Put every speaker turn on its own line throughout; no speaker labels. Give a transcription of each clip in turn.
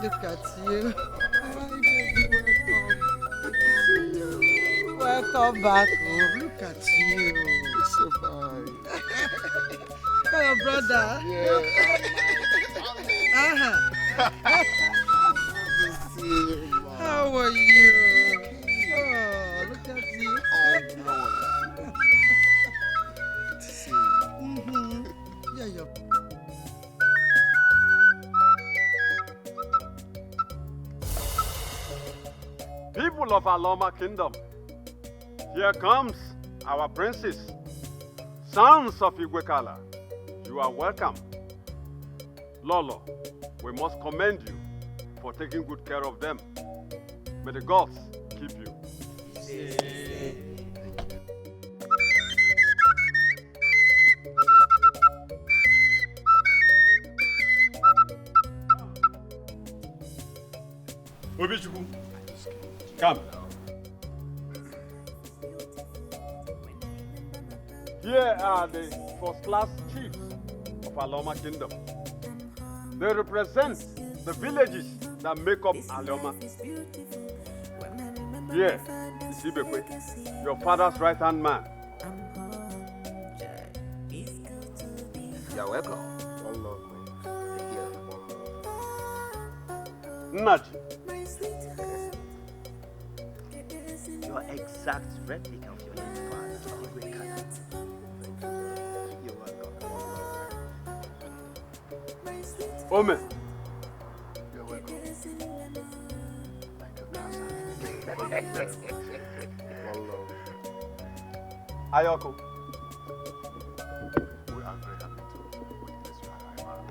Look at you. My baby, welcome. Welcome back home. Look at you.
It's so fine.
Hello, brother.
Yeah. Good to see you, Mom.
How are you? Oh, look at you.
Oh, Lord. Good to see you.
Yeah, you're...
People of Aloma Kingdom, here comes our princes, sons of Igwekala. You are welcome. Lolo, we must commend you for taking good care of them. May the gods keep you. Obichukwu, come. Here are the first-class chiefs of Aloma Kingdom. They represent the villages that make up Aloma. Here is Ibekwe, your father's right-hand man.
You're welcome. One love, man. Here, one love.
Nnaji,
Your exact replica of your late father, Igwekala.
You're welcome.
Ome,
You're welcome. One love.
Ayoko.
We are very happy to witness your arrival.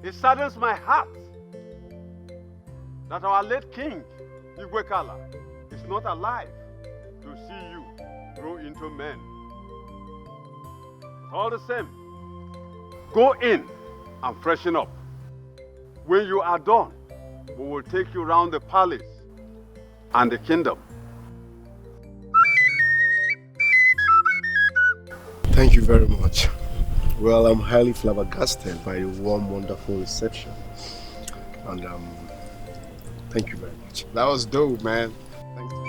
It saddens my heart that our late king, Igwekala, is not alive to see you grow into men. All the same, go in and freshen up. When you are done, we will take you around the palace and the kingdom.
Thank you very much. Well, I'm highly flabbergasted by the warm, wonderful reception. And thank you very much. That was dope, man. Thank you.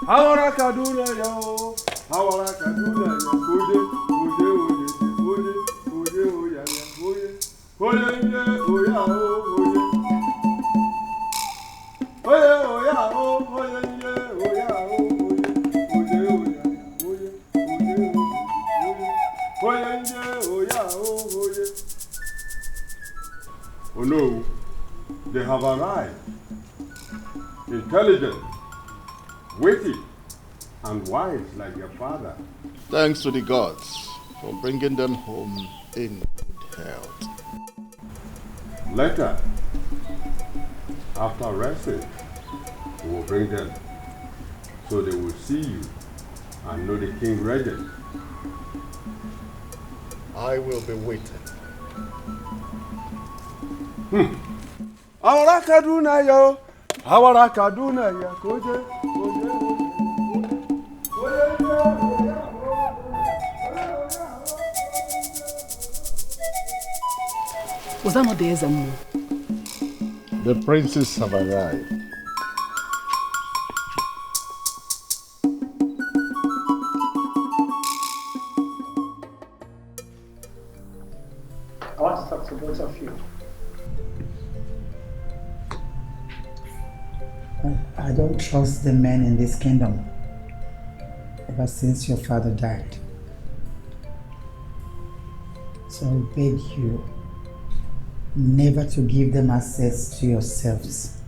Awara Kaduna yo, Awara Kaduna yo, oye, oye, oye, oye, oye, oye, oye, oye. Oh no, they have arrived. Intelligent, witty, and wise like your father.
Thanks to the gods for bringing them home in good health.
Later, after resting, we will bring them so they will see you and know the King Regent.
I will be waiting.
Awara Kaduna yo, Awara Kaduna ya, koje,
Was that not the Ezamu?
The princes have arrived.
I want to talk to both of you.
I don't trust the men in this kingdom ever since your father died. So I beg you, never to give them access to yourselves.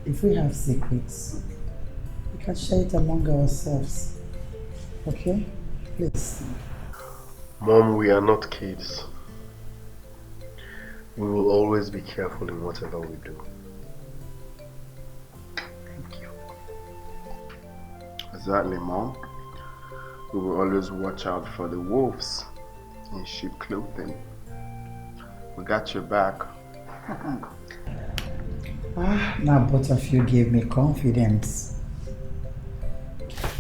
If we have secrets, we can share it among ourselves. Okay? Please.
Mom, we are not kids. We will always be careful in whatever we do. Thank you.
Exactly, Mom. We will always watch out for the wolves in sheep clothing. We got your back.
Now both of you gave me confidence.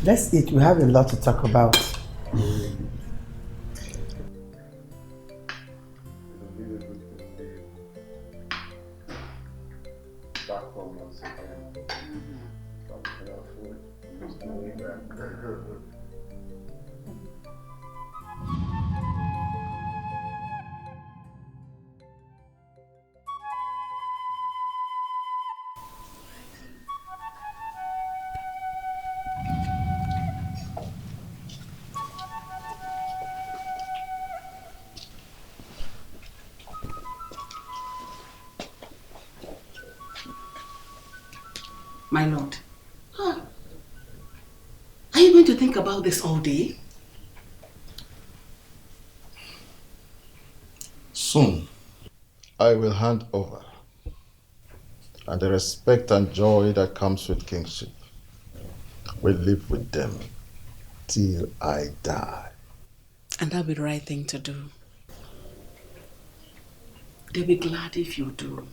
Let's eat. We have a lot to talk about.
Back home once again. Talking about food. Just doing that.
My lord, are you going to think about this all day?
Soon, I will hand over. And the respect and joy that comes with kingship will live with them till I die.
And that'll be the right thing to do. They'll be glad if you do.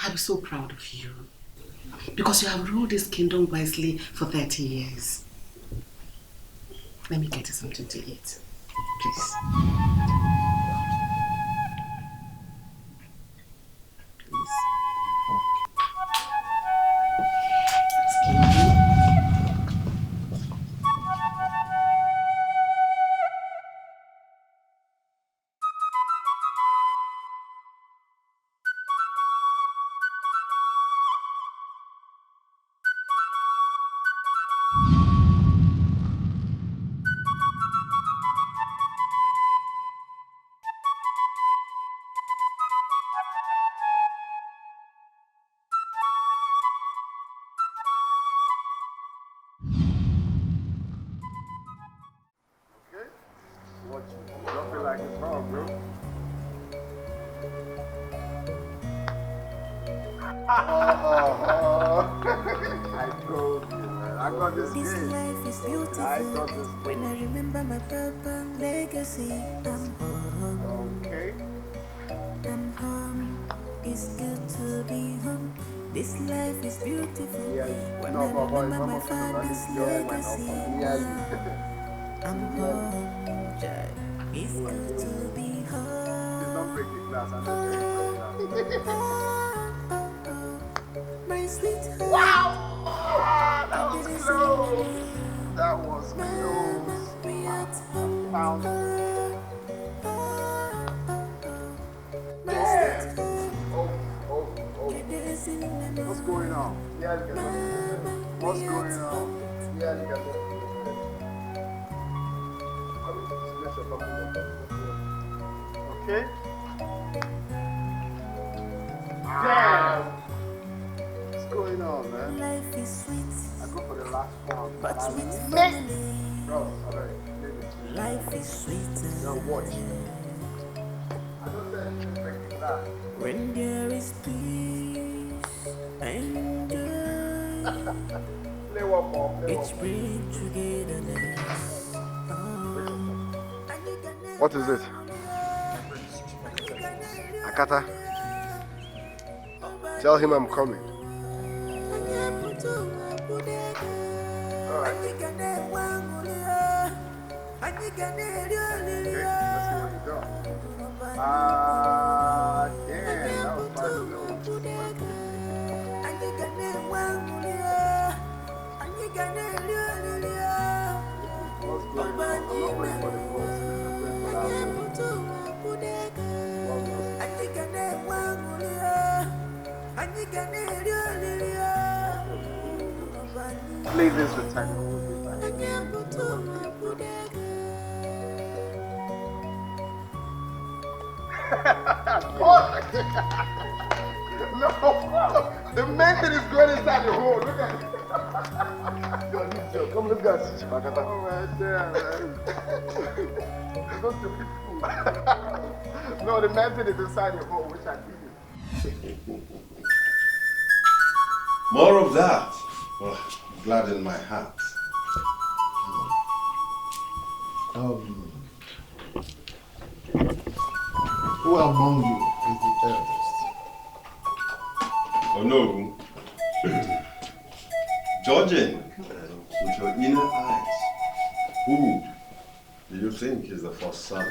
I'll be so proud of you. Because you have ruled this kingdom wisely for 30 years. Let me get you something to eat. Please. Please. Excuse me.
Don't feel like it's wrong, bro. I told you, man. I got this
This
game.
life is beautiful.
I got this
When I remember my papa legacy, I'm home.
Okay.
I'm home. It's good to be home. This life is beautiful.
Yeah.
When
No,
I
but boy,
remember
mama
my
put the running
father's
joy went up
legacy,
for me. Yeah.
I'm home. Child. It's good to be home.
Please don't break the glass. I'm not very break
My sweetheart.
Wow! That was close. That was close.
We at home.
Pound.
My
Yeah.
sweetheart.
Oh. What's going on? Yeah, look at that. What's going on? Yeah, look at that. Okay? Damn! What's going on, man?
Life is sweet,
I go for the last one.
but
I
with
missed.
family.
Bro, alright. Leave it.
Life is sweet.
Now watch. I don't say anything break the glass.
When there is peace and joy,
Play one more. Play
which
one more.
bring togetherness.
What is it? Akata,
Tell him I'm coming.
alright. Okay, let's see what you got. Damn, that was 5 minutes. What's going on? I'm not going for the voice. I'm going for that one. Play this with techno.
No, the main thing is going inside the hole. Look at it. Come, let's go see Chipakata. Oh, man, damn, man. It's not stupid food. No, the main thing is inside the hole, which I did.
More of that will gladden my heart. Who among you is the eldest? Oh no. Judging with your inner eyes, who do you think is the first son?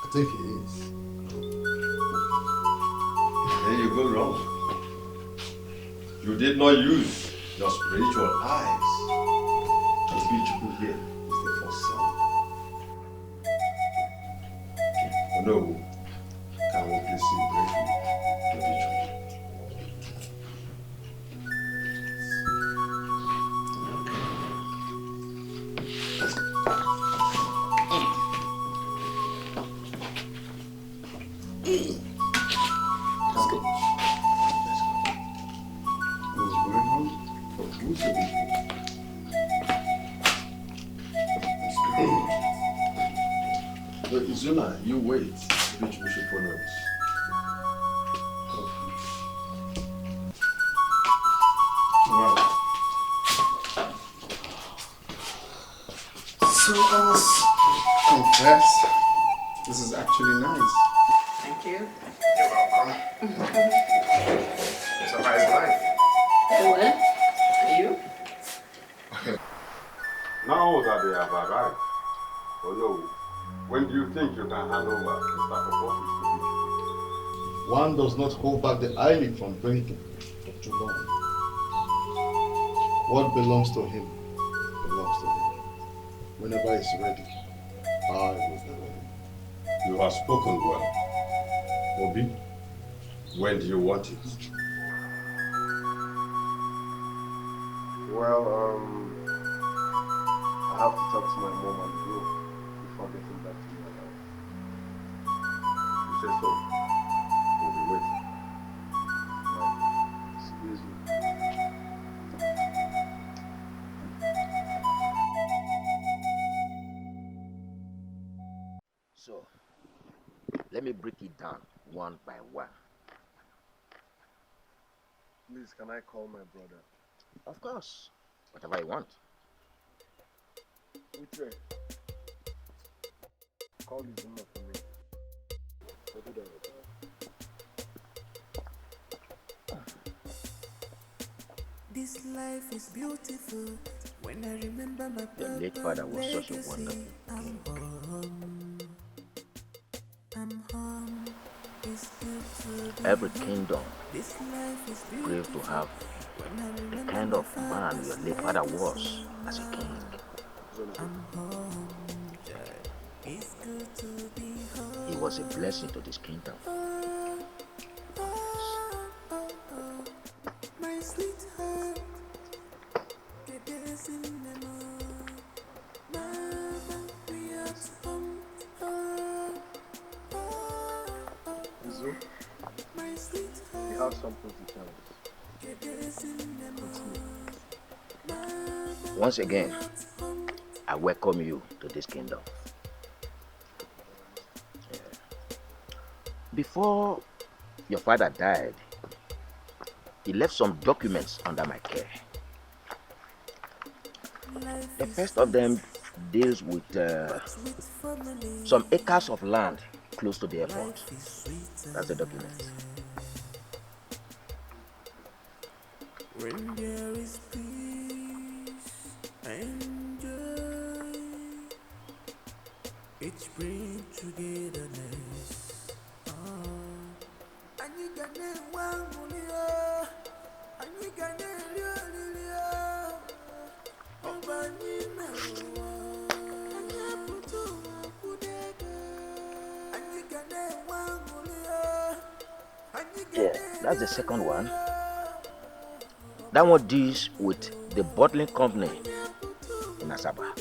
I think he is.
There you go wrong. You did not use your spiritual eyes to reach who here is the first son. Oh no. Can we please see briefly the ritual? Let's go. Who's going on? Who's the people? But Izuna, you wait. Which we should follow us. Wow.
So I must confess, this is actually nice.
Thank you.
You're welcome. It's a nice life.
Very well. Are you?
Now that they have arrived, oh no, when do you think you can hand over the staff of office to me?
One does not hold back the eyelid from drinking for too long. What belongs to him belongs to him. Whenever he's ready, I will be ready.
You have spoken well. Obi, when do you want it?
Well, I have to talk to my mom and bro before getting back to my house.
You say so. We'll be waiting.
Excuse me.
So, let me break it down one by one.
Please, can I call my brother?
Of course, whatever you want.
Which way? Call his number for me. I'll do that.
This life is beautiful. When I remember my
Your late father was such a wonderful king.
I'm home. It's good to be
Every
home.
kingdom
This life is
craved to have
when I
the
remember
kind of man your late father was as a king.
I'm home. It's good to be home.
He was a blessing to this kingdom.
My sweetheart, get this in the mood. Mama, we are home.
Izu,
My
we
sweetheart,
have something to tell us.
get this in the mood.
Once again, I welcome you to this kingdom. Before your father died, he left some documents under my care. The first of them deals with some acres of land close to the airport. That's the document.
When there is peace and joy, each bring togetherness. And you can one and you can
Yeah, that's the second one. That one deals with the bottling company in Asaba.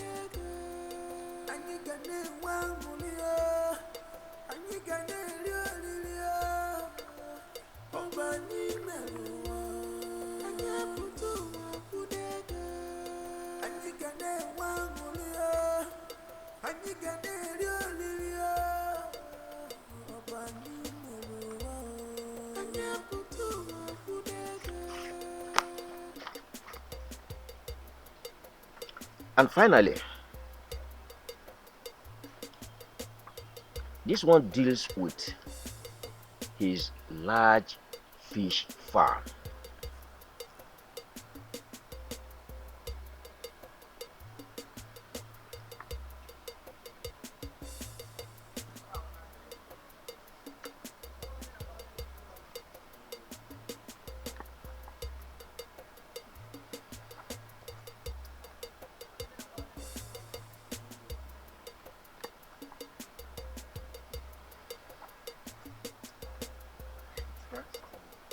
And finally, this one deals with his large fish farm.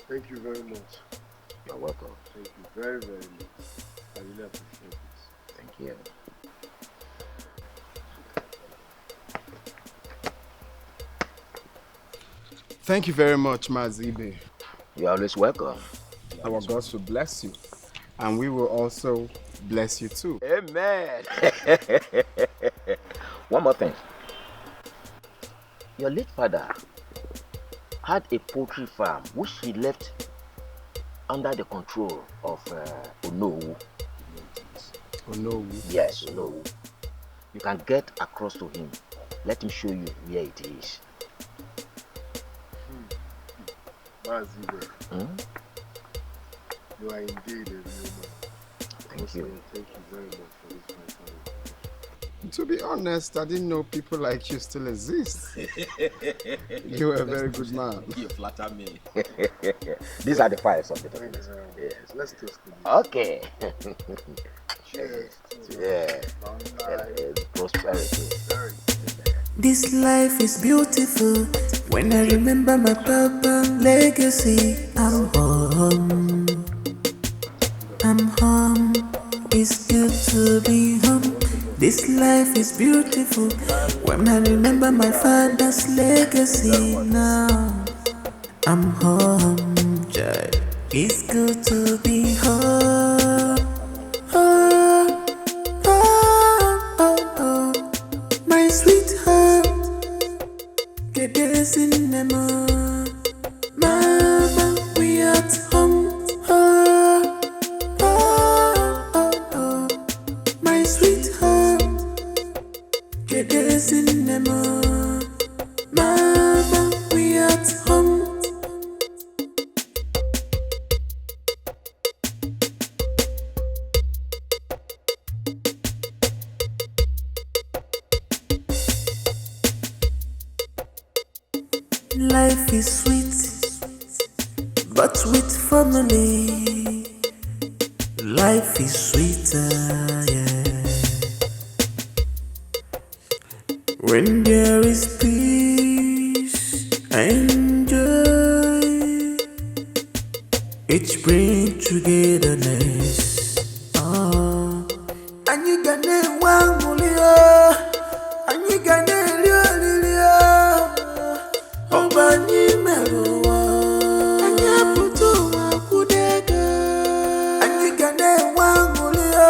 Thank you very much.
You're welcome.
Thank you very, very much. I really appreciate this.
Thank you.
Thank you very much, Mazibe.
You're always welcome.
Our God will bless you. And we will also bless you too.
Amen. One more thing. Your late father had a poultry farm which he left under the control of Onowu.
Onowu?
Yes, Onowu. You can get across to him. Let him show you where it is.
Mazibe, you are indeed a real man.
Thank you.
Thank you very much for this time.
To be honest, I didn't know people like you still exist. You are a very good man.
You flatter me.
These are the files of the documents.
Yes. Let's toast to this.
Okay.
Cheers.
Yeah. Prosperity.
This life is beautiful. When I remember my papa legacy, I'm home. I'm home. It's good to be home. This life is beautiful. When I remember my father's legacy, now I'm home. It's good to be home. Oh, oh, oh, oh. My sweetheart. Get this in the mood. Mama, we at home. Oh, oh, oh, oh. My sweetheart. Get this in the mood. Mama, we at home. Life is sweet, but with family, life is sweeter, yeah. When there is peace and joy, it brings togetherness. Oh, and you gonna one mulio, and you gonna liolio. Obani meruwa, anya putu wakudega, anyi gane wangulia,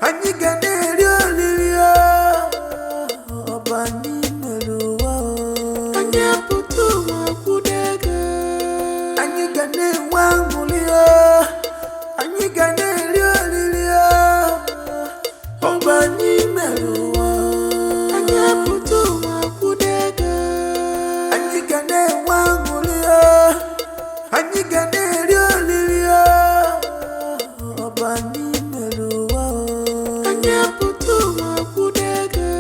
anyi gane liolilia. Obani meruwa, anya putu wakudega, anyi gane wangulia, anyi gane liolilia. Obani meruwa, anya putu wakudega. Anyigane wangulia, anyigane liolilia. Obani meruwa, anyaputu wakudega.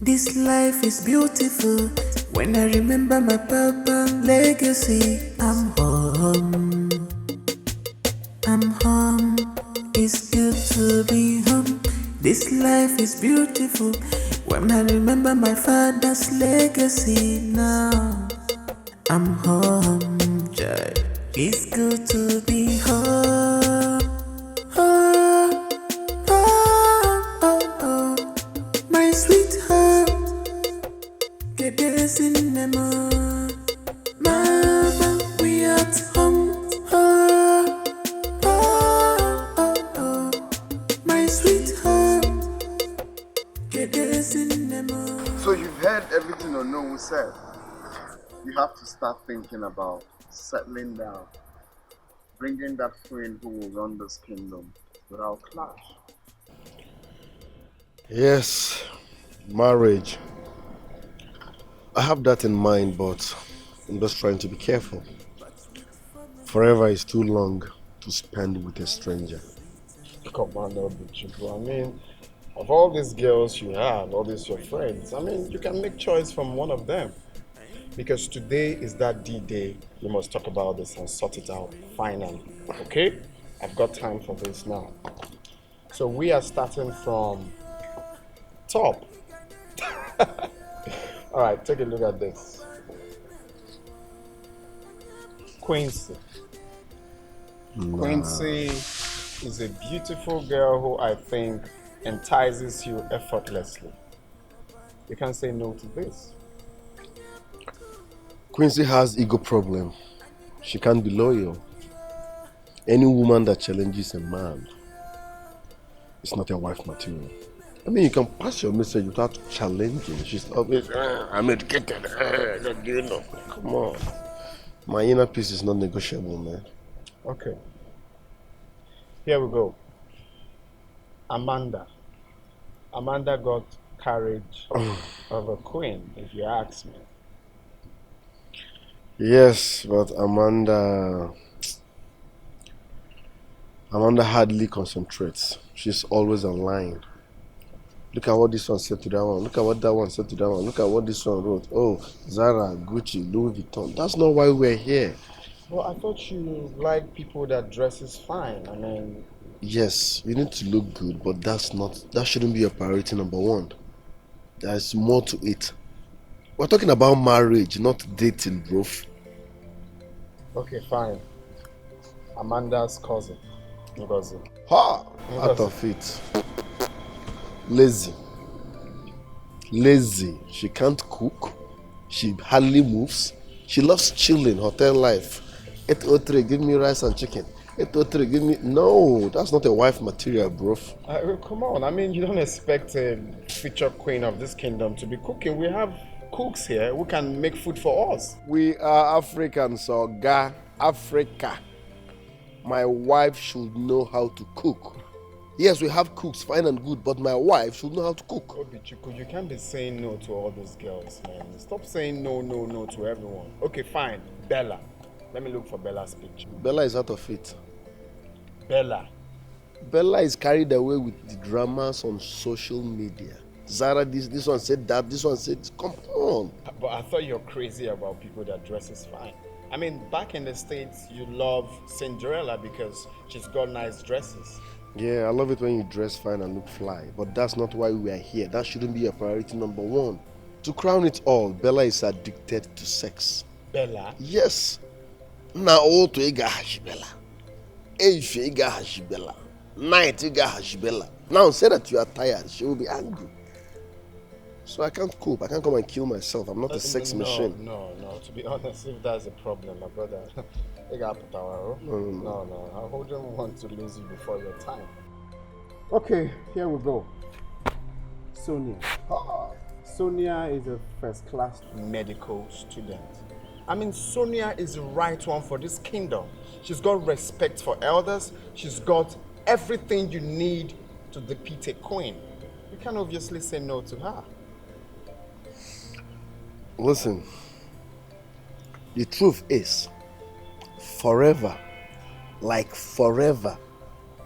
This life is beautiful. When I remember my papa legacy, I'm home. I'm home. It's good to be home. This life is beautiful. When I remember my father's legacy, now I'm home. It's good to be home. Oh, oh, oh, oh. My sweetheart. Get this in the mood. Mama, we at home. Oh, oh,
we said, you have to start thinking about settling down, bringing that queen who will run this kingdom without clash.
Yes, marriage. I have that in mind, but I'm just trying to be careful. Forever is too long to spend with a stranger.
Come on, I mean, of all these girls you have, all these your friends, I mean, you can make choice from one of them. Because today is that D-Day. We must talk about this and sort it out finally. Okay? I've got time for this now. So we are starting from top. All right, take a look at this. Quincy. Quincy is a beautiful girl who I think entices you effortlessly. You can't say no to this.
Quincy has ego problem. She can't be loyal. Any woman that challenges a man is not a wife material. I mean, you can pass your message without challenging. She's always, I'm educated. Do you know? Come on. My inner peace is not negotiable, man.
Okay. Here we go. Amanda. Amanda got courage of a queen, if you ask me.
Yes, but Amanda hardly concentrates. She's always online. Look at what this one said to that one. Look at what that one said to that one. Look at what this one wrote. Oh, Zara, Gucci, Louis Vuitton. That's not why we're here.
Well, I thought you like people that dresses fine. I mean...
Yes, you need to look good, but that shouldn't be your priority number one. There's more to it. We're talking about marriage, not dating, bro.
Okay, fine. Amanda's cousin, Ngozi.
Ha! Out of it. Lazy. She can't cook. She hardly moves. She loves chilling, hotel life. 803, give me rice and chicken. 803, give me... No, that's not a wife material, bro.
Come on, I mean, you don't expect a future queen of this kingdom to be cooking. We have cooks here who can make food for us.
We are Africans, so Africa. My wife should know how to cook. Yes, we have cooks, fine and good, but my wife should know how to cook.
Obichuku, you can't be saying no to all these girls, man. Stop saying no to everyone. Okay, fine. Bella. Let me look for Bella's picture.
Bella is out of it.
Bella
is carried away with the dramas on social media. Zara, this one said that, this one said, come on.
But I thought you're crazy about people that dresses fine. I mean, back in the States, you love Cinderella because she's got nice dresses.
Yeah, I love it when you dress fine and look fly, but that's not why we are here. That shouldn't be your priority number one. To crown it all, Bella is addicted to sex.
Bella?
Yes. Now all to ega Bella. Age ega Bella. Night ega Bella. Now say that you are tired, she will be angry. So I can't cope. I can't come and kill myself. I'm not a sex machine.
No. To be honest, if that's a problem, my brother, no. I wouldn't want to lose you before your time. Okay, here we go. Sonia. Sonia is a first-class medical student. I mean, Sonia is the right one for this kingdom. She's got respect for elders. She's got everything you need to defeat a queen. You can't obviously say no to her.
Listen, the truth is, forever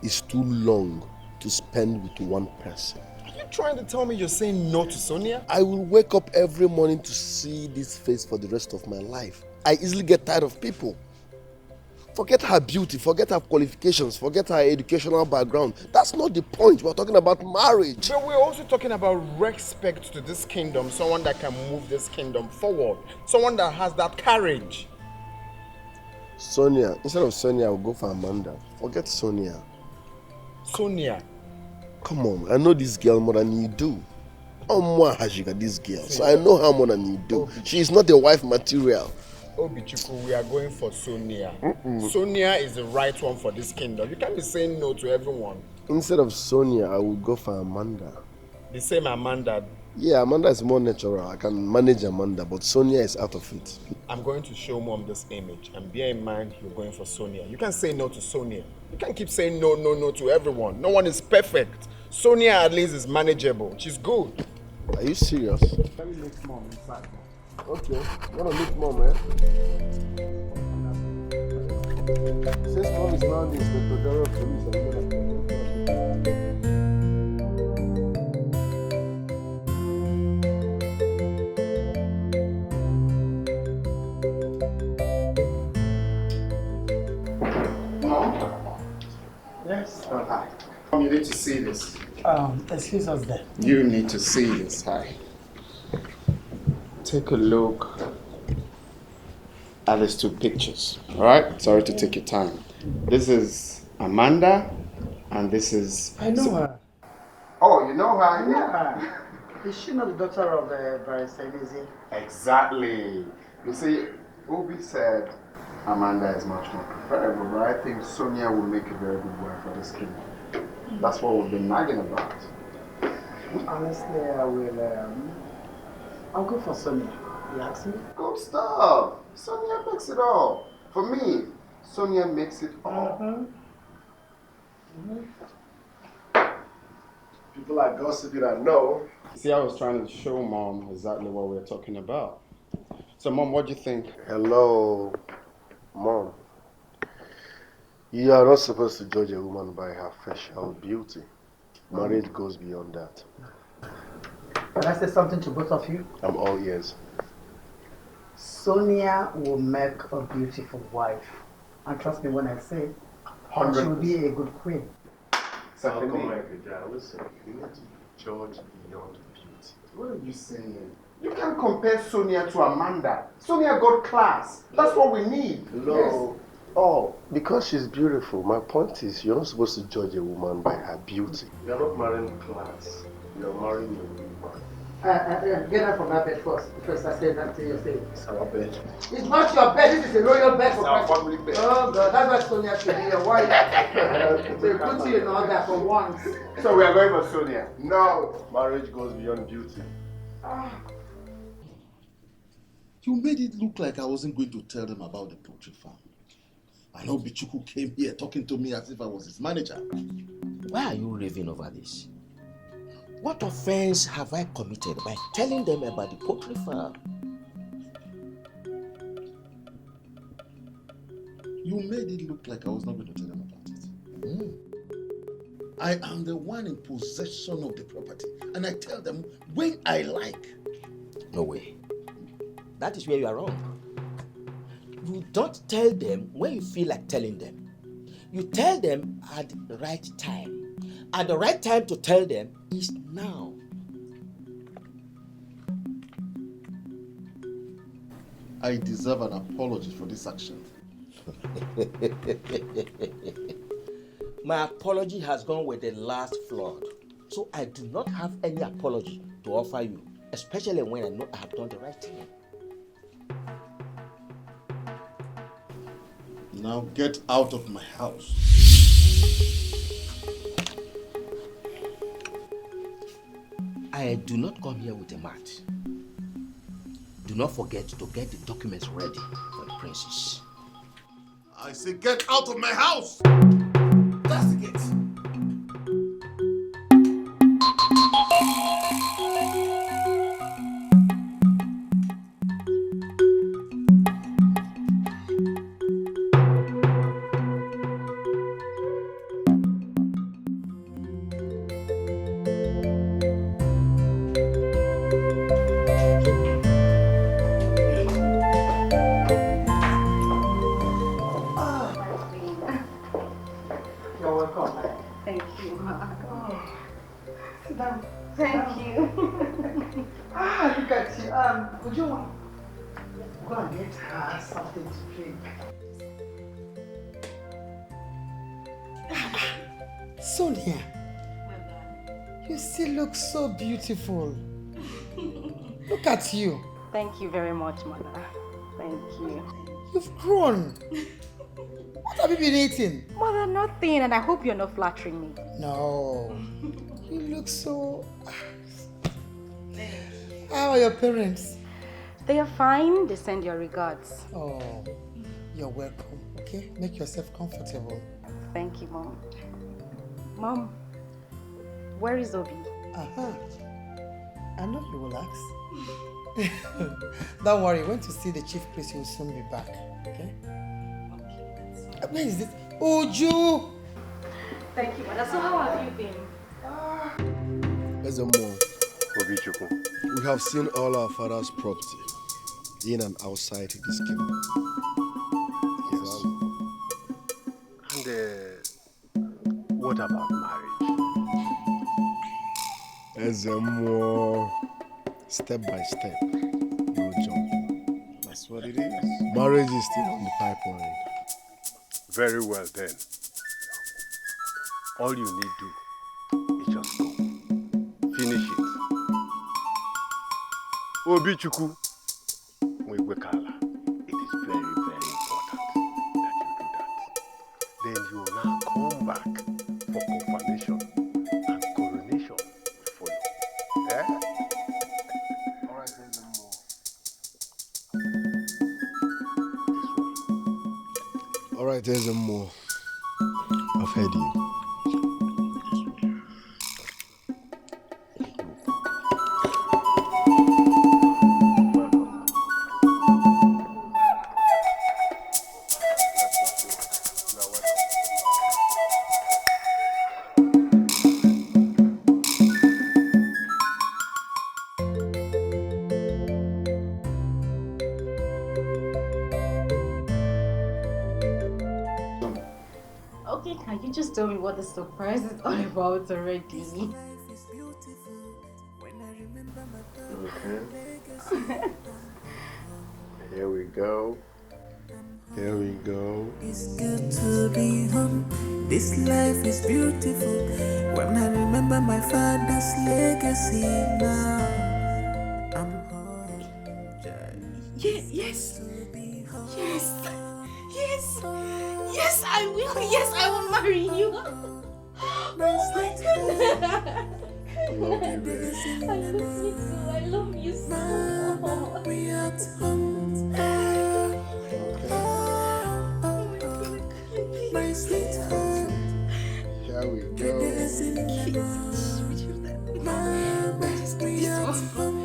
is too long to spend with one person.
Are you trying to tell me you're saying no to Sonia?
I will wake up every morning to see this face for the rest of my life. I easily get tired of people. Forget her beauty, forget her qualifications, forget her educational background. That's not the point. We're talking about marriage.
But we're also talking about respect to this kingdom, someone that can move this kingdom forward, someone that has that courage.
Sonia, instead of Sonia, I will go for Amanda. Forget Sonia.
Sonia?
Come on, I know this girl more than you do. How more has she got this girl? So I know her more than you do. She is not a wife material.
Obichuku, we are going for Sonia. Sonia is the right one for this kingdom. You can't be saying no to everyone.
Instead of Sonia, I will go for Amanda.
The same Amanda Yeah, Amanda is more natural. I can manage Amanda, but Sonia is out of it.
I'm going to show Mom this image, and bear in mind you're going for Sonia. You can't say no to Sonia. You can't keep saying no, no, no to everyone. No one is perfect. Sonia at least is manageable. She's good.
Are you serious?
Let me meet Mom inside.
Okay, you wanna meet Mom, man? Since Mom is now the Inspector General of Police, I'm gonna...
Yes. Oh, hi. You need to see this.
Excuse us then.
You need to see this. Hi. Take a look at these two pictures. All right? Sorry to take your time. This is Amanda, and this is...
I know her.
Oh, you know her?
I know her. Is she not the daughter of Barrister Lizzie?
Exactly. You see, Obi said Amanda is much more preferable, but I think Sonia will make a very good wife for this king. That's what we've been nagging about.
Honestly, I'll go for Sonia. You ask me?
Good stuff. Sonia makes it all. For me, Sonia makes it all.
People are gossiping, I know.
See, I was trying to show Mom exactly what we're talking about. So, Mom, what do you think?
Hello, Mom. You are not supposed to judge a woman by her facial beauty. Marriage goes beyond that.
Can I say something to both of you?
I'm all ears.
Sonia will make a beautiful wife. And trust me when I say, she will be a good queen.
Listen, you need to judge beyond beauty.
What are you saying? You can't compare Sonia to Amanda. Sonia got class. That's what we need.
Hello.
Yes.
Oh, because she's beautiful. My point is, you're not supposed to judge a woman by her beauty. You're not marrying class. You're marrying a woman.
Get out from that bed first. First, I said that to you.
It's our bed.
It's not your bed. This is a royal bed for
It's our
Christ.
family bed.
Oh God, that's why Sonia should be your wife. They put you in order for once.
So we are going for Sonia.
No, marriage goes beyond beauty.
You made it look like I wasn't going to tell them about the poultry farm. I know Bichuku came here talking to me as if I was his manager.
Why are you raving over this? What offense have I committed by telling them about the poultry farm?
You made it look like I was not going to tell them about it. I am the one in possession of the property, and I tell them when I like.
No way. That is where you are wrong. You don't tell them when you feel like telling them. You tell them at the right time. And the right time to tell them is now.
I deserve an apology for this action.
My apology has gone with the last flood. So I do not have any apology to offer you, especially when I know I have done the right thing.
Now get out of my house.
I do not come here with a mat. Do not forget to get the documents ready for the princess.
I say get out of my house! That's the gate.
Would you want go and get her something to drink? Sonia, you still look so beautiful. Look at you.
Thank you very much, Mother. Thank you.
You've grown. What have you been eating?
Mother, nothing, and I hope you're not flattering me.
No. You look so... How are your parents?
They are fine. They send your regards.
Oh, you're welcome. Okay, make yourself comfortable.
Thank you, Mom. Mom, where is Obi?
I know you will ask. Don't worry, when to see the chief priest, he will soon be back. Okay? Where is this? Uju!
Thank you, Mother. So how have you been?
There's a more. We have seen all our father's property in and outside this kingdom.
Yes. And what about marriage?
There's a more. Step by step, no jumping.
That's what it is.
Marriage is still on the pipeline.
Very well then. All you need do is just go. Finish it. Obichuku, Mwigwekala, it is very, very important that you do that. Then you will now come back for confirmation and coronation will follow. Eh?
Alright, there's more. Alright, there's more. I've heard you.
Okay, can you just tell me what the surprise is all about already?
Okay. Here we go. Here we go.
It's good to be home. This life is beautiful. When I remember my father's legacy now, I'm home.
Yes. Yes, I will. Yes, I will marry you. Oh my goodness.
Love you, baby.
I love you too. I love you so much.
We are home. My sweet home.
Here we go.
We are home.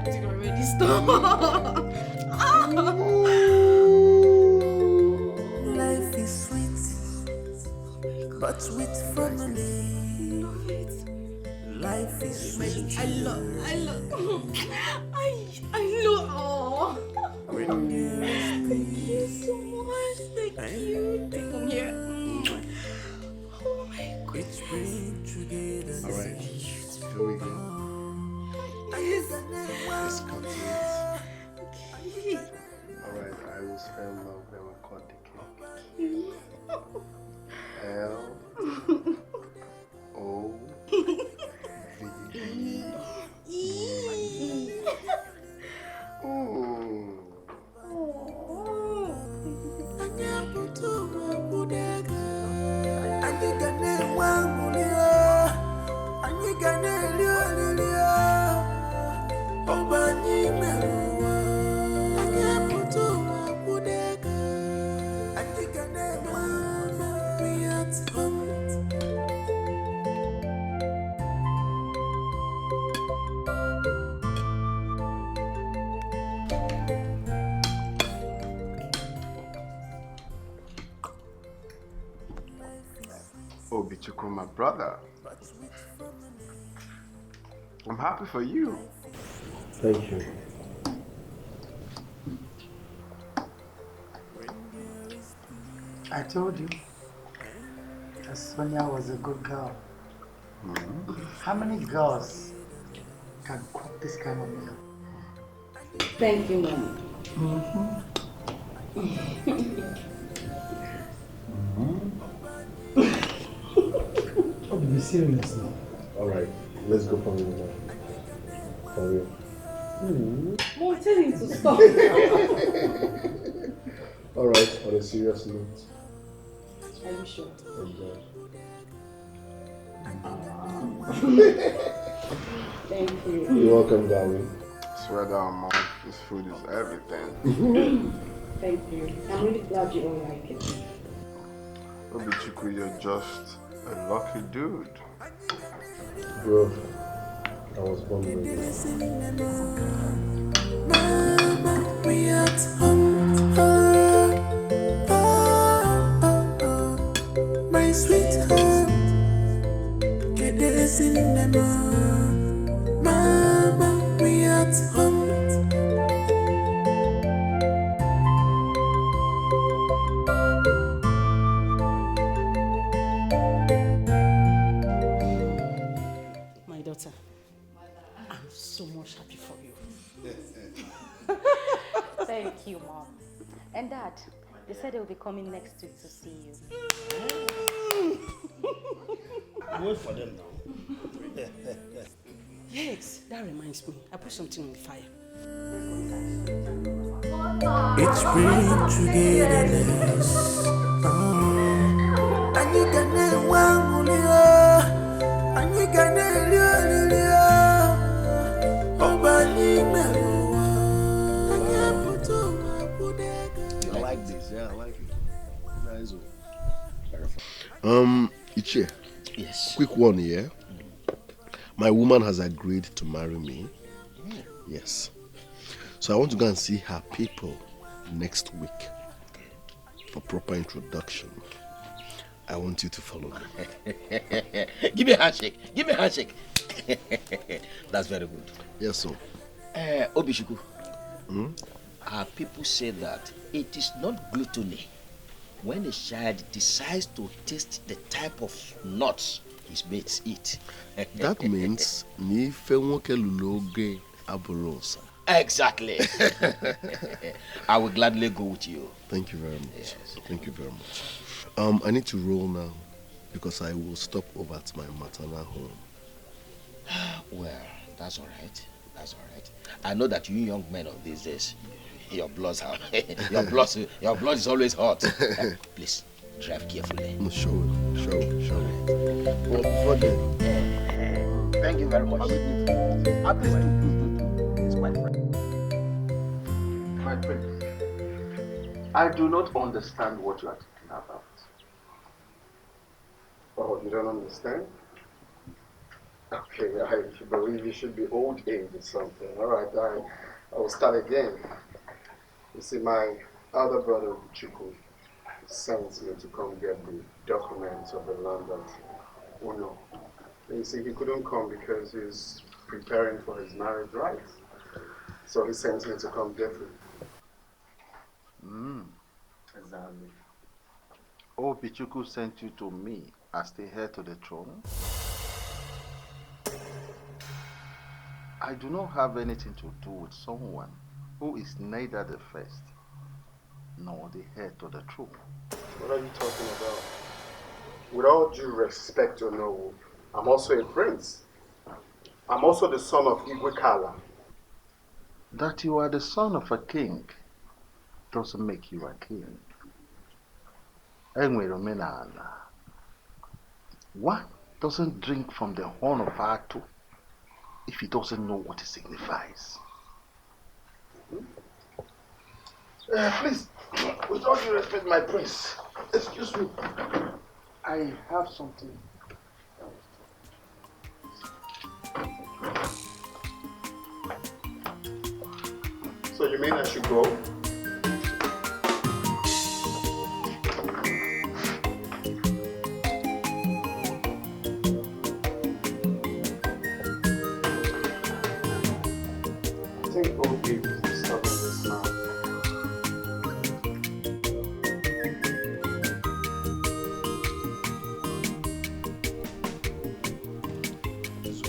Already stop.
Life is sweet, but with family. Life is sweet.
I love.
When you
Thank you so much. Thank you. Come here. Oh my
which bring together.
Alright, here we go. Let's cut it. Alright, I will spell love, then we'll cut the cake. L O V E. Obichuku, my brother. I'm happy for you.
Thank you.
I told you that Sonia was a good girl. How many girls can cook this kind of meal?
Thank you, Mom.
Oh, be serious now.
Alright, let's go for real now. For real.
Mom, tell him to stop.
Alright, on a serious note.
Are you sure? Thank you.
You're welcome, darling.
Swear down, Mom. This food is everything.
Thank you. I'm really glad you all like it.
Obichiku, you're just a lucky dude.
Bro, I was born ready.
Mama, we at home. My sweetheart, get this in the morning. Mama, we at home.
My daughter, I'm so much happy for you.
Thank you, Mom. And Dad, they said they'll be coming next week to see you.
Wait for them now.
Yes, that reminds me. I put something on the fire.
It's bring togetherness. And you can one and you can
I like this, yeah, I like it. Nice one. Very fun. Ichie.
Yes.
Quick one here. My woman has agreed to marry me. Yes. So I want to go and see her people next week for proper introduction. I want you to follow me.
Give me a handshake. Give me a handshake. That's very good.
Yes, sir.
Obishiku, our people say that it is not gluttony when a child decides to taste the type of nuts his mates eat.
That means ni fe nwoke lulu oge abụrụ.
Exactly. I will gladly go with you.
Thank you very much. Yes. Thank you very much. I need to roll now because I will stop over at my maternal home.
Well, that's all right. That's all right. I know that you young men of these days, your blood is always hot. Please drive carefully.
No, sure. Well, before then,
thank you very much. It's my friend.
My prince, I do not understand what you are talking about. Oh, you don't understand? Okay, I believe you should be old age or something. All right, I will start again. You see, my other brother, Chuku, sent me to come get the documents of the land that Uno. And you see, he couldn't come because he's preparing for his marriage rites. So he sent me to come get him. Exactly.
Oh, Bichuku sent you to me as the heir to the throne? I do not have anything to do with someone who is neither the first nor the heir to the throne.
What are you talking about? With all due respect, Ono, I'm also a prince. I'm also the son of Igwekala.
That you are the son of a king doesn't make you a king. One doesn't drink from the horn of Atu if he doesn't know what it signifies.
Please, with all due respect, my prince, excuse me. I have something. So you mean I should go? I think old people is disturbing this now.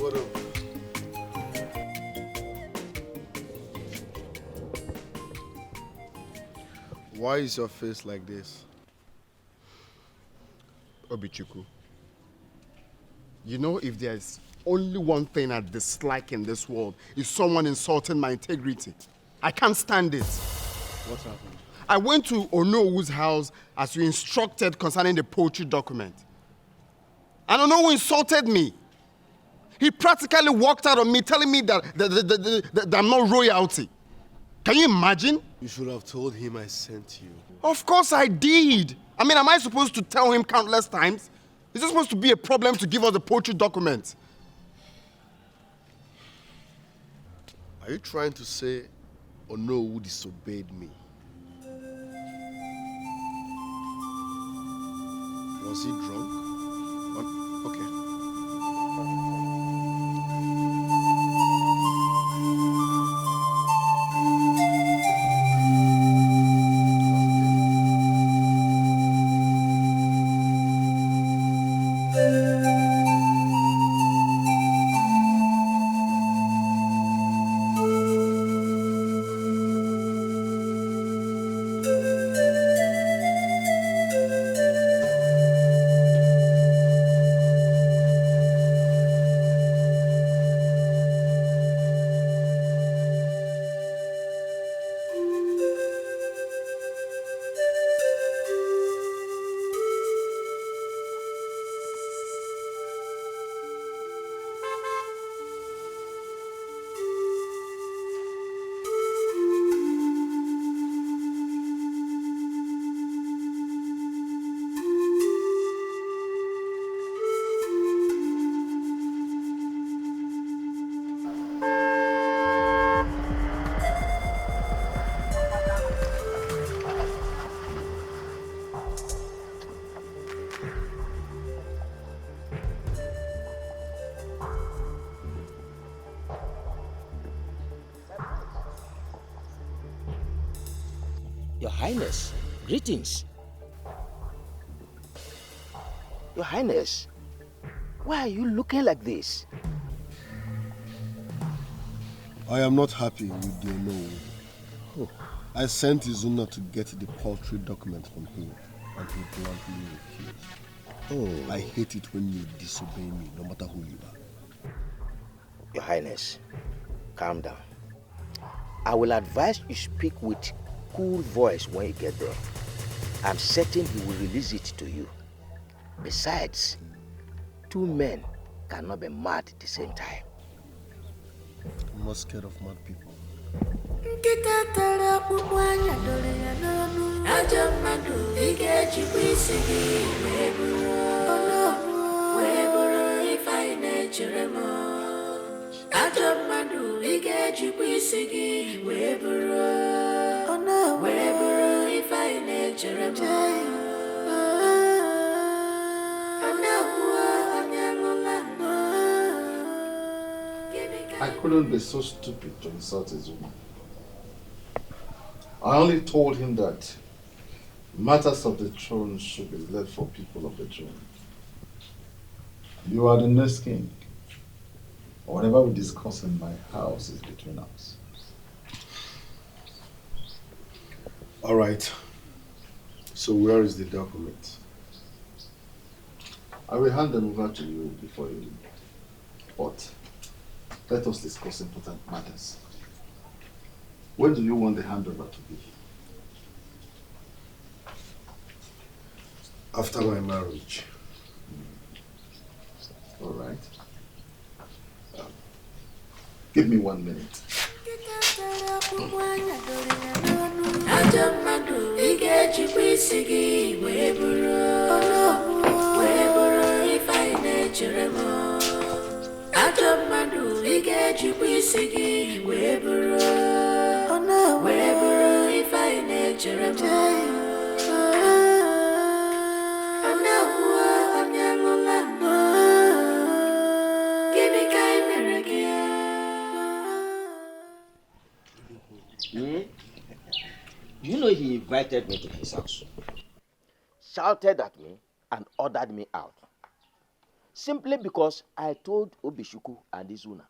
What up? Why is your face like this?
Obichuku, you know, if there's only one thing I dislike in this world, is someone insulting my integrity. I can't stand it.
What's happened?
I went to Onowu's house as you instructed concerning the poetry document. And Onowu insulted me. He practically walked out on me telling me that I'm not royalty. Can you imagine?
You should have told him I sent you.
Of course I did. I mean, am I supposed to tell him countless times? Is it supposed to be a problem to give us the poetry document?
Are you trying to say Onowu disobeyed me? Was he drunk? Okay.
Your Highness, greetings. Your Highness, why are you looking like this?
I am not happy with the Onowu. Oh. I sent Izuna to get the poultry document from him, and he bluntly refused. Oh. I hate it when you disobey me, no matter who you are.
Your Highness, calm down. I will advise you speak with cool voice when you get there. I'm certain he will release it to you. Besides, two men cannot be mad at the same time.
I'm not scared of mad people.
I couldn't be so stupid to insult Izuma. I only told him that matters of the throne should be left for people of the throne. You are the next king. Whatever we discuss in my house is between us.
All right. So where is the document?
I will hand them over to you before you leave. But let us discuss important matters. When do you want the handover to be?
After my marriage.
All right. Give me 1 minute.
You know he invited me to his house, shouted at me and ordered me out. Simply because I told Obishuku and Izuna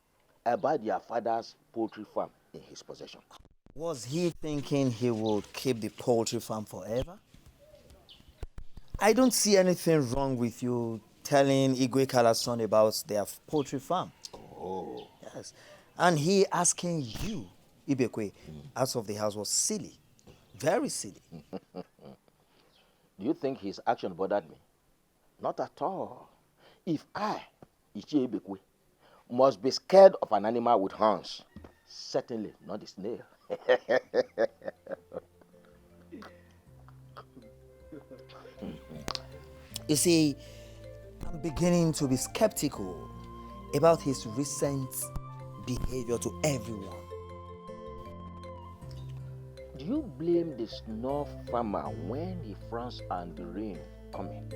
about their father's poultry farm in his possession.
Was he thinking he would keep the poultry farm forever? I don't see anything wrong with you telling Igwe Kala's son about their poultry farm.
Oh.
Yes. And he asking you, Ibekwe, out of the house was silly. very silly.
Do you think his action bothered me? Not at all. If I, Ichie Ibekwe, must be scared of an animal with horns, certainly not a snail.
You see, I'm beginning to be skeptical about his recent behavior to everyone.
Do you blame the snuff farmer when he frowns and the rain coming?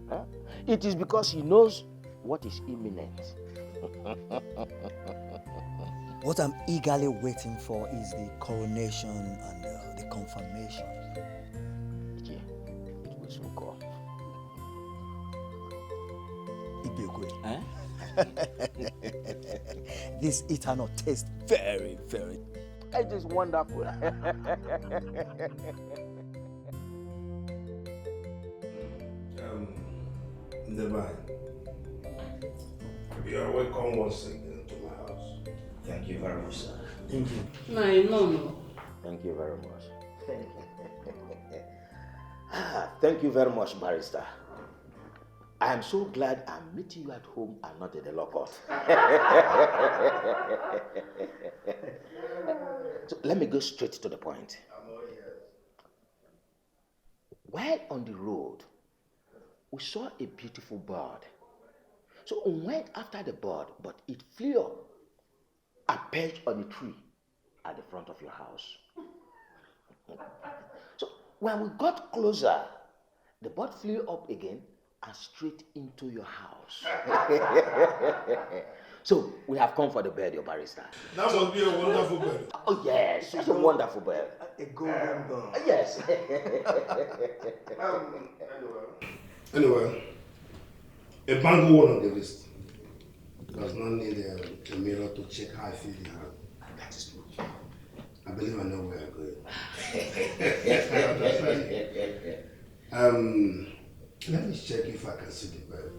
Huh? It is because he knows what is imminent.
What I'm eagerly waiting for is the coronation and the confirmation.
Yeah, it will soon come.
Ibekwe. This eternal tastes very, very.
It is wonderful.
Divine, you are welcome once again to my house.
Thank you very much, sir.
Thank you.
No.
Thank you very much. Thank you very much, Barrister. I am so glad I'm meeting you at home and not in the law court. So let me go straight to the point. While on the road, we saw a beautiful bird. So we went after the bird, but it flew up and perched on a tree at the front of your house. So when we got closer, the bird flew up again and straight into your house. So we have come for the bird, your barrister.
That must be a wonderful bird.
Oh yes, it's a wonderful bird.
A golden bird.
Yes.
Anyway, a bangle one on the list. Does not need a mirror to check how I feel in hand. That is good. I believe I know where I'm going. Let me check if I can see the bird.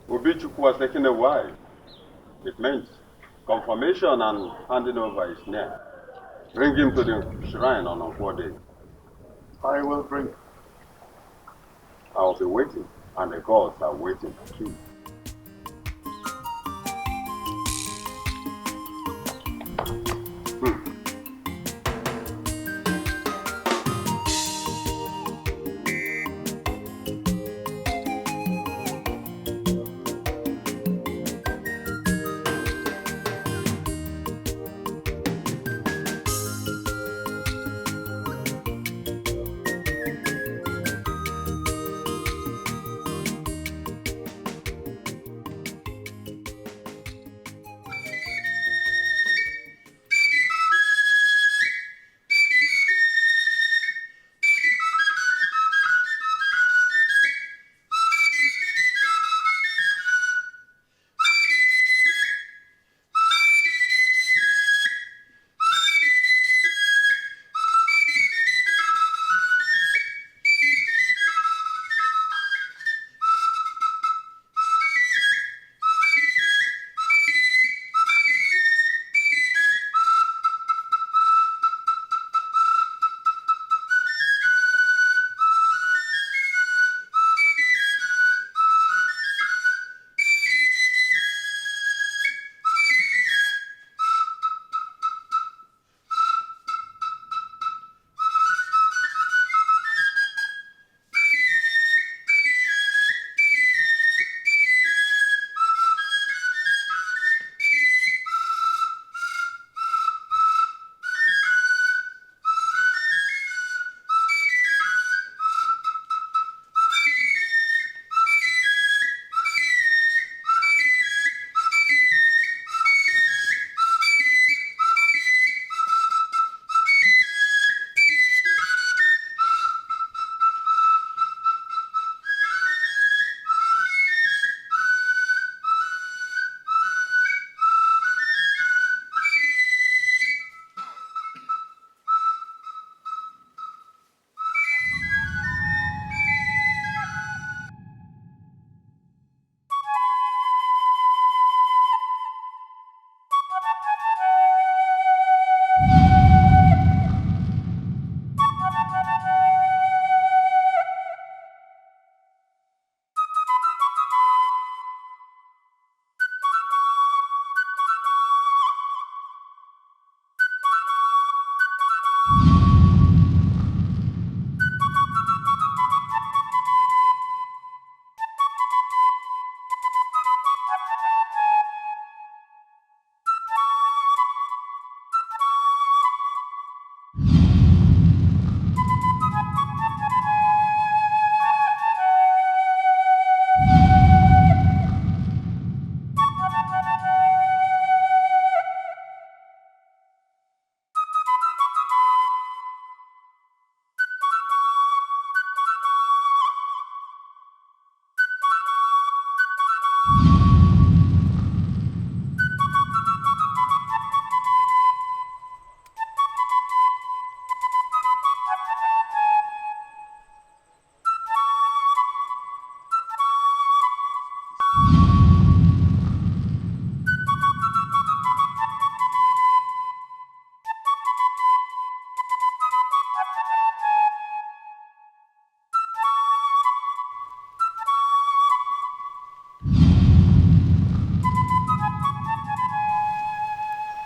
Ubichukwu was taking a while. It meant confirmation and handing over is near. Bring him to the shrine on Okwo Day. I will bring him. I'll be waiting, and the gods are waiting too.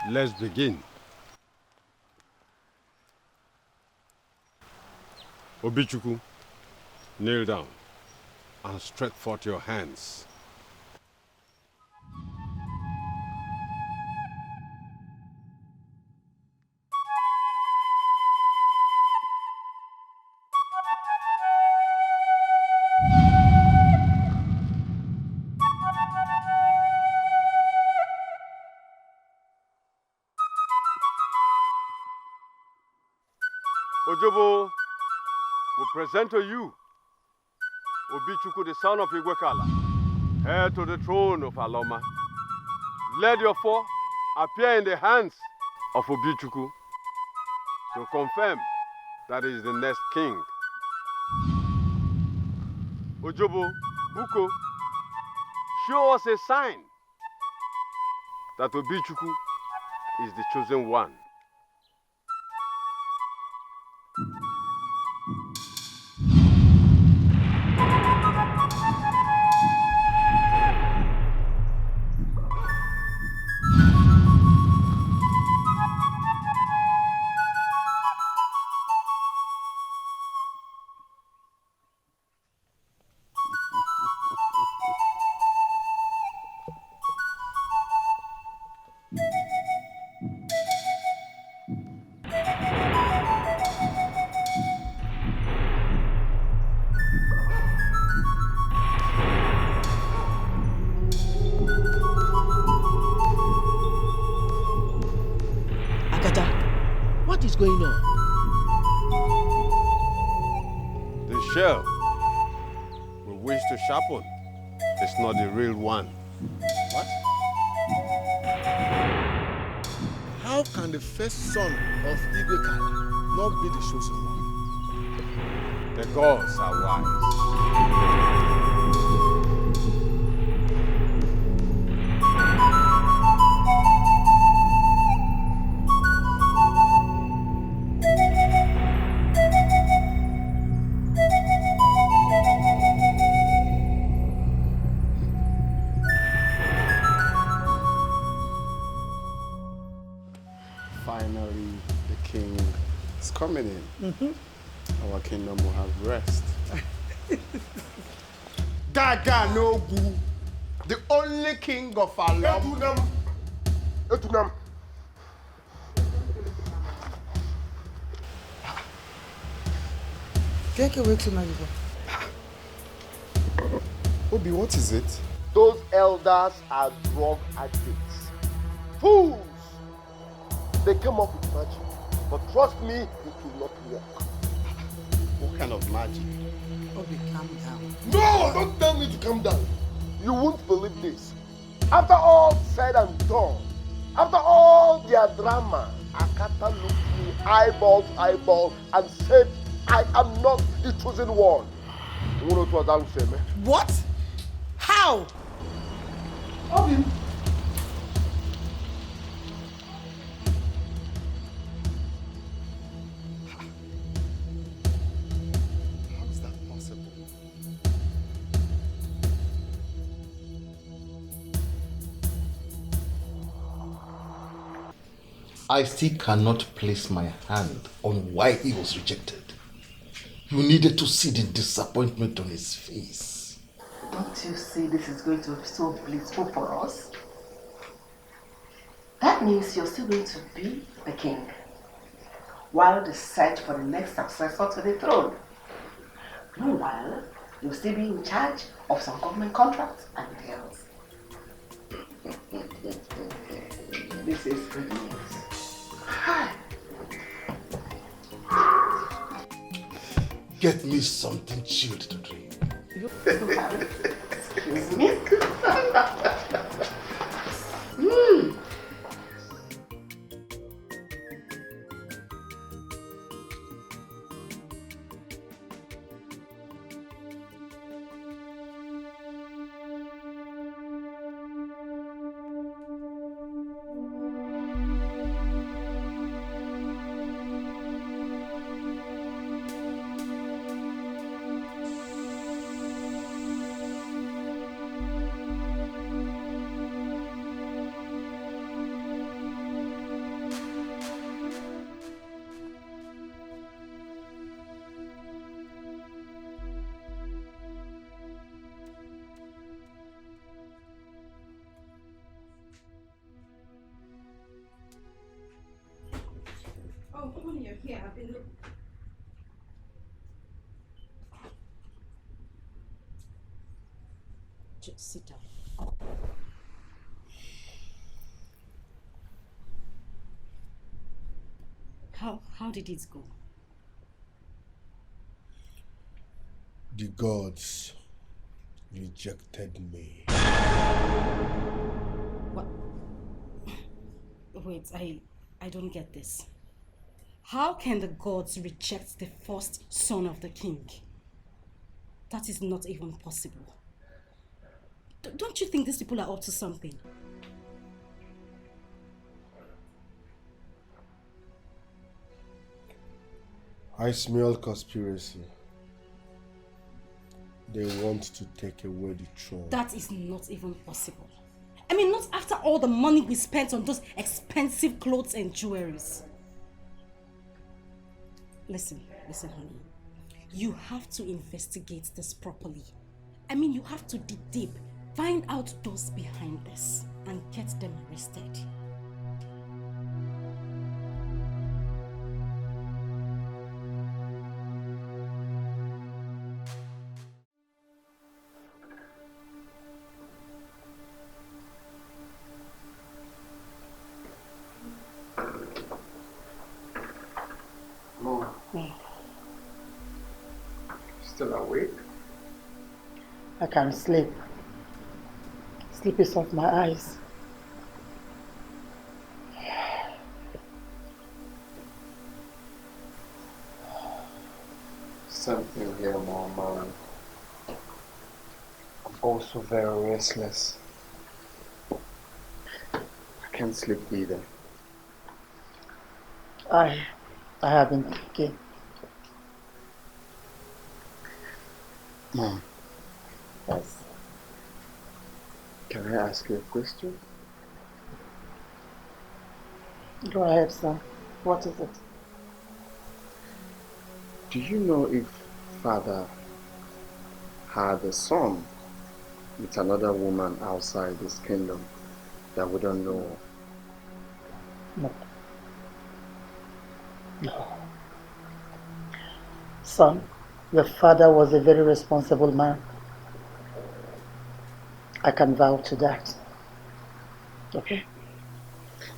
Let's begin. Obichuku, kneel down and stretch forth your hands. Ojobo will present to you Obichuku, the son of Igwekala, heir to the throne of Aloma. Let your four appear in the hands of Obichuku to confirm that he is the next king. Ojobo, Buko, show us a sign that Obichuku is the chosen one.
What is going on?
The shell we wish to sharpen is not the real one.
What? How can the first son of Igwekala not be the chosen one?
The gods are wise.
Finally, the king is coming in. Our kingdom will have rest. Gaga no Gu, the only king of Alom.
Etunam.
Obi, what is it?
Those elders are drug addicts. Fools! They came up with magic, but trust me, it will not work.
What kind of magic?
Obi, calm down.
No, don't tell me to calm down. You won't believe this. After all said and done, after all their drama, Akata looked me eyeball to eyeball and said, I am not the chosen one. You know what was saying, man?
What? How?
Obi.
How is that possible?
I still cannot place my hand on why he was rejected. You needed to see the disappointment on his face.
Don't you see this is going to be so blissful for us? That means you're still going to be the king, while the search for the next successor to the throne. Meanwhile, you'll still be in charge of some government contracts and deals. This is good news. Hi.
Get me something chilled to drink.
Excuse me?
you're here. I've been looking. Just sit down. How did it go?
The gods rejected me.
What? Wait, I don't get this. How can the gods reject the first son of the king? That is not even possible. Don't you think these people are up to something?
I smell conspiracy. They want to take away the throne.
That is not even possible. I mean, not after all the money we spent on those expensive clothes and jewelries. Listen, honey. You have to investigate this properly. I mean, you have to dig deep, find out those behind this, and get them arrested.
Mom. Still awake?
I can't sleep. Sleep is off my eyes.
Something here, Mom. I'm also very restless. I can't sleep either.
I have been thinking.
Mom.
Yes.
Can I ask you a question?
Go ahead, son. What is it?
Do you know if Father had a son with another woman outside his kingdom that we don't know of?
No. No. Son, your father was a very responsible man. I can vouch to that. Okay?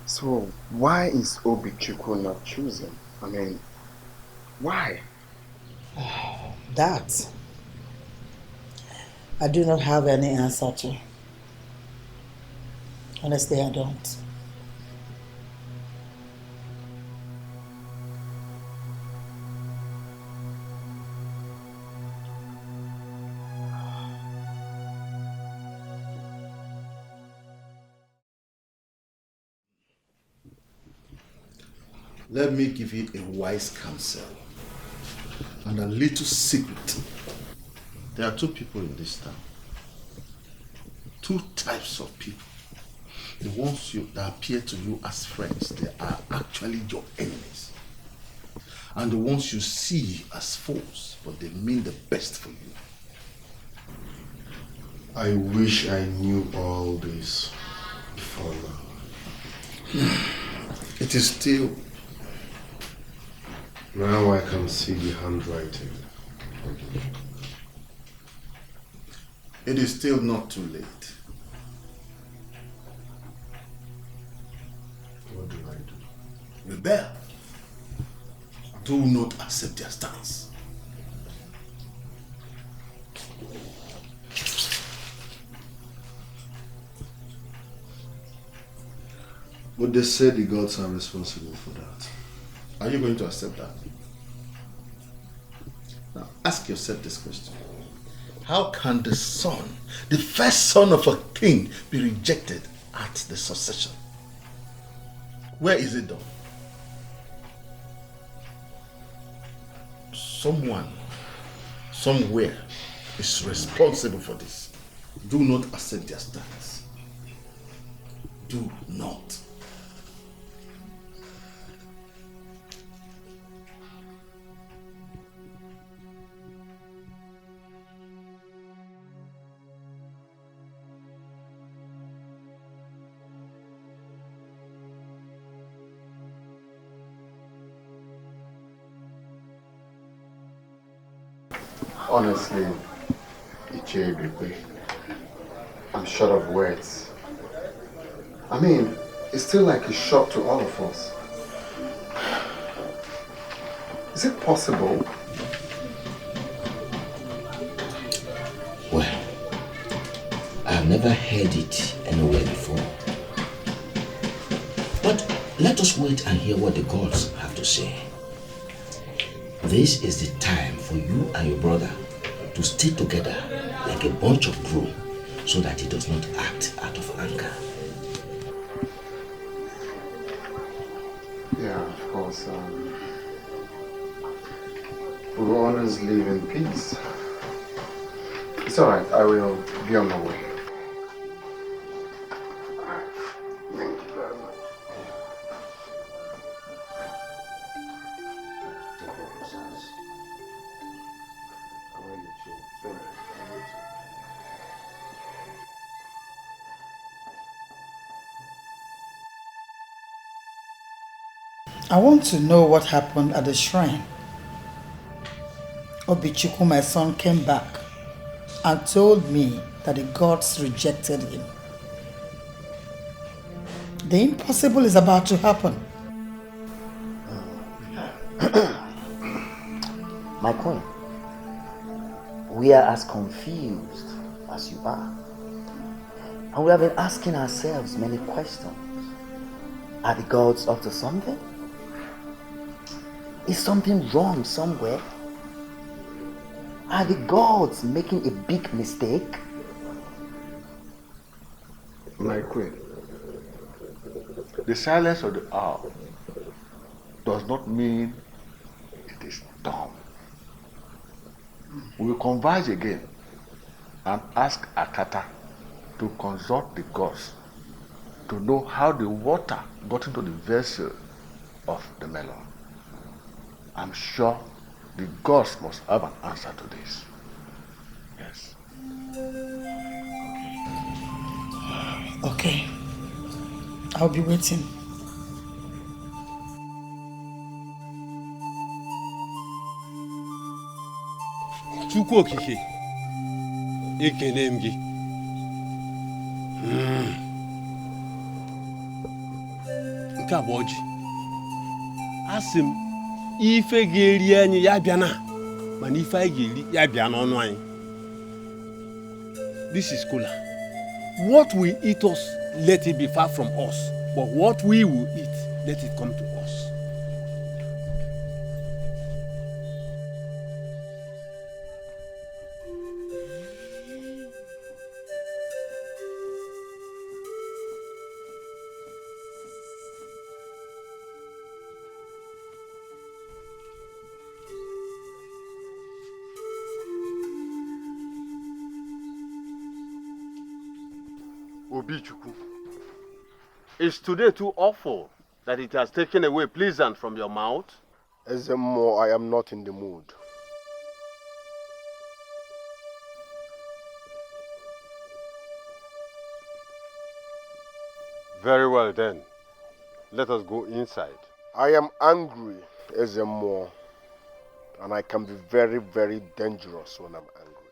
So why is Obichukwu not choosing? I mean, why?
That I do not have any answer to. Honestly, I don't.
Let me give you a wise counsel and a little secret. There are two people in this town. Two types of people. The ones that appear to you as friends, they are actually your enemies. And the ones you see as foes, but they mean the best for you.
I wish I knew all this before now.
It is still...
Now I can see the handwriting.
It is still not too late.
What do I do?
Rebel. Do not accept their stance.
But they said the gods are responsible for that.
Are you going to accept that? Now ask yourself this question. How can the son, the first son of a king, be rejected at the succession? Where is it done? Someone, somewhere, is responsible for this. Do not accept their stance. Do not.
Honestly, Ichebebe, I'm short of words. I mean, it's still like a shock to all of us. Is it possible?
Well, I've never heard it anywhere before. But let us wait and hear what the gods have to say. This is the time for you and your brother to stay together like a bunch of broom so that he does not act out of anger.
Yeah, of course. We will always live in peace. It's alright, I will be on my way. Thank you very much.
I want to know what happened at the shrine. Obichuku, my son, came back and told me that the gods rejected him. The impossible is about to happen.
My queen, we are as confused as you are. And we have been asking ourselves many questions. Are the gods up to something? Is something wrong somewhere? Are the gods making a big mistake?
My queen, the silence of the owl does not mean it is dumb. We will converge again and ask Akata to consult the gods to know how the water got into the vessel of the melon. I'm sure the gods must have an answer to this. Yes.
Okay. I'll be waiting.
Chukwu okike, ekene m gị. Nke a bụ ọjị. Asị m, ife ga-eri anyị ya bịa na, mana ife anyị ga-eri ya bịa n'ọnụ anyị. This is kola. What we eat us, let it be far from us. But what we will eat, let it come to us. Obichukwu, is today too awful that it has taken away pleasant from your mouth?
Ezemo, I am not in the mood.
Very well then. Let us go inside.
I am angry, Ezemo, and I can be very, very dangerous when I'm angry.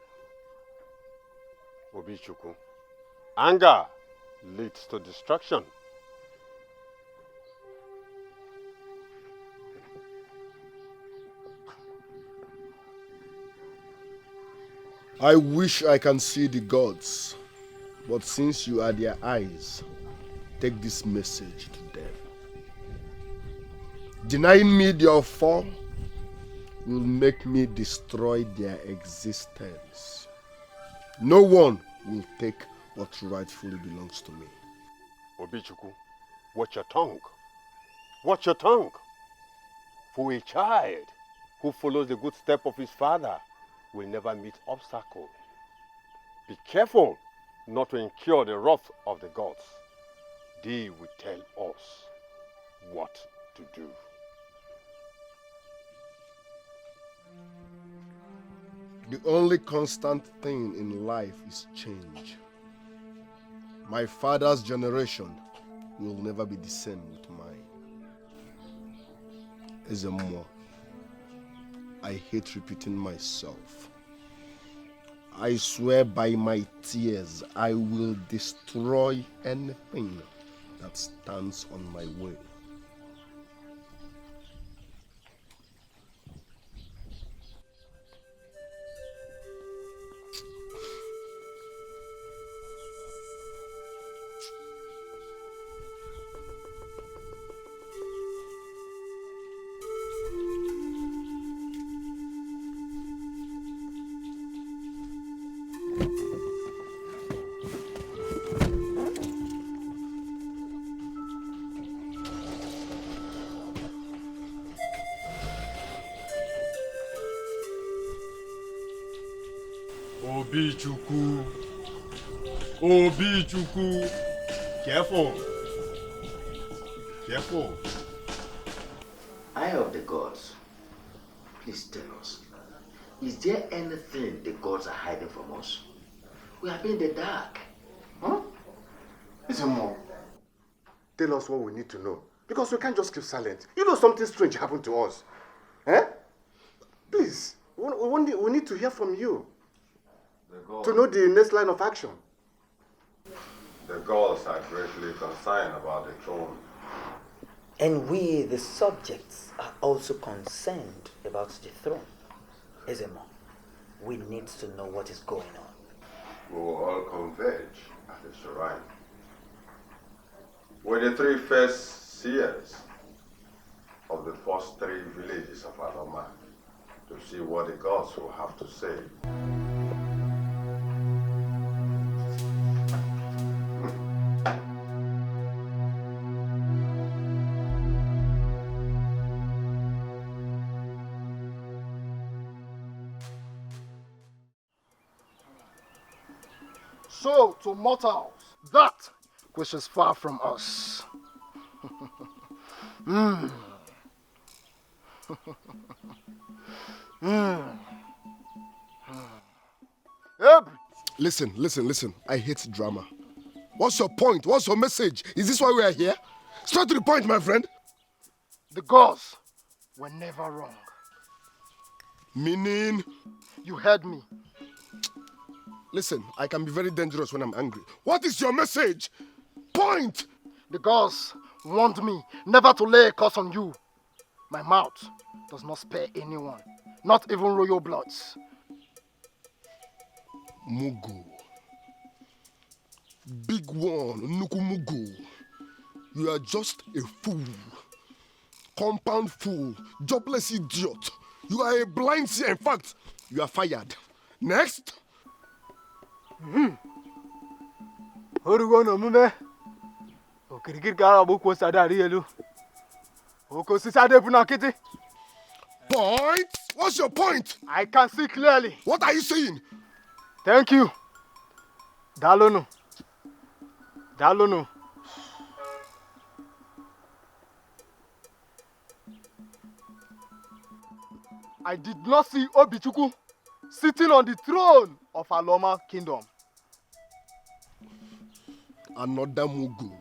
Obichukwu, anger leads to destruction.
I wish I can see the gods, but since you are their eyes, take this message to them. Denying me their form will make me destroy their existence. No one will take what rightfully belongs to me.
Obichukwu, watch your tongue. Watch your tongue. For a child who follows the good step of his father will never meet obstacle. Be careful not to incur the wrath of the gods. They will tell us what to do.
The only constant thing in life is change. My father's generation will never be the same with mine. Ezemo, I hate repeating myself. I swear by my tears, I will destroy anything that stands on my way.
Obichuku. Obichuku. Careful. Careful.
Eye of the gods, please tell us, is there anything the gods are hiding from us? We have been in the dark.
Huh? Listen, Mom. Tell us what we need to know. Because we can't just keep silent. You know something strange happened to us. Eh? Please, we need to hear from you. To know the next line of action.
The gods are greatly concerned about the throne.
And we, the subjects, are also concerned about the throne. Ezemo, we need to know what is going on.
We will all converge at the shrine. With the three first seers of the first three villages of Aloma to see what the gods will have to say.
So, to mortals, that which is far from us. Listen. I hate drama. What's your point? What's your message? Is this why we are here? Straight to the point, my friend. The gods were never wrong. Meaning? You heard me. Listen, I can be very dangerous when I'm angry. What is your message? Point! The gods warned me never to lay a curse on you. My mouth does not spare anyone, not even royal bloods. Mugu. Big one, Nuku Mugu. You are just a fool. Compound fool. Jobless idiot. You are a blind seer. In fact, you are fired. Next.
Point.
What's your point?
I can see clearly.
What are you saying?
Thank you. Dalono. I did not see Obichuku sitting on the throne of Aloma Kingdom.
Another Mugu.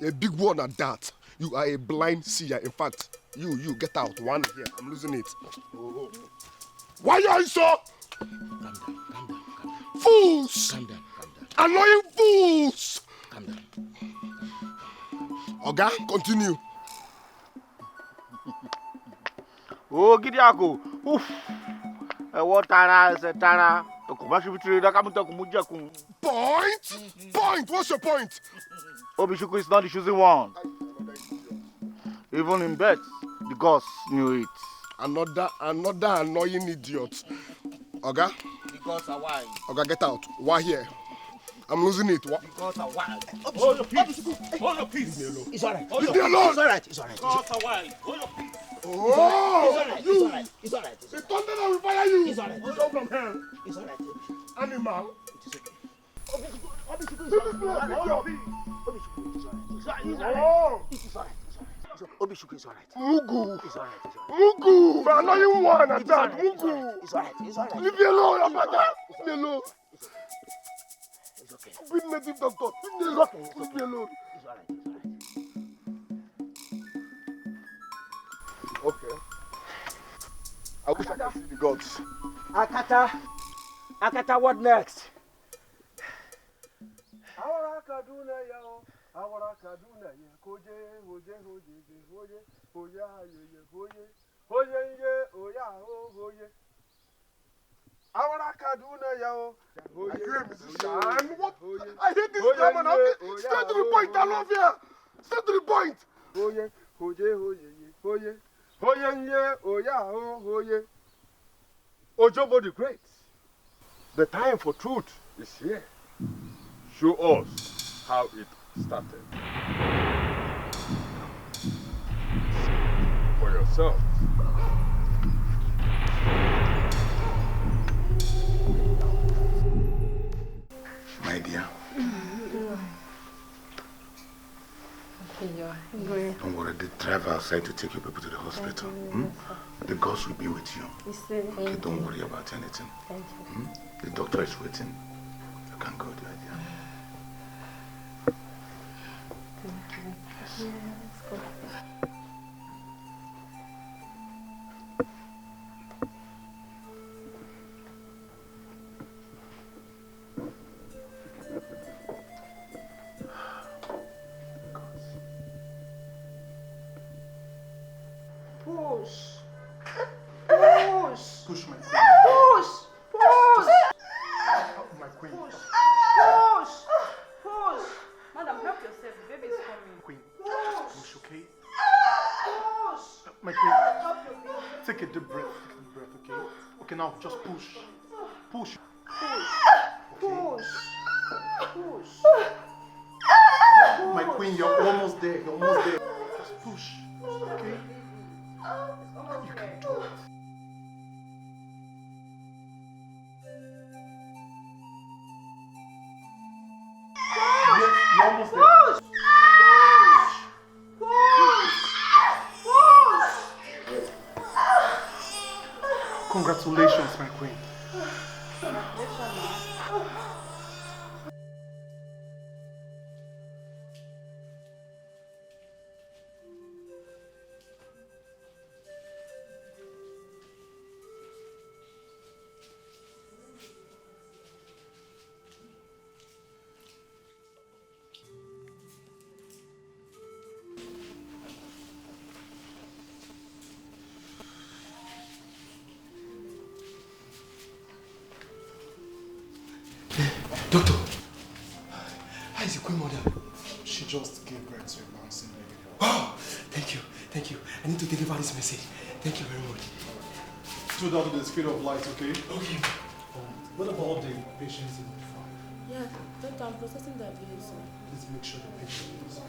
A big one at that. You are a blind seer. In fact, you get out. One here. I'm losing it. Oh. Why are you so?
Calm down.
Fools!
Calm down.
Annoying fools!
Calm down.
Oga, continue.
Oh, Gidiago. Oof.
Point! What's your point?
Obishuku is not the choosing one. Even in bed, the gods knew it.
Another annoying idiot. Oga?
The gods are wild.
Oga, get out. Why here? I'm losing it.
The gods are wild.
Hold your peace. Hold your peace.
It's alright.
Leave me alone.
It's alright.
Gods are wild. Hold your peace.
Oh!
It's alright.
The thunder that will fire you!
It's alright.
Come from hell.
It's alright.
Animal.
It is okay. Obishuku is alright.
Mugu.
It's alright.
Mugu. The annoying one at that. Mugu.
It's alright.
Leave me alone, Abada. Leave me alone.
It's okay.
Stupid native doctor. Leave me alone. Leave me alone.
It's alright.
Okay. I wish I could see the gods.
Akata,
Akata, what next?
What? I hate this drama now. Straight to the point, I love you. Straight to the point.
Ojobo the Great, the time for truth is here. Show us how it started. For yourself.
My dear. Don't worry, the driver outside to take your people to the hospital. The gods will be with you. Okay, don't worry about anything. The doctor is waiting. You can go, dear. Yes.
Let's go.
Push my queen.
Push! Push!
My queen.
Push! Push! Madam, help yourself. The baby is coming.
Queen, push, okay?
Push!
My queen,
Help your baby.
take a deep breath. Take a deep breath, okay? Okay, now just push. Push.
Push! Push!
My queen, you're almost there. You're almost there. Just push, okay? You can do it. You're almost there.
Push! Push!
Congratulations, my queen.
Doctor, how is the queen mother?
She just gave birth to a bouncing baby.
Oh, thank you, thank you. I need to deliver this message. Thank you very much.
Two down to the speed of light, okay?
Okay.
What about the patients in the file?
Yeah, Doctor, I'm processing the abuse.
Please make sure the patient is okay.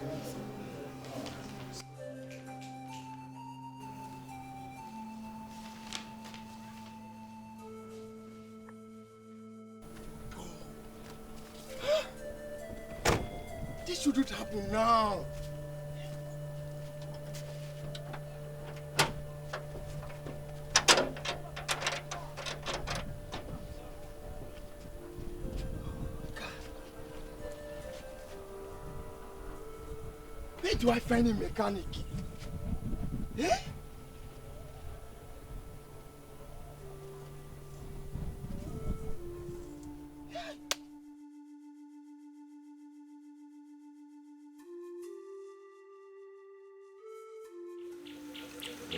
This shouldn't happen now. Where do I find a mechanic? Eh?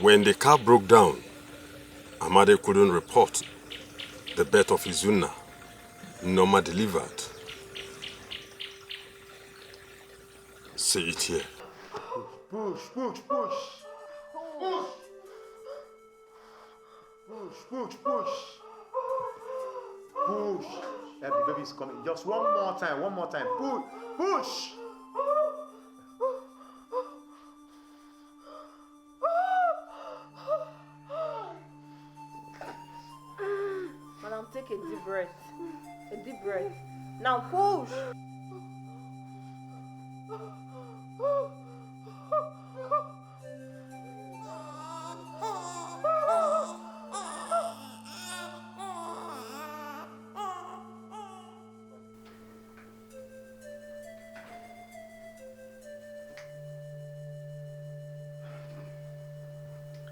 When the car broke down, Amade couldn't report the birth of Izuna. Norma delivered. See it here.
Push, push, push. Push. Push, push, push. Push. Yeah, the baby's coming. Just one more time, one more time. Push, push.
Madam, take a deep breath. A deep breath. Now push.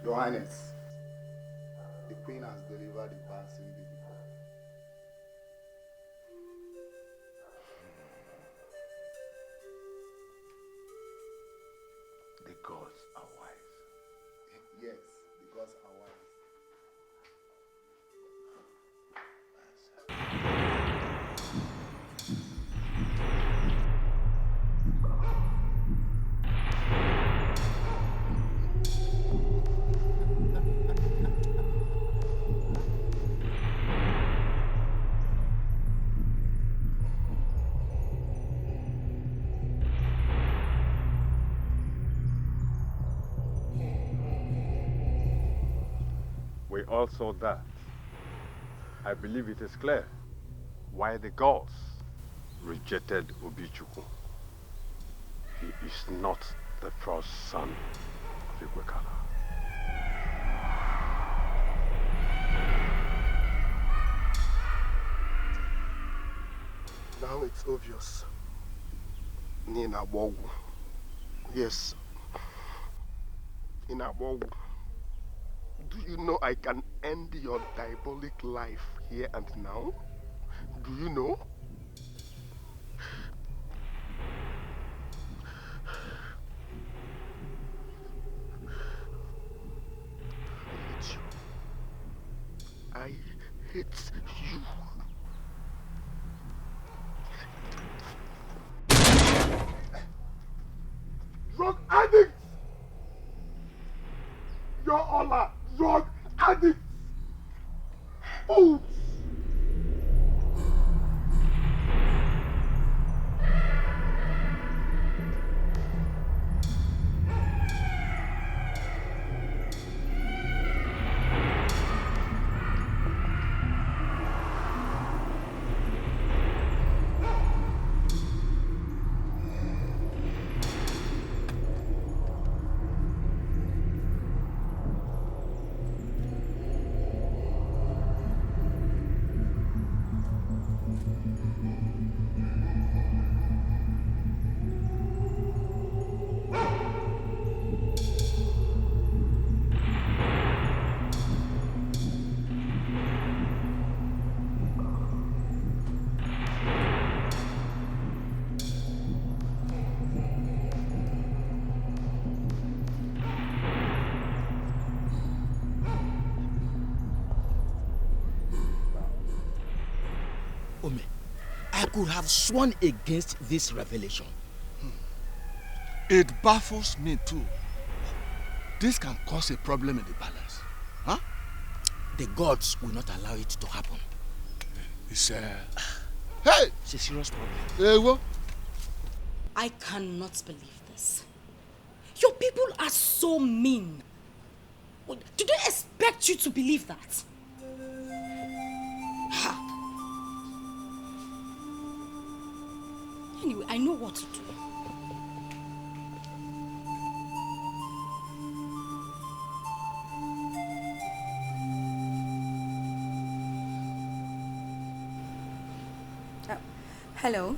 Your Highness, the Queen has delivered the bouncing baby.
gods are wise.
Yes, the gods are wise.
We all saw that. I believe it is clear why the gods rejected Obichukwu. He is not the first son of Igwekala.
Now it's obvious. Nina Bogu. Yes. Nina Bogu. Do you know I can end your diabolic life here and now? Do you know? I hate you.
Drug addict! You're all a drug addict! Oh!
Ome, I could have sworn against this revelation.
It baffles me too. This can cause a problem in the palace. Huh?
The gods will not allow it to happen.
It's
Hey! It's a serious problem.
Hey, what?
I cannot believe this. Your people are so mean. Do they expect you to believe that? Ha. Anyway, I know what to do. Hello,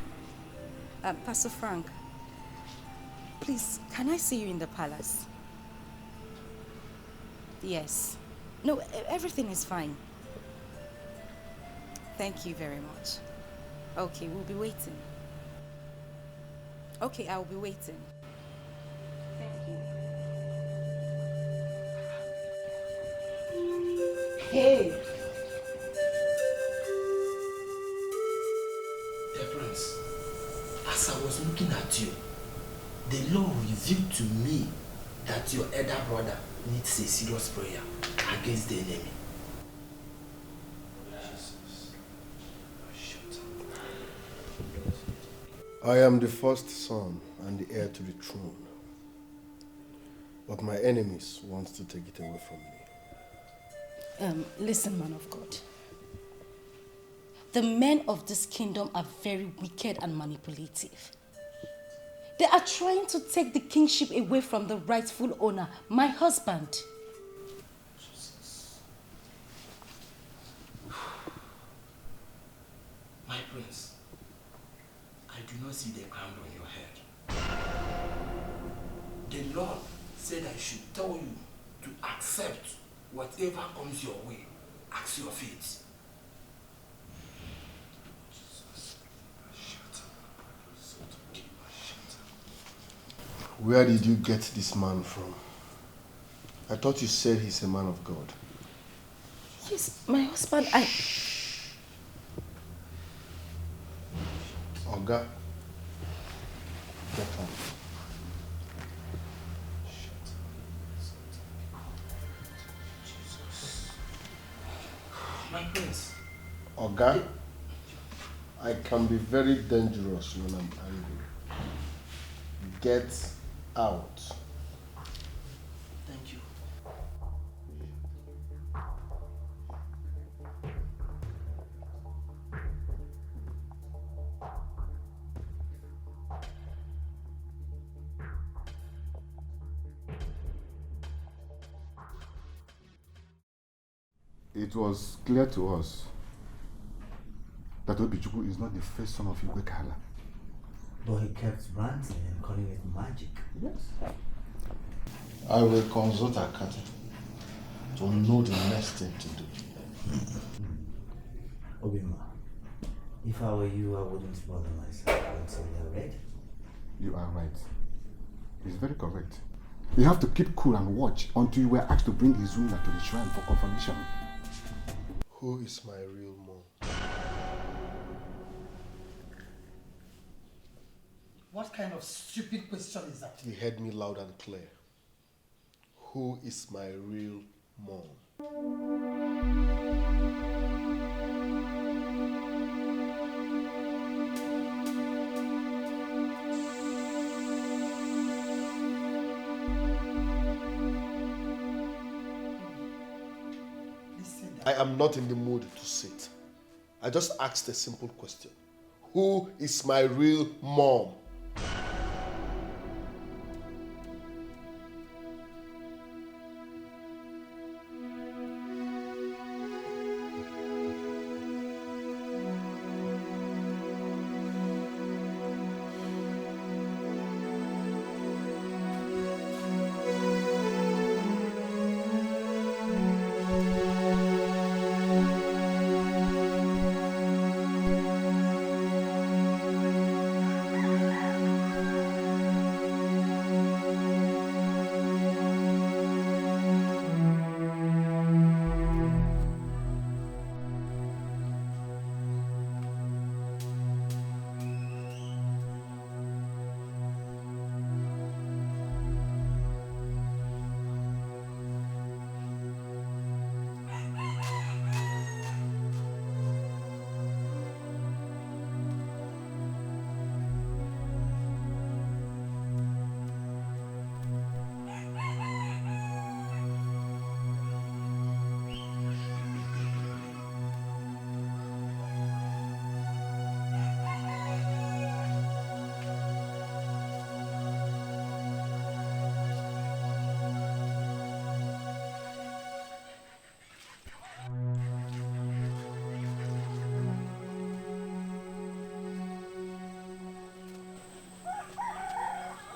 Pastor Frank. Please, can I see you in the palace? Yes. No, everything is fine. Thank you very much. Okay, we'll be waiting. Okay, I'll be waiting. Thank you.
Hey!
Dear friends, as I was looking at you, the Lord revealed to me that your elder brother needs a serious prayer against the enemy.
I am the first son and the heir to the throne. But my enemies want to take it away from me.
Listen, man of God. The men of this kingdom are very wicked and manipulative. They are trying to take the kingship away from the rightful owner, my husband.
My prince, I do not see the crown on your head. The Lord said I should tell you to accept whatever comes your way. Ask your fate.
Where did you get this man from? I thought you said he's a man of God.
Yes, my husband,
Oga, get out.
My prince.
Oga, I can be very dangerous when I'm angry. Get out.
Thank you.
It was clear to us that Obichukwu is not the first son of Igwekala.
But he kept ranting and calling it magic.
Yes.
I will consult Akata to know the next thing to do.
Obima, if I were you, I wouldn't bother myself until they're ready.
You are right. He's very correct. You have to keep cool and watch until you were asked to bring Izuna to the shrine for confirmation.
Who is my real mom?
What kind of stupid question is that?
You heard me loud and clear. Who is my real mom? I am not in the mood to sit. I just asked a simple question. Who is my real mom?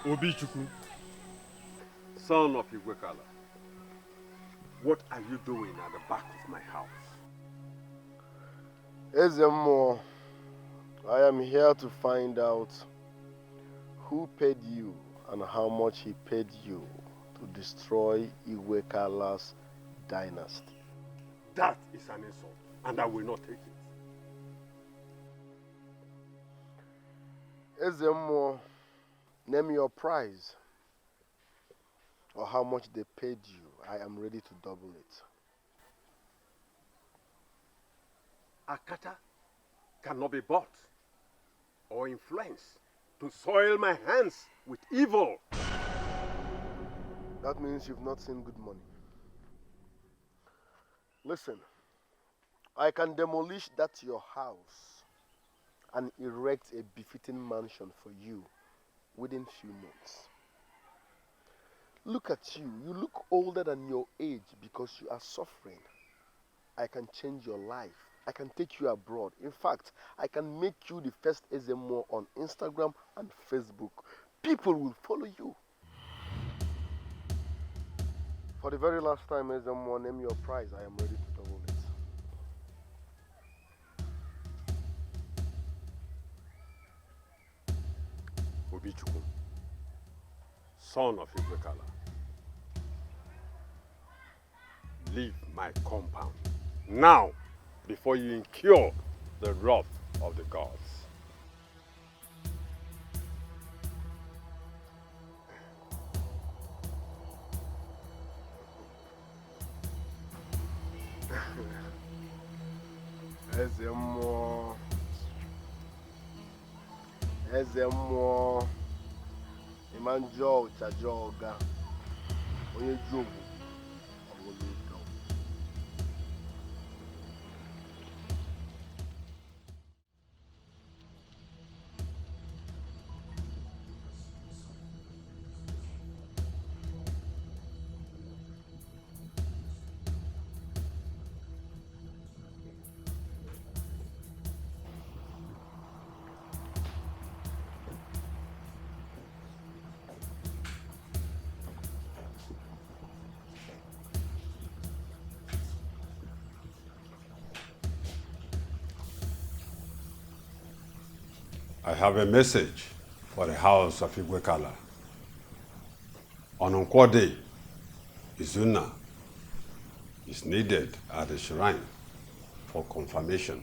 Obichukwu, son of Igwekala, what are you doing at the back of my house?
Ezemo, I am here to find out who paid you and how much he paid you to destroy Igwekala's dynasty.
That is an insult, and I will not take it.
Ezemo, name your price or how much they paid you. I am ready to double it.
Akata cannot be bought or influenced to soil my hands with evil.
That means you've not seen good money. Listen, I can demolish that your house and erect a befitting mansion for you within few months. Look at you. You look older than your age because you are suffering. I can change your life. I can take you abroad. In fact, I can make you the first SMO on Instagram and Facebook. People will follow you. For the very last time, SMO, name your price. I am ready to double it.
Obichukwu, son of Ibrikala, leave my compound now before you incur the wrath of the gods.
Eze mmụọ. Eze mmụọ. Ịma njọ ụchajọ ọga. Onye ji ogwu ọbụla ụdọ.
I have a message for the house of Igwekala. On Nkwo Day, Izuna is needed at the shrine for confirmation.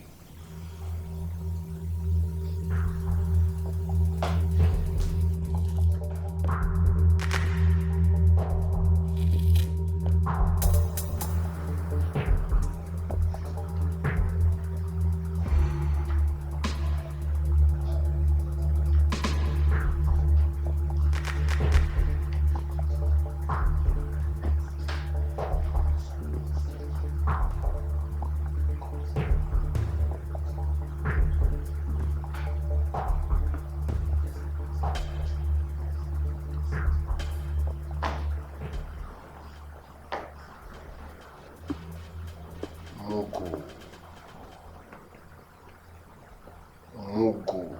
Mugu. Mugu.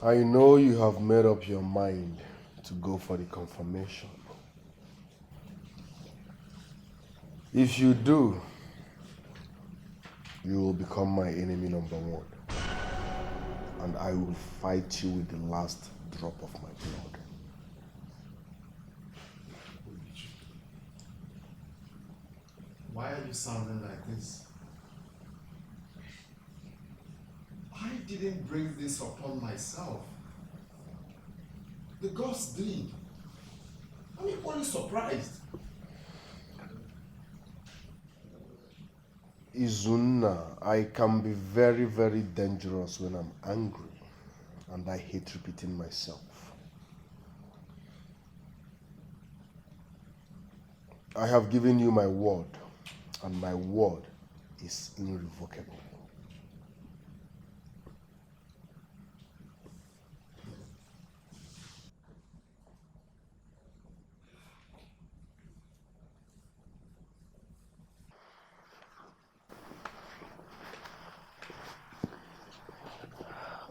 I know you have made up your mind to go for the confirmation. If you do, you will become my enemy #1. And I will fight you with the last drop of my blood.
Why are you sounding like this? I didn't bring this upon myself. The gods did. I'm equally surprised.
Izuna, I can be very, very dangerous when I'm angry, and I hate repeating myself. I have given you my word, and my word is irrevocable.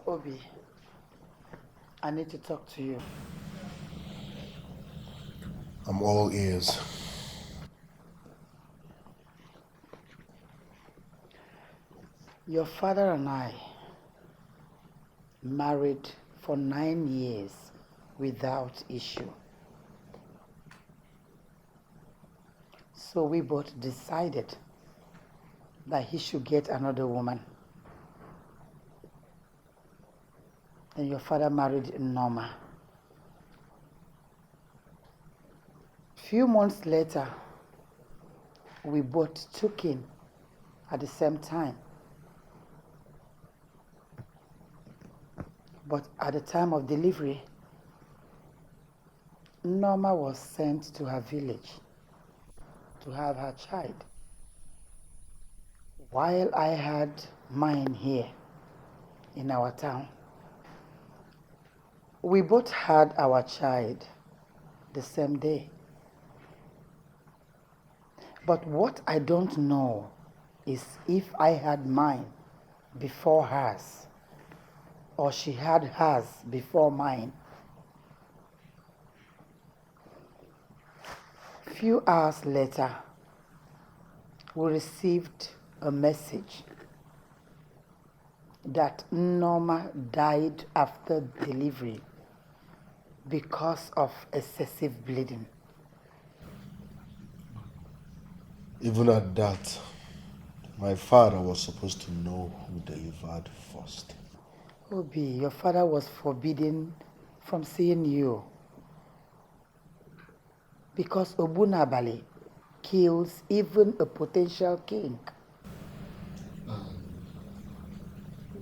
Obi, I need to talk to you.
I'm all ears.
Your father and I married for 9 years without issue. So we both decided that he should get another woman. Then your father married Norma. Few months later, we both took in at the same time. But at the time of delivery, Norma was sent to her village to have her child, while I had mine here in our town. We both had our child the same day. But what I don't know is if I had mine before hers, or she had hers before mine. few hours later, we received a message that Norma died after delivery because of excessive bleeding.
Even at that, my father was supposed to know who delivered first.
Obi, your father was forbidden from seeing you because Obunabali kills even a potential king.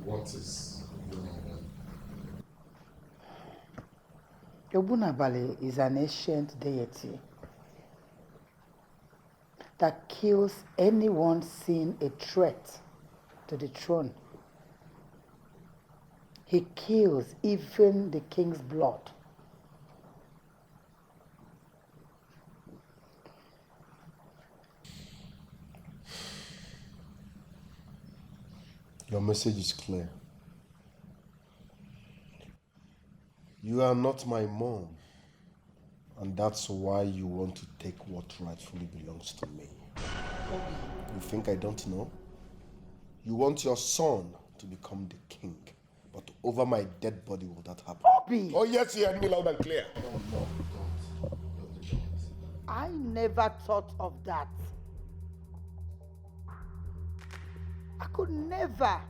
What is Obunabali?
Obunabali is an ancient deity that kills anyone seeing a threat to the throne. He kills even the king's blood.
Your message is clear. You are not my mom, and that's why you want to take what rightfully belongs to me. You think I don't know? You want your son to become the king, but over my dead body will that happen?
Obi!
Oh yes, you heard me loud and clear.
No, don't.
I never thought of that. I could never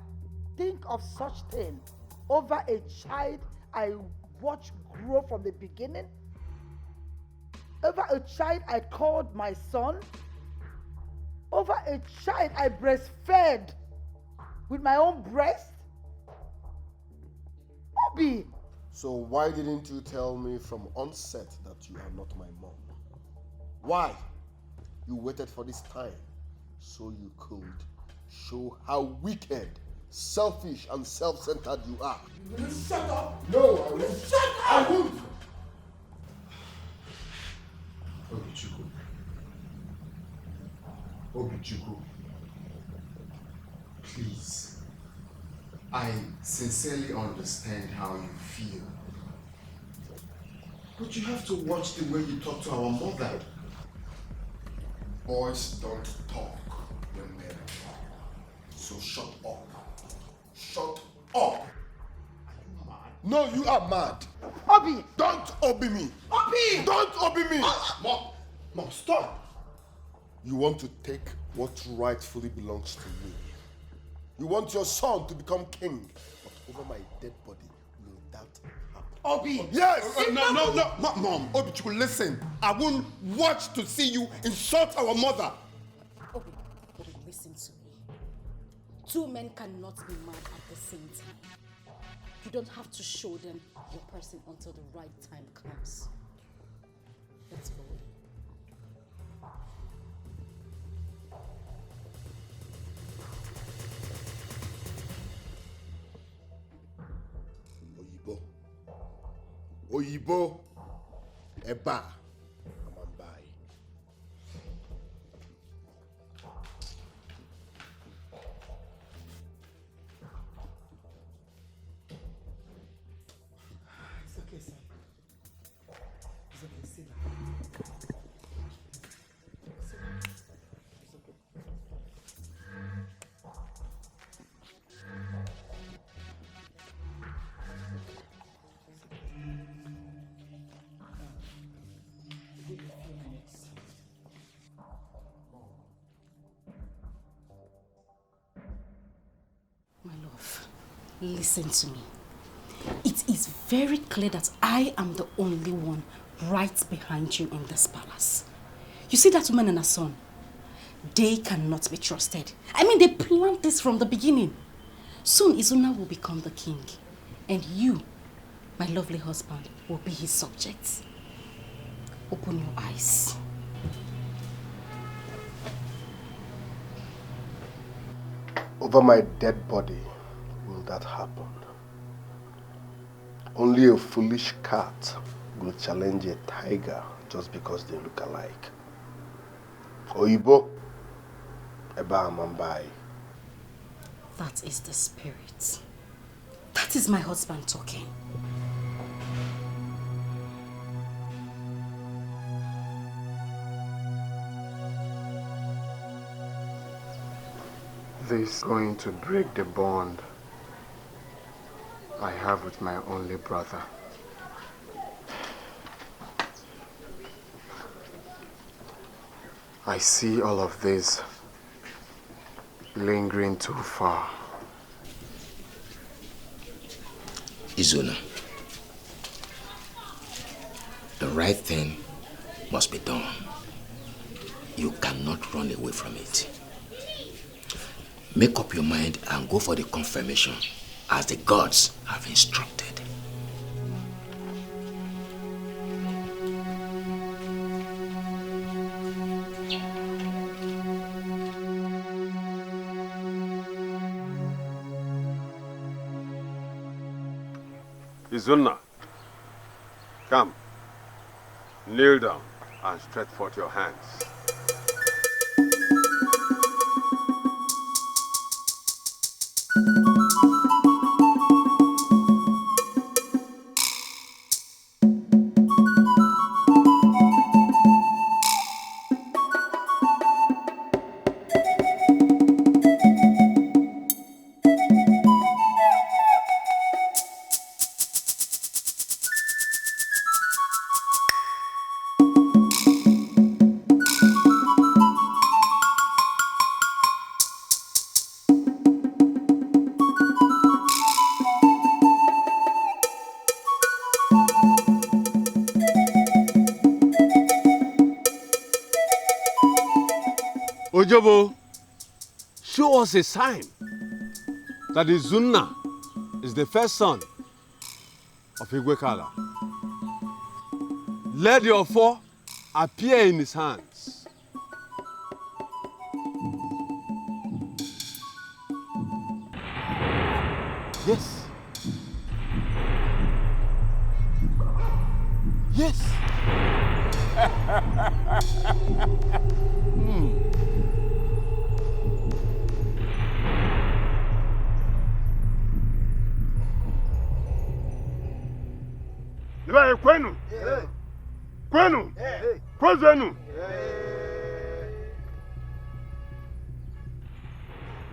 think of such thing over a child I watched grow from the beginning, over a child I called my son, over a child I breastfed with my own breast. Obi!
So why didn't you tell me from onset that you are not my mom? Why? You waited for this time so you could show how wicked, selfish, and self-centered you are.
Will you shut up?
No, I won't.
Shut up!
I won't.
Obichuku, please. I sincerely understand how you feel. But you have to watch the way you talk to our mother. Boys don't talk when men talk. So shut up. Shut up. Are you mad?
No, you are mad.
Obi!
Don't Obi me.
Obi!
Don't Obi me.
Mom, stop.
You want to take what rightfully belongs to me. You want your son to become king, but over my dead body, will that happen?
Obi!
Yes!
No, Mom, Obichuku, listen. I won't watch to see you insult our mother.
Obi, listen to me. Two men cannot be mad at the same time. You don't have to show them your person until the right time comes. Let's go.
Oyibo, Eba, Amambai.
It's okay, son. It's okay, sit down. It's okay. Give you a few minutes.
My love, listen to me. It is very clear that I am the only one right behind you in this palace. You see that woman and her son? They cannot be trusted. I mean, they planned this from the beginning. Soon Izuna will become the king. And you, my lovely husband, will be his subject. Open your eyes.
Over my dead body will that happen. Only a foolish cat will challenge a tiger just because they look alike. Oyibo, Eba Amambai.
That is the spirit. That is my husband talking.
this going to break the bond I have with my only brother? I see all of this lingering too far.
Izuna, the right thing must be done. You cannot run away from it. Make up your mind and go for the confirmation as the gods have instructed.
Izuna, come, kneel down and stretch forth your hands. Ojobo, show us a sign that Izuna is the first son of Igwekala. Let your four appear in his hands. Yes. Yes. Kwenu. Kwenu. Kwenu.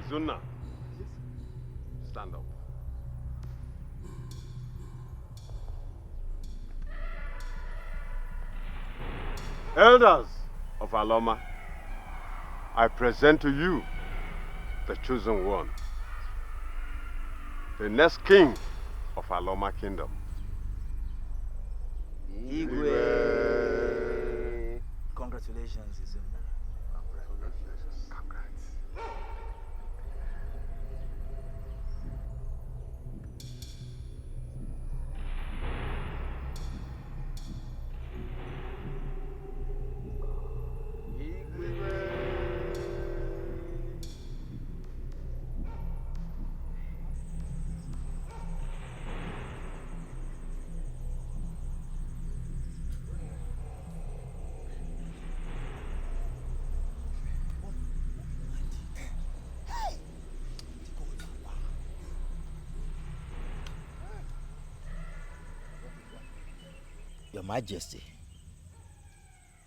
Izuna, stand up. Elders of Aloma, I present to you the chosen one, the next king of Aloma Kingdom.
Igwe. Congratulations, Izuna.
Congrats.
Your Majesty,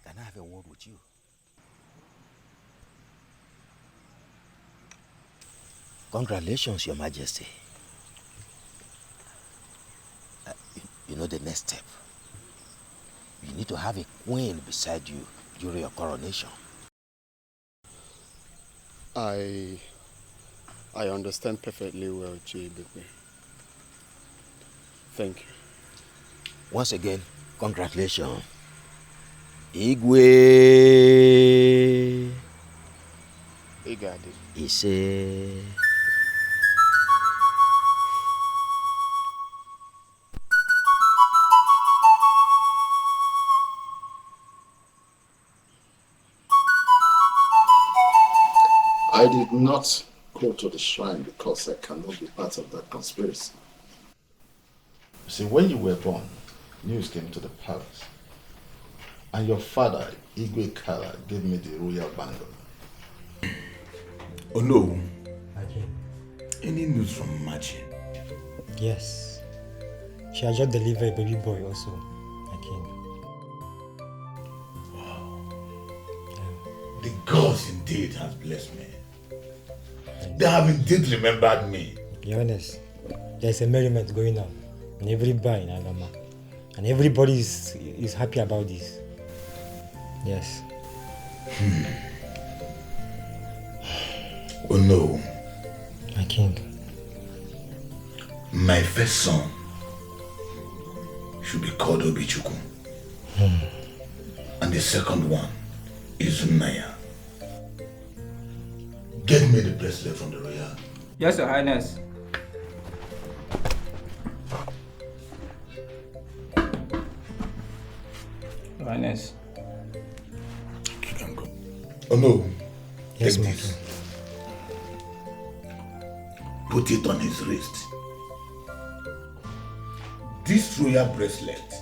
can I have a word with you? Congratulations, Your Majesty. You know the next step. You need to have a queen beside you during your coronation.
I understand perfectly well, J.B. Thank you.
Once again, congratulations. Igwe.
Igadi.
Ise.
I did not go to the shrine because I cannot be part of that conspiracy. You see, when you were born, news came to the palace. And your father, Igwe Kala, gave me the royal bangle.
Oh no. Any news from Machi?
Yes. She has just delivered a baby boy also, my king.
Wow. The gods indeed has blessed me.
They have indeed remembered me.
Your Highness, there's a merriment going on in every bar in Alama. And everybody is happy about this. Yes.
Oh no.
My king.
My first son should be called Obichukwu. And the second one is Naya. Get me the bracelet from the royal.
Yes, Your Highness. Your Highness.
You can go. Oh no.
Yes,
take
my
this. Put it on his wrist. This royal bracelet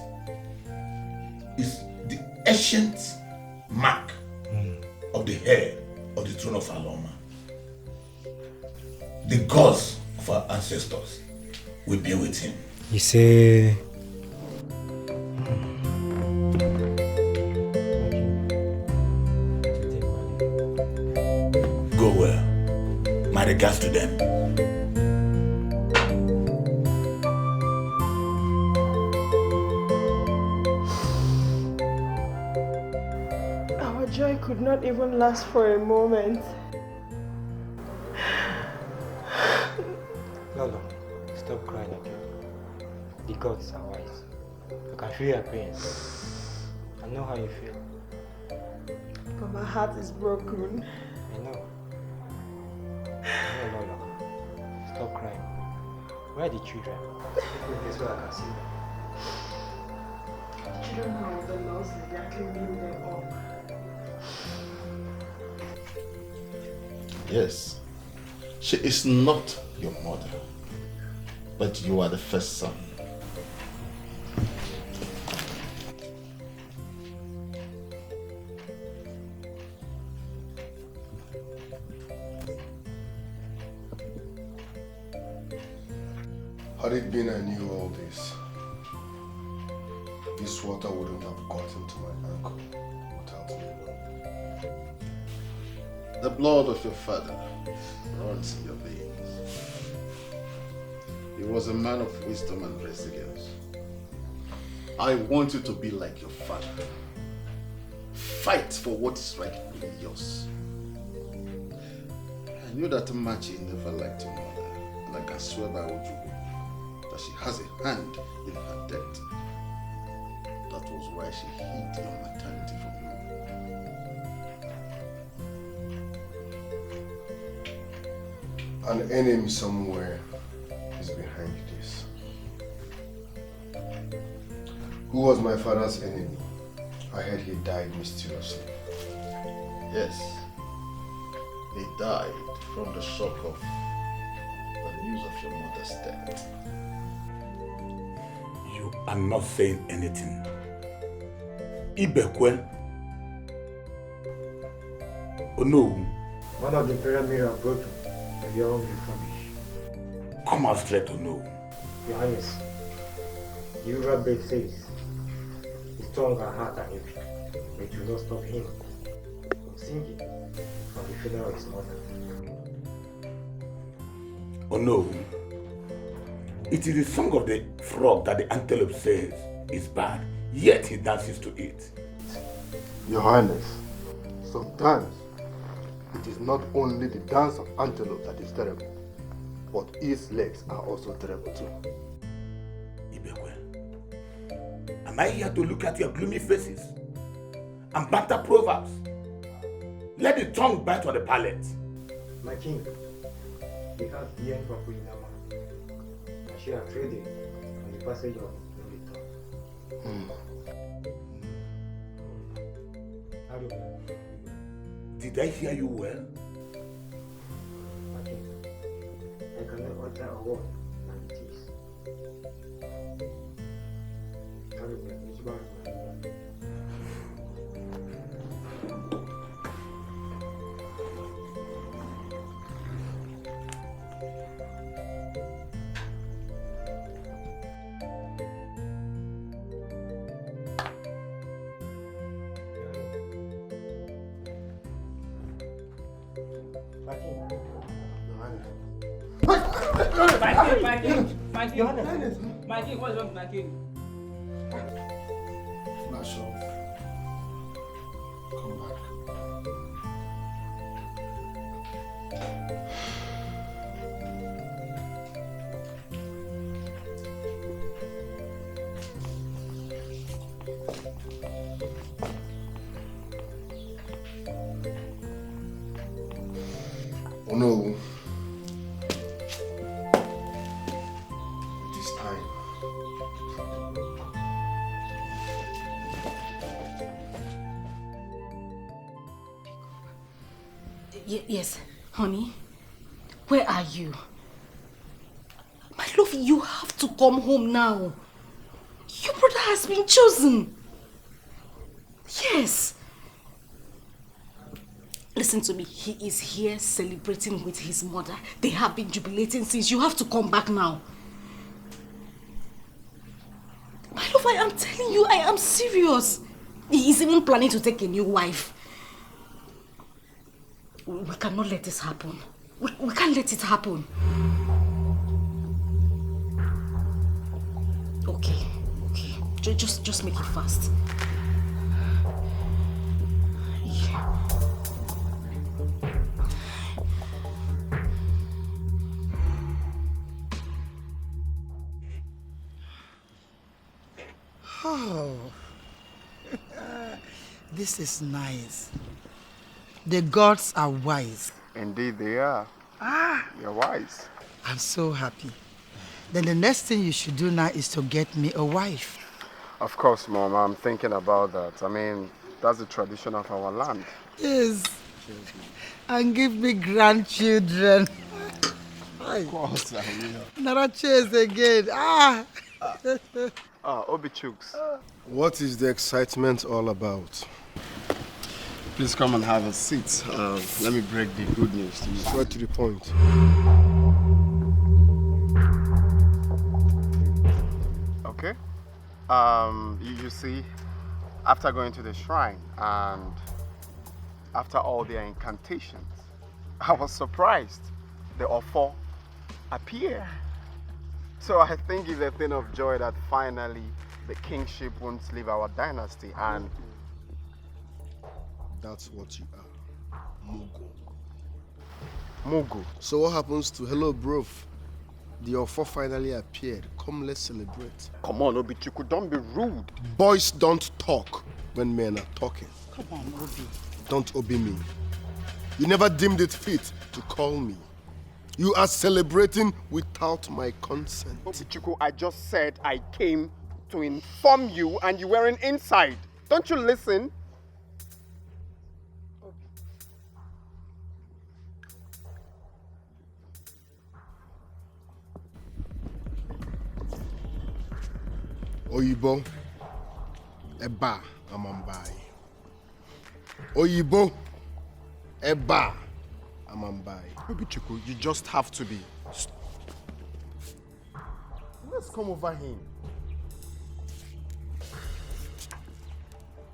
is the ancient mark of the heir of the throne of Aloma. The gods of our ancestors will be with him.
You say...
Go well. My regards to them.
Our joy could not even last for a moment.
Lolo, stop crying again. The gods are wise. You can feel your pain. I know how you feel.
But my heart is broken.
I know. No, Lolo. Stop crying. Where are the children? This way I can see them.
Children are the lost and they are cleaning them up.
Yes, she is not your mother, but you are the first son.
Had it been I knew all this, this water wouldn't have gotten to my ankle without me.
The blood of your father runs in your veins. He was a man of wisdom and resilience. I want you to be like your father. Fight for what is rightfully yours. I knew that Machi never liked your mother, and I can swear by Ojugo that she has a hand in her death. That was why she hid your maternity from you.
An enemy somewhere is behind this. Who was my father's enemy? I heard he died mysteriously.
Yes, he died from the shock of the news of your mother's death.
You are not saying anything. Ibekwe. Oh no.
One of the pyramids are broken and we are all refurbished.
Come out straight to know.
Your Highness, the river bird says his tongue and heart are heavy, but it will not stop him from singing from the funeral of his mother.
Oh no. It is the song of the frog that the antelope says is bad, yet he dances to it.
Your Highness, sometimes it is not only the dance of antelope that is terrible, but its legs are also terrible too.
Ibekwe, am I here to look at your gloomy faces and banter proverbs? Let the tongue bite on the palate.
My king, we have the end from Kuinama. And she are trading on the passage of no return.
Did I hear you well?
My king, I cannot utter a word and it is.
My king, what's wrong with my king?
Flash off. Come back. Oh no. It is time.
Yes, honey. Where are you? My love, you have to come home now. Your brother has been chosen. Yes. Listen to me. He is here celebrating with his mother. They have been jubilating since. You have to come back now. My love, I am telling you, I am serious. He is even planning to take a new wife. We cannot let this happen. We can't let it happen. Okay. Just make it fast. Yeah.
Oh, this is nice. The gods are wise.
Indeed they are. You're wise.
I'm so happy. Then the next thing you should do now is to get me a wife.
Of course, Mom, I'm thinking about that. I mean, that's the tradition of our land.
Yes. And give me grandchildren.
Of course, I will.
Not a chase again.
Obi Chooks.
What is the excitement all about?
Please come and have a seat. Let me break the good news to you.
Straight to the point.
Okay. You see, after going to the shrine and after all their incantations, I was surprised. The Ofo appeared. So I think it's a thing of joy that finally the kingship won't leave our dynasty, and
that's what you are. Mugu.
Mugu.
So what happens to hello bro? The Ofo finally appeared. Come, let's celebrate.
Come on, Obichuku, don't be rude.
Boys don't talk when men are talking.
Come on, Obi.
Don't obey me. You never deemed it fit to call me. You are celebrating without my consent.
Obichuku, I just said I came to inform you and you weren't inside. Don't you listen?
Oyibo, Eba, Amambai. Oyibo, Eba, Amambai.
Obichuku, you just have to be. Let's come over him.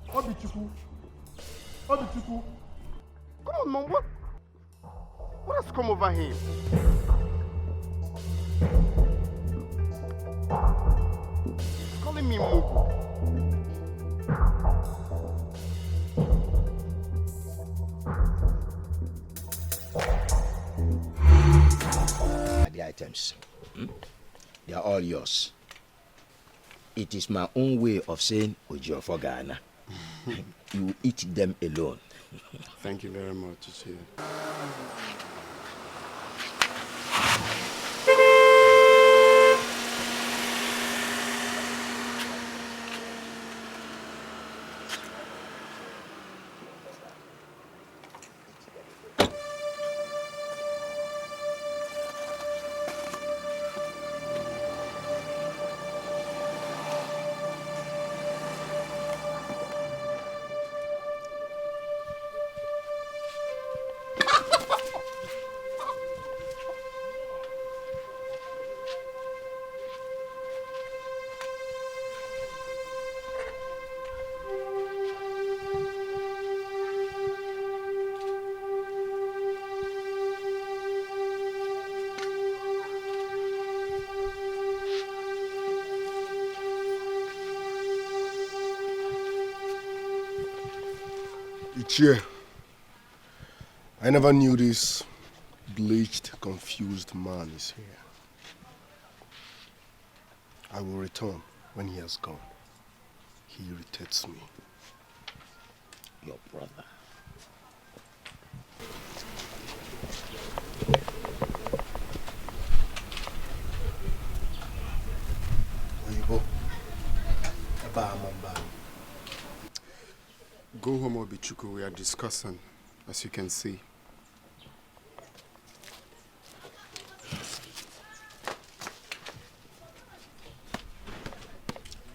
Obichuku. Obichuku. Come on, Mom. What has come over him? He's calling me Mugu.
The items, they are all yours. It is my own way of saying Ojo for Ghana. You eat them alone.
Thank you very much, Seer.
Ichie, I never knew this bleached, confused man is here. I will return when he has gone. He irritates me.
Your brother.
Oyibo.
Go home, Obichuku. We are discussing, as you can see.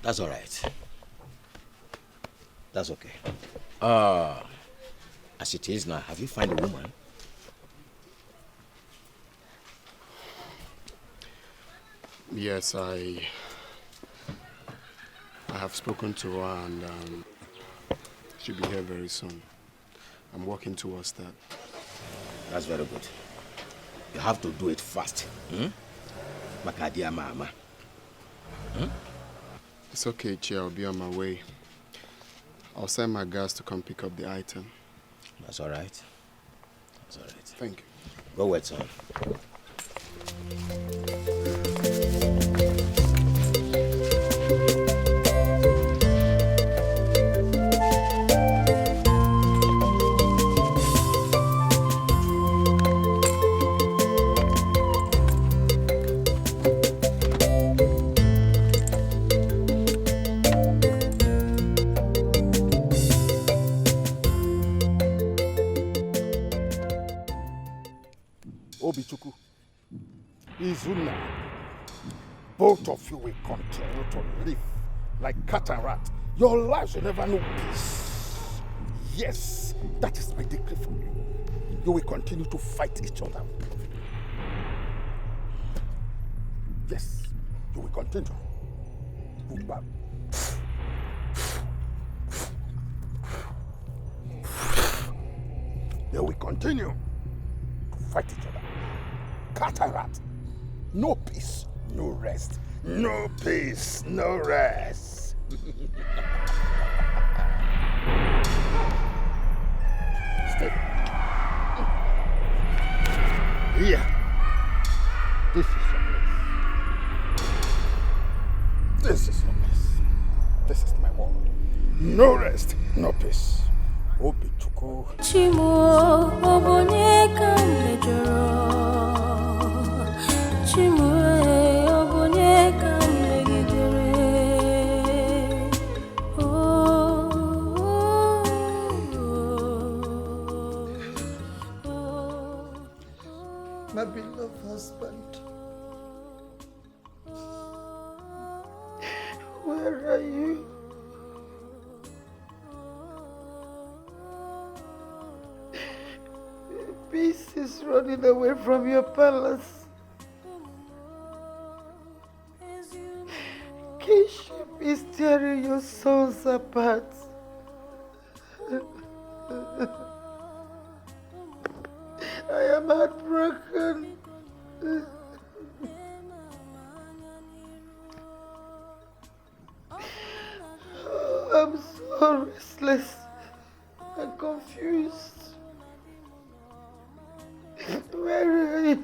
That's all right. That's okay. As it is now, have you found a woman?
Yes, I have spoken to her and she'll be here very soon. I'm working towards that.
That's very good. You have to do it fast. Makadia mama.
It's okay, Chia. I'll be on my way. I'll send my guys to come pick up the item.
That's all right. That's all right.
Thank you.
Go wait, son.
Obichuku, Izuna, both of you will continue to live like cat and rat. Your lives will never know peace. Yes, that is my decree for you. You will continue to fight each other. Yes, you will continue. Goodbye. They will continue to fight each other. Cat and rat. No peace, no rest. No peace, no rest. Stay. Here. This is your place. This is your place. This is my world. No rest, no peace. Obichuku.
Chimo obonye kamejoro. Chimo obonye kamegidere.
My beloved husband, where are you? Peace is running away from your palace. Kingship is tearing your sons apart. I am heartbroken. I'm so restless and confused. Where are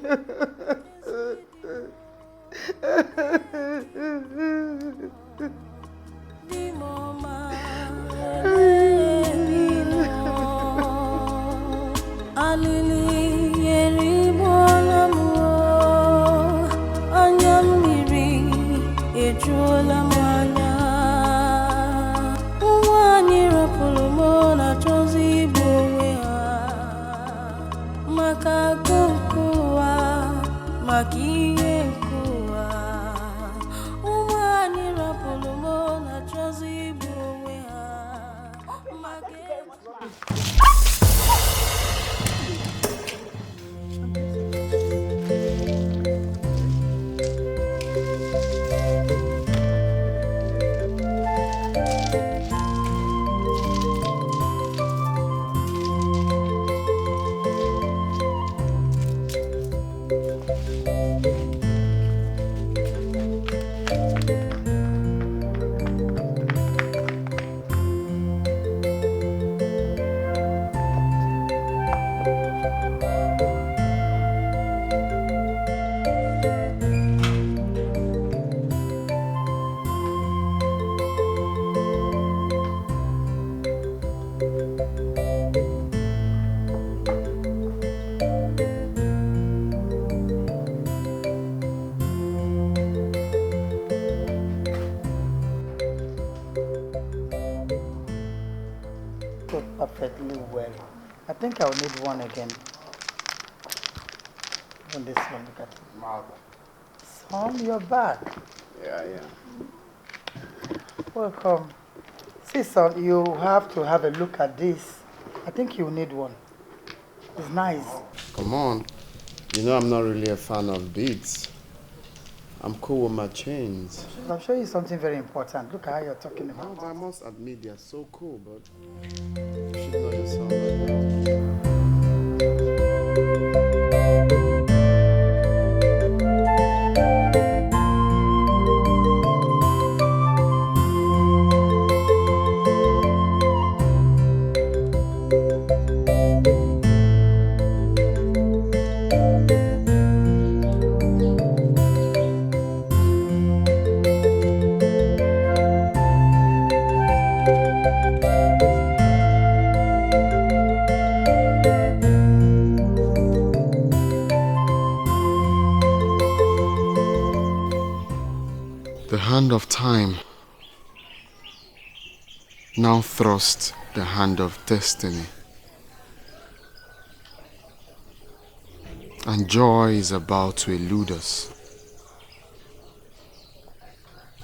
perfectly well. I think I'll need one again. On this one, look at it. Son, you're back.
Yeah, yeah.
Welcome. See, son, you have to have a look at this. I think you need one. It's nice.
Come on. You know I'm not really a fan of beads. I'm cool with my chains.
I'll show you something very important. Look at how you're talking about
it. I must admit they're so cool, but you should know yourself by now. The hand of time now thrusts the hand of destiny. And joy is about to elude us.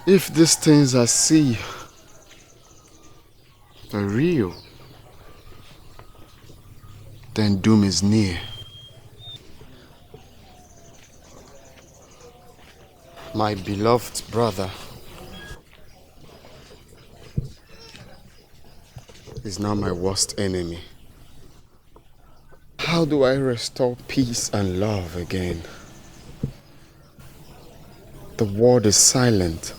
If these things I see are real, then doom is near. My beloved brother is now my worst enemy. How do I restore peace and love again? The world is silent,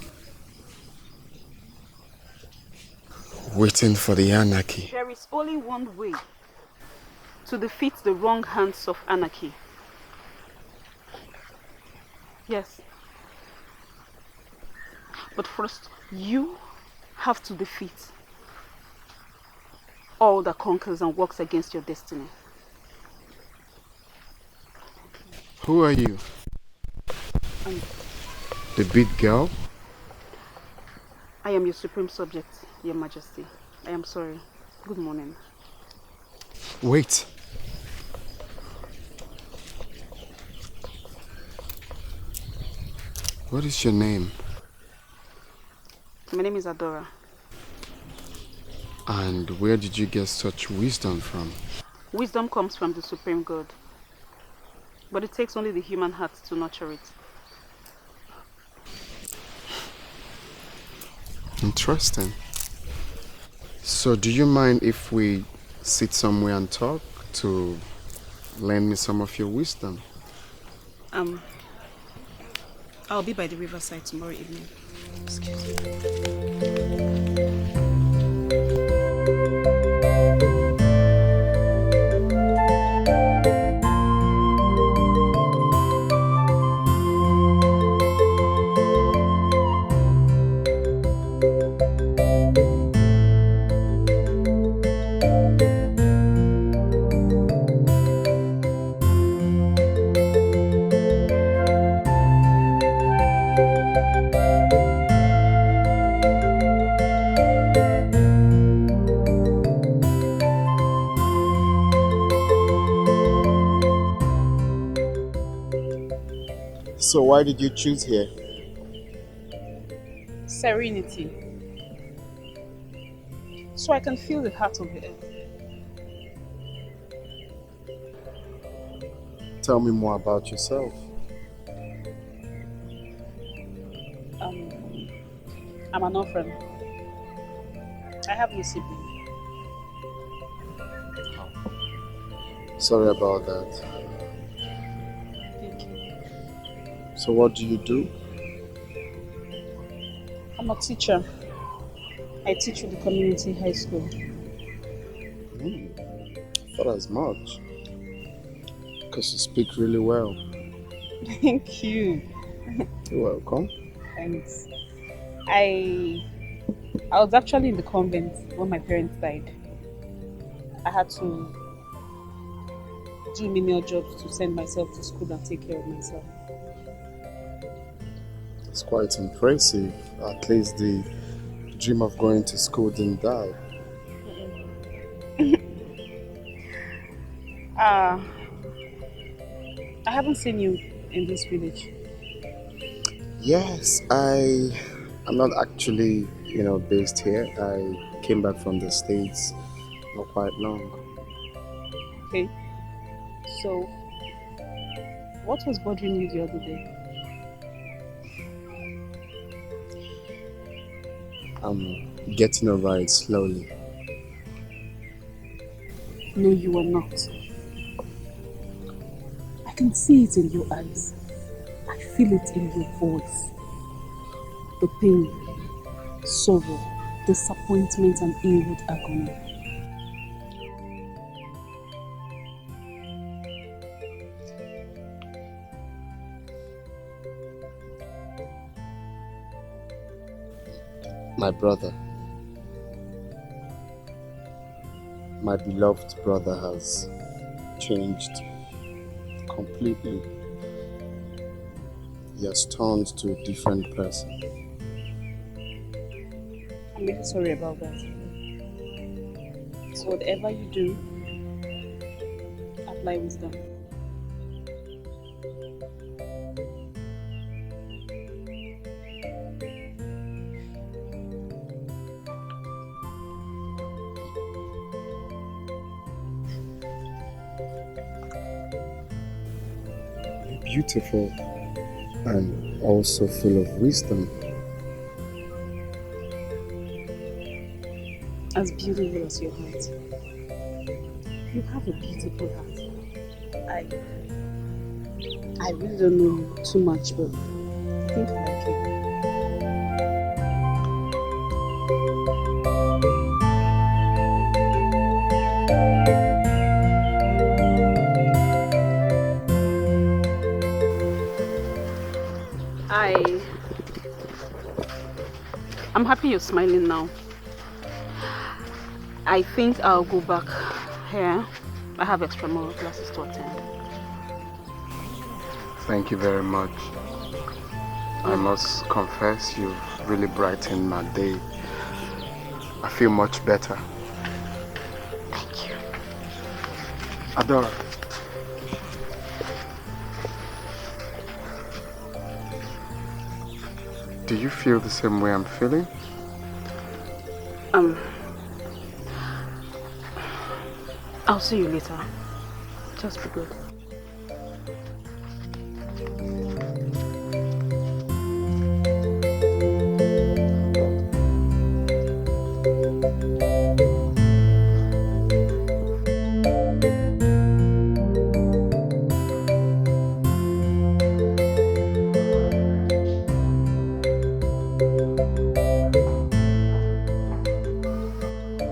waiting for the anarchy.
There is only one way to defeat the wrong hands of anarchy. Yes. But first, you have to defeat all that conquers and works against your destiny.
Who are you? The big girl?
I am your supreme subject, Your Majesty. I am sorry. Good morning.
Wait. What is your name?
My name is Adora.
And where did you get such wisdom from?
Wisdom comes from the Supreme God. But it takes only the human heart to nurture it.
Interesting. So do you mind if we sit somewhere and talk to lend me some of your wisdom?
I'll be by the riverside tomorrow evening. Excuse me.
So why did you choose here?
Serenity. So I can feel the heart of the earth.
Tell me more about yourself.
I'm an orphan. I have no sibling.
Sorry about that.
Thank you.
So what do you do?
I'm a teacher. I teach at the community high school.
Thought as much. Because you speak really well.
Thank you.
You're welcome.
Thanks. I was actually in the convent when my parents died. I had to do menial jobs to send myself to school and take care of myself.
It's quite impressive. At least the dream of going to school didn't die.
I haven't seen you in this village.
Yes, I'm not actually, based here. I came back from the States not quite long.
Okay. So, what was bothering you the other day?
I'm getting over it slowly.
No, you are not. I can see it in your eyes. I feel it in your voice. The pain, sorrow, disappointment, and inward agony.
My brother, my beloved brother has changed completely. He has turned to a different person.
I'm really sorry about that. So whatever you do, apply wisdom.
Beautiful and also full of wisdom.
As beautiful as your heart. You have a beautiful heart. I really don't know too much, but I think I like you. I'm happy you're smiling now. I think I'll go back here. I have extramural classes to attend.
Thank you very much. I must confess you've really brightened my day. I feel much better.
Thank you.
Adora. Do you feel the same way I'm feeling?
I'll see you later. Just be good.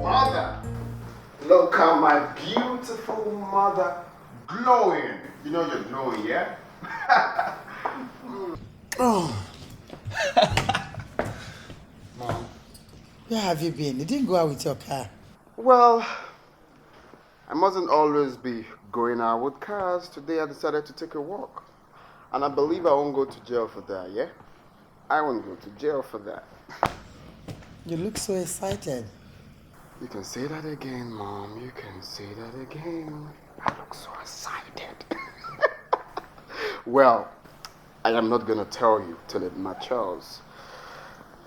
Mother, look at my beautiful mother glowing. You know you're glowing, yeah?
Oh. Mom. Where have you been? You didn't go out with your car.
Well, I mustn't always be going out with cars. Today I decided to take a walk. And I believe I won't go to jail for that, yeah? I won't go to jail for that.
You look so excited.
You can say that again, Mom. You can say that again. I look so excited. Well, I am not going to tell you till it matures.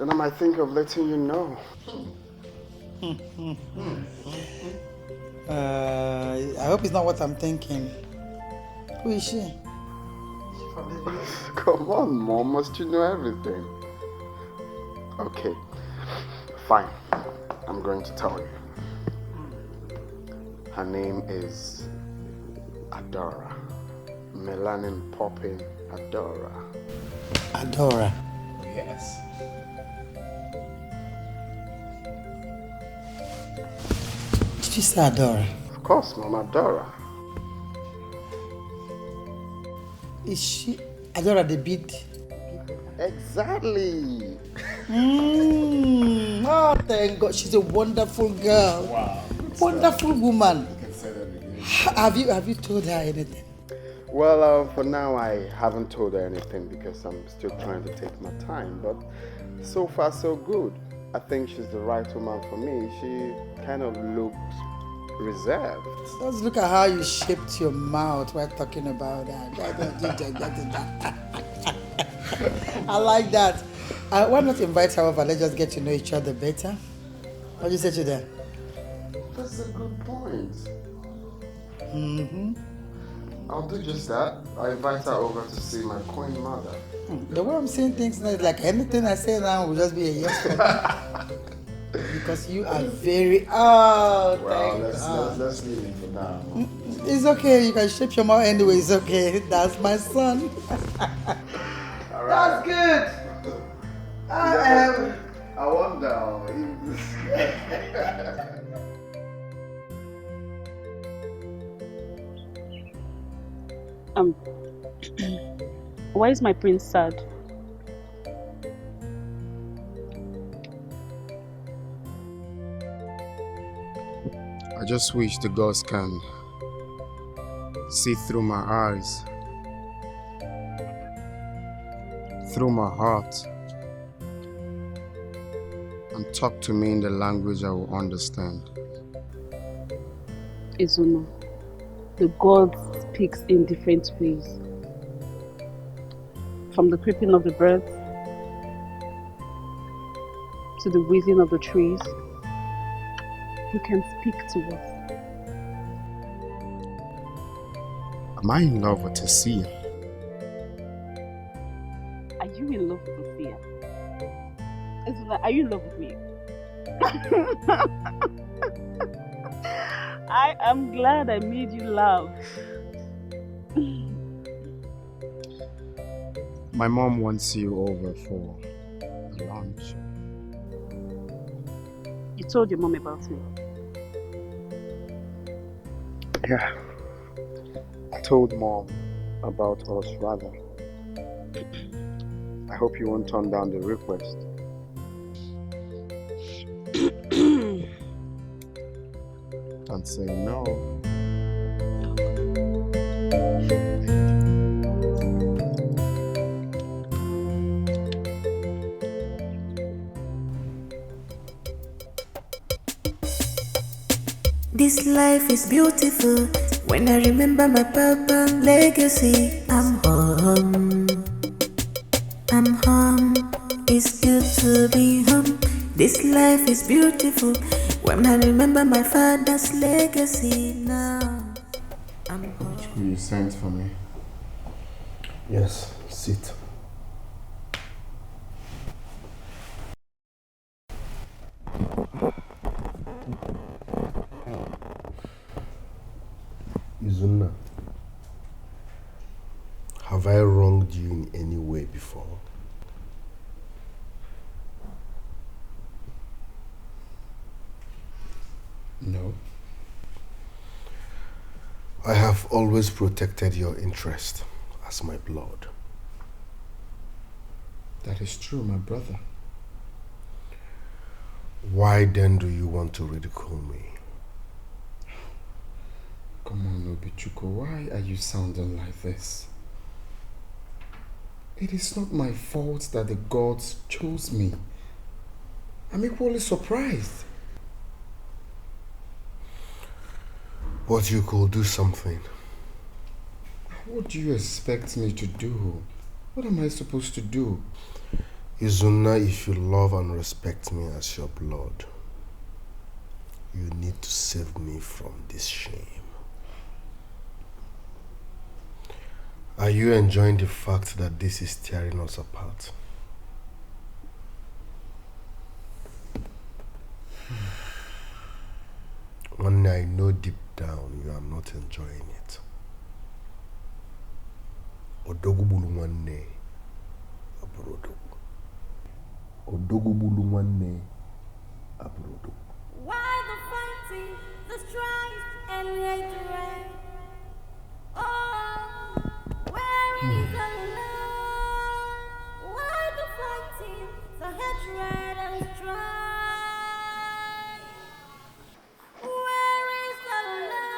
Then I might think of letting you know.
I hope it's not what I'm thinking. Who is she?
Come on, Mom. Must you know everything? Okay. Fine. I'm going to tell you. Her name is Adora. Melanin popping Adora.
Adora.
Yes.
Did you say Adora?
Of course, Mama Adora.
Is she Adora the beat?
Exactly.
Oh, thank God. She's a wonderful girl.
Wow.
Wonderful woman.
You can say that again.
Have you told her anything?
Well, for now, I haven't told her anything because I'm still trying to take my time. But so far, so good. I think she's the right woman for me. She kind of looks reserved.
Just look at how you shaped your mouth while talking about that. I like that. Why not invite her over? Let's just get to know each other better. What do you say to that?
That's a good point.
Mm-hmm.
I'll do just that. I'll invite her over to see my queen mother.
The way I'm saying things now is like anything I say now will just be a yes for me. Because you are very
Let's leave it for now.
It's okay, you can shape your mouth anyway, it's okay. That's my son.
All
That's good.
I wonder.
Why is my prince sad?
I just wish the gods can see through my eyes, through my heart, and talk to me in the language I will understand.
Izuna, the god speaks in different ways. From the creeping of the birds to the whizzing of the trees, he can speak to us.
Am I in love with a seer?
Are you in love with the seer? Izuna, are you in love with me? I am glad I made you laugh.
My mom wants you over for lunch.
You told your mom about me.
Yeah. I told mom about us rather. I hope you won't turn down the request. Don't say no.
This life is beautiful. When I remember my papa legacy, I'm home. I'm home. It's good to be home. This life is beautiful. When I remember my father's legacy now, I'm home.
You sent for me.
Yes, sit. Izuna, have I wronged you in any way before?
No.
I have always protected your interest as my blood.
That is true, my brother.
Why then do you want to ridicule me?
Come on, Obichuko, why are you sounding like this? It is not my fault that the gods chose me. I'm equally surprised.
But you could do something.
What do you expect me to do? What am I supposed to do?
Izuna, if you love and respect me as your blood, you need to save me from this shame. Are you enjoying the fact that this is tearing us apart? One I know deep down you are not enjoying it. Odogubulu nwanne aburu odogwu. Odogubulu nwanne aburu odogwu.
Why the fighting, the strife, and hatred? Oh, where is the love? Why the fighting, the hatred and strife? Where is the love?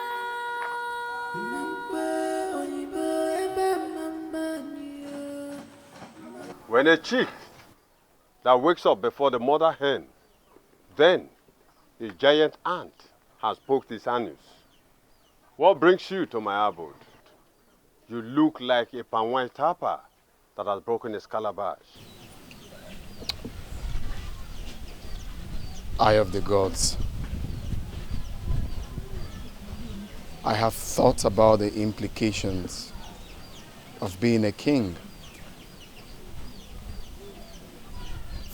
When a chick that wakes up before the mother hen, then a giant ant has poked his anus. What brings you to my abode? You look like a palm wine tapper that has broken his calabash.
Eye of the gods. I have thought about the implications of being a king.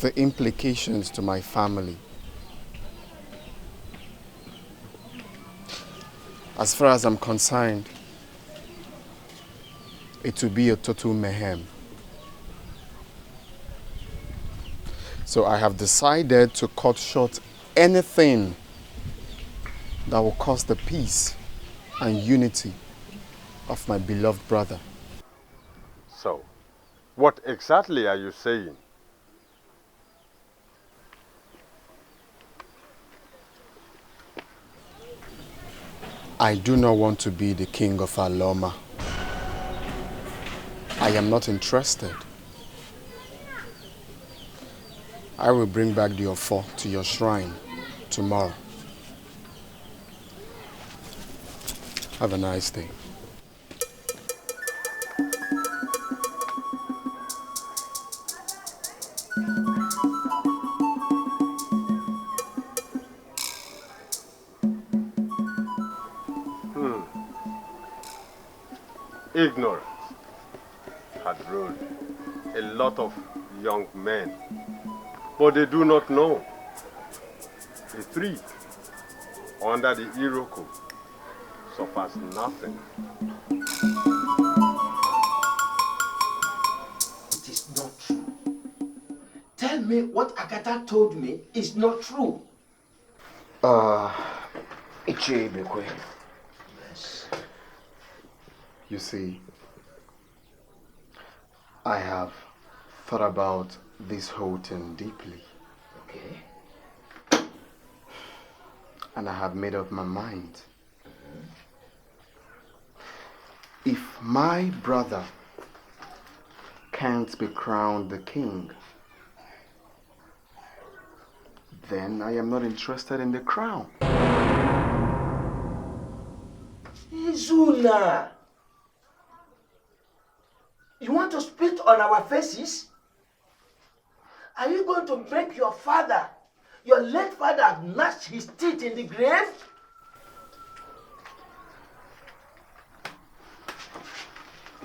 The implications to my family. As far as I'm concerned, it will be a total mayhem. So I have decided to cut short anything that will cause the peace and unity of my beloved brother.
So, what exactly are you saying?
I do not want to be the king of Aloma. I am not interested. I will bring back the Ofo to your shrine tomorrow. Have a nice day.
Ignorance had ruled a lot of young men, but they do not know. A tree under the Iroko suffers nothing.
It is not true. Tell me what Akata told me is not true.
Ichebekwe. Yes. You see, I have thought about this whole thing deeply.
Okay.
And I have made up my mind. If my brother can't be crowned the king, then I am not interested in the crown.
Izuna! You want to spit on our faces? Are you going to make your father, your late father, gnash his teeth in the grave?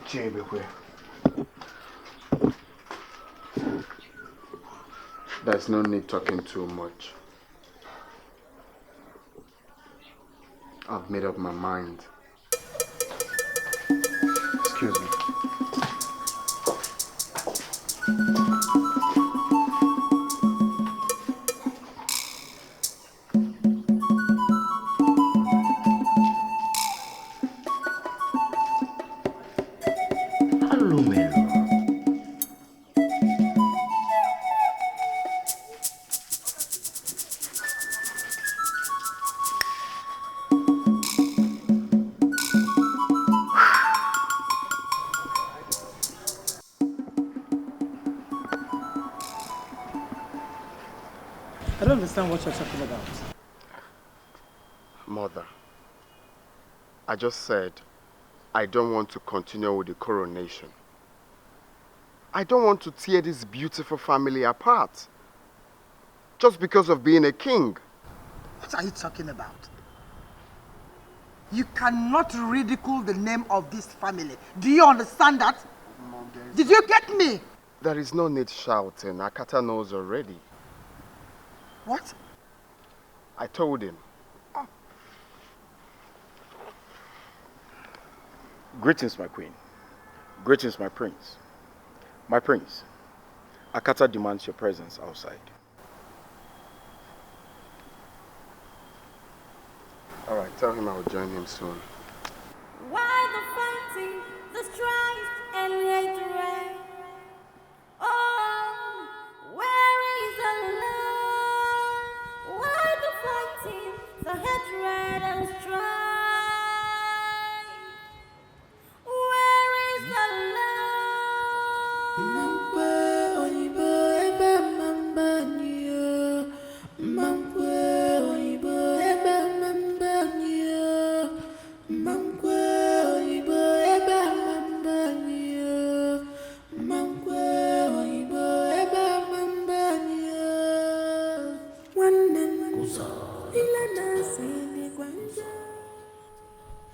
Jebekwe. There's no need talking too much. I've made up my mind. Excuse me.
I don't understand what you're talking about.
Mother, I just said I don't want to continue with the coronation. I don't want to tear this beautiful family apart just because of being a king.
What are you talking about? You cannot ridicule the name of this family. Do you understand that?
Mom,
did you get me?
There is no need shouting. Akata knows already.
What?
I told him.
Greetings, my queen. Greetings, my prince. My prince, Akata demands your presence outside.
All right, tell him I will join him soon.
Why the fighting, the strife, and hatred? Oh, where is the love? Why the fighting, the hatred and strife? Where is the love?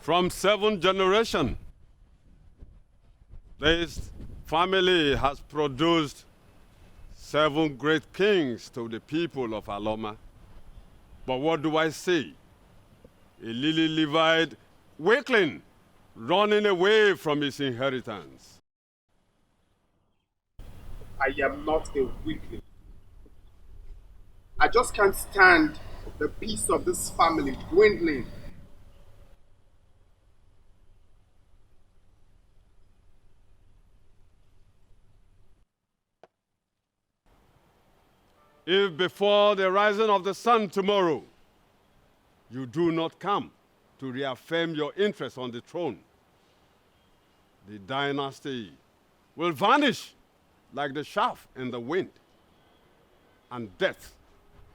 From 7 generations, this family has produced 7 great kings to the people of Aloma. But what do I see? A lily-livered weakling running away from his inheritance.
I am not a weakling. I just can't stand the peace of this family dwindling.
If before the rising of the sun tomorrow, you do not come to reaffirm your interest on the throne, the dynasty will vanish like the chaff in the wind, and death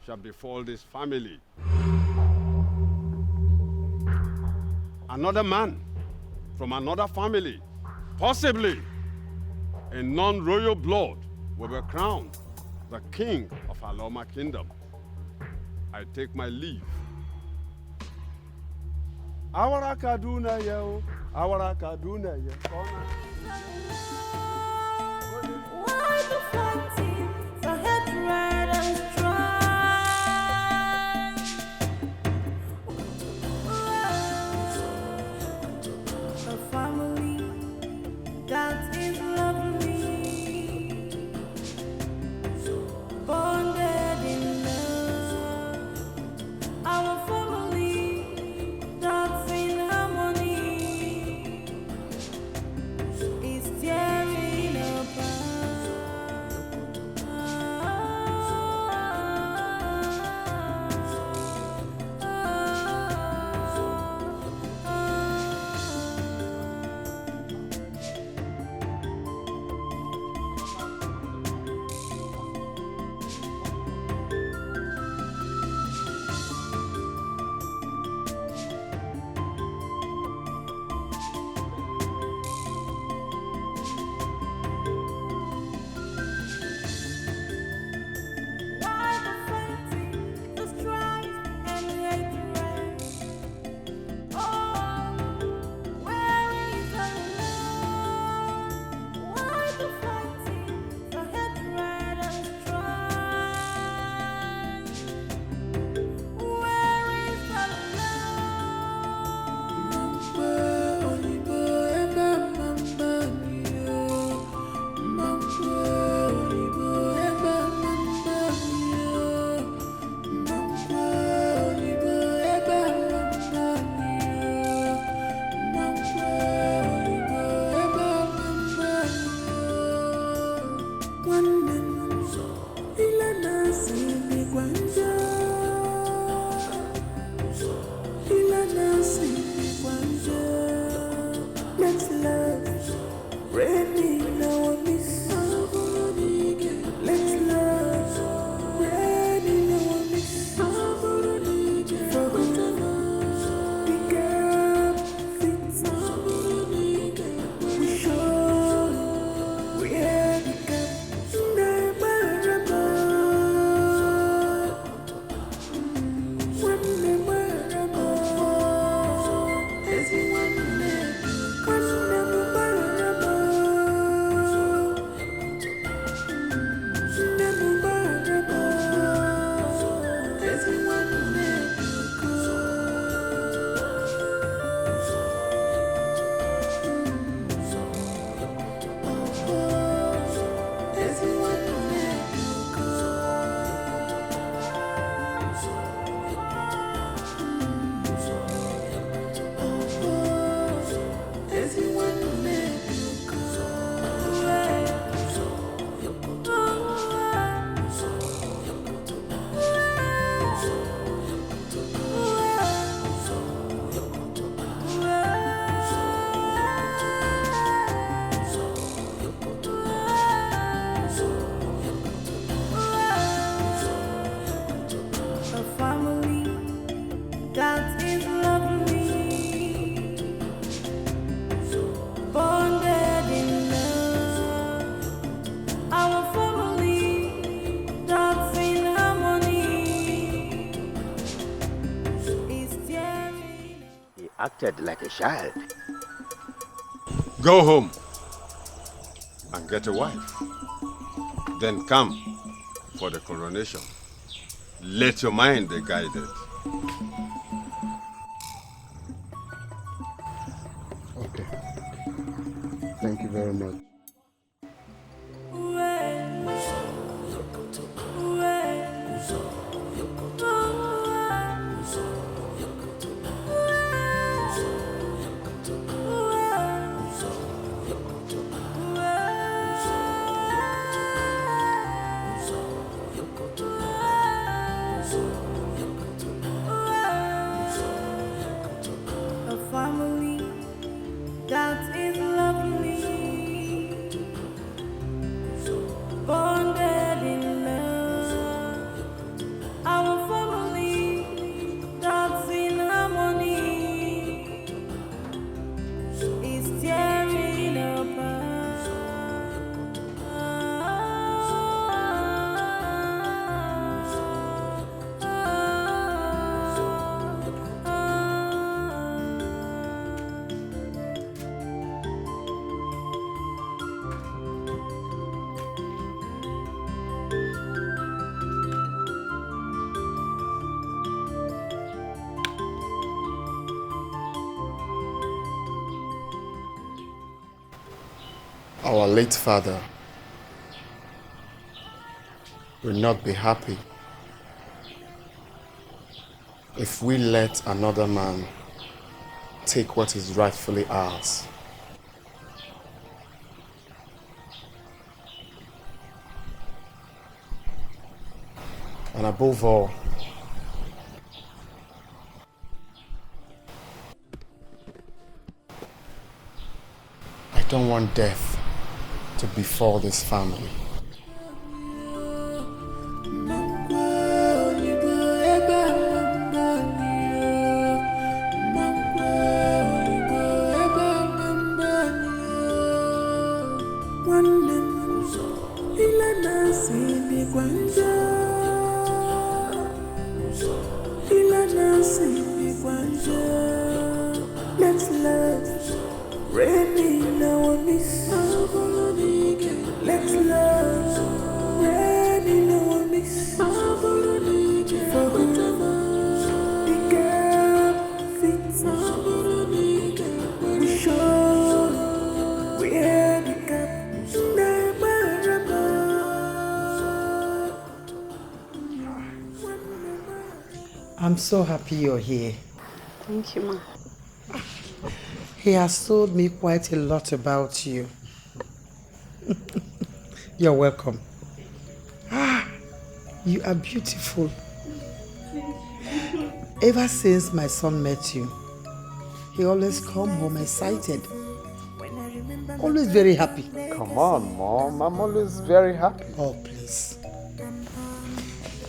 shall befall this family. Another man from another family, possibly in non-royal blood, will be crowned the king of Aloma Kingdom. I take my leave. Awara Kaduna yo, Awara Kaduna yo.
That is lovely, bonded in love. Our family that's in harmony is tearing
acted like a child.
Go home and get a wife. Then come for the coronation. Let your mind be guided.
Okay. Thank you very much.
A family that is lovely, bonded in love. Our family that's in harmony is tearing apart.
Our late father will not be happy if we let another man take what is rightfully ours. And above all, I don't want death to befall this family.
Let's love, rain in our midst. Let's love, rain in our midst. For whoever the gap fits, we show where the gap never.
I'm so happy you're here.
Thank you, Ma.
He has told me quite a lot about you. You're welcome. You are beautiful. Ever since my son met you, he always come home excited. Always very happy.
Come on, Mom. I'm always very happy.
Oh, please.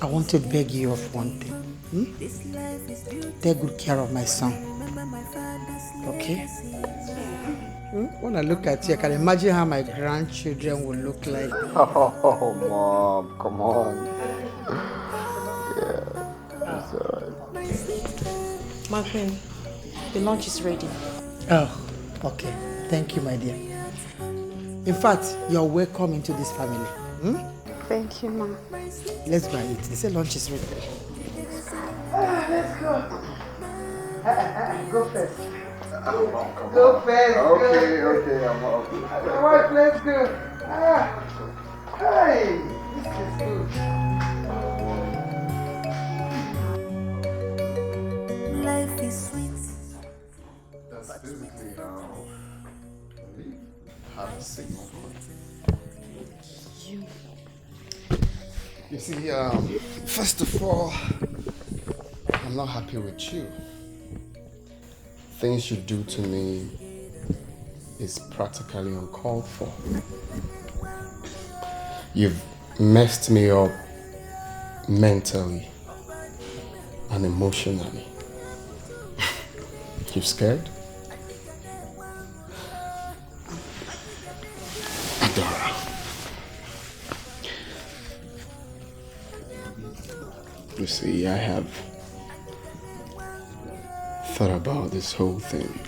I want to beg you of one thing. Take good care of my son. Okay? When I look at you, I can imagine how my grandchildren will look like.
Oh, Mom, come on. Yeah, it's alright.
My queen, the lunch is ready.
Oh, okay. Thank you, my dear. In fact, you're welcome into this family.
Thank you, Ma.
Let's go and eat. They say lunch is ready.
Let's go. Go first.
Come
Go
on.
first.
Okay, I'm off.
My wife, let's go. Hey, this is good.
Life is sweet.
That's basically how we have a signal. You see, first of all, I'm not happy with you. Things you do to me is practically uncalled for. You've messed me up mentally and emotionally. You scared? Adora. You see, I have
thought about this whole thing.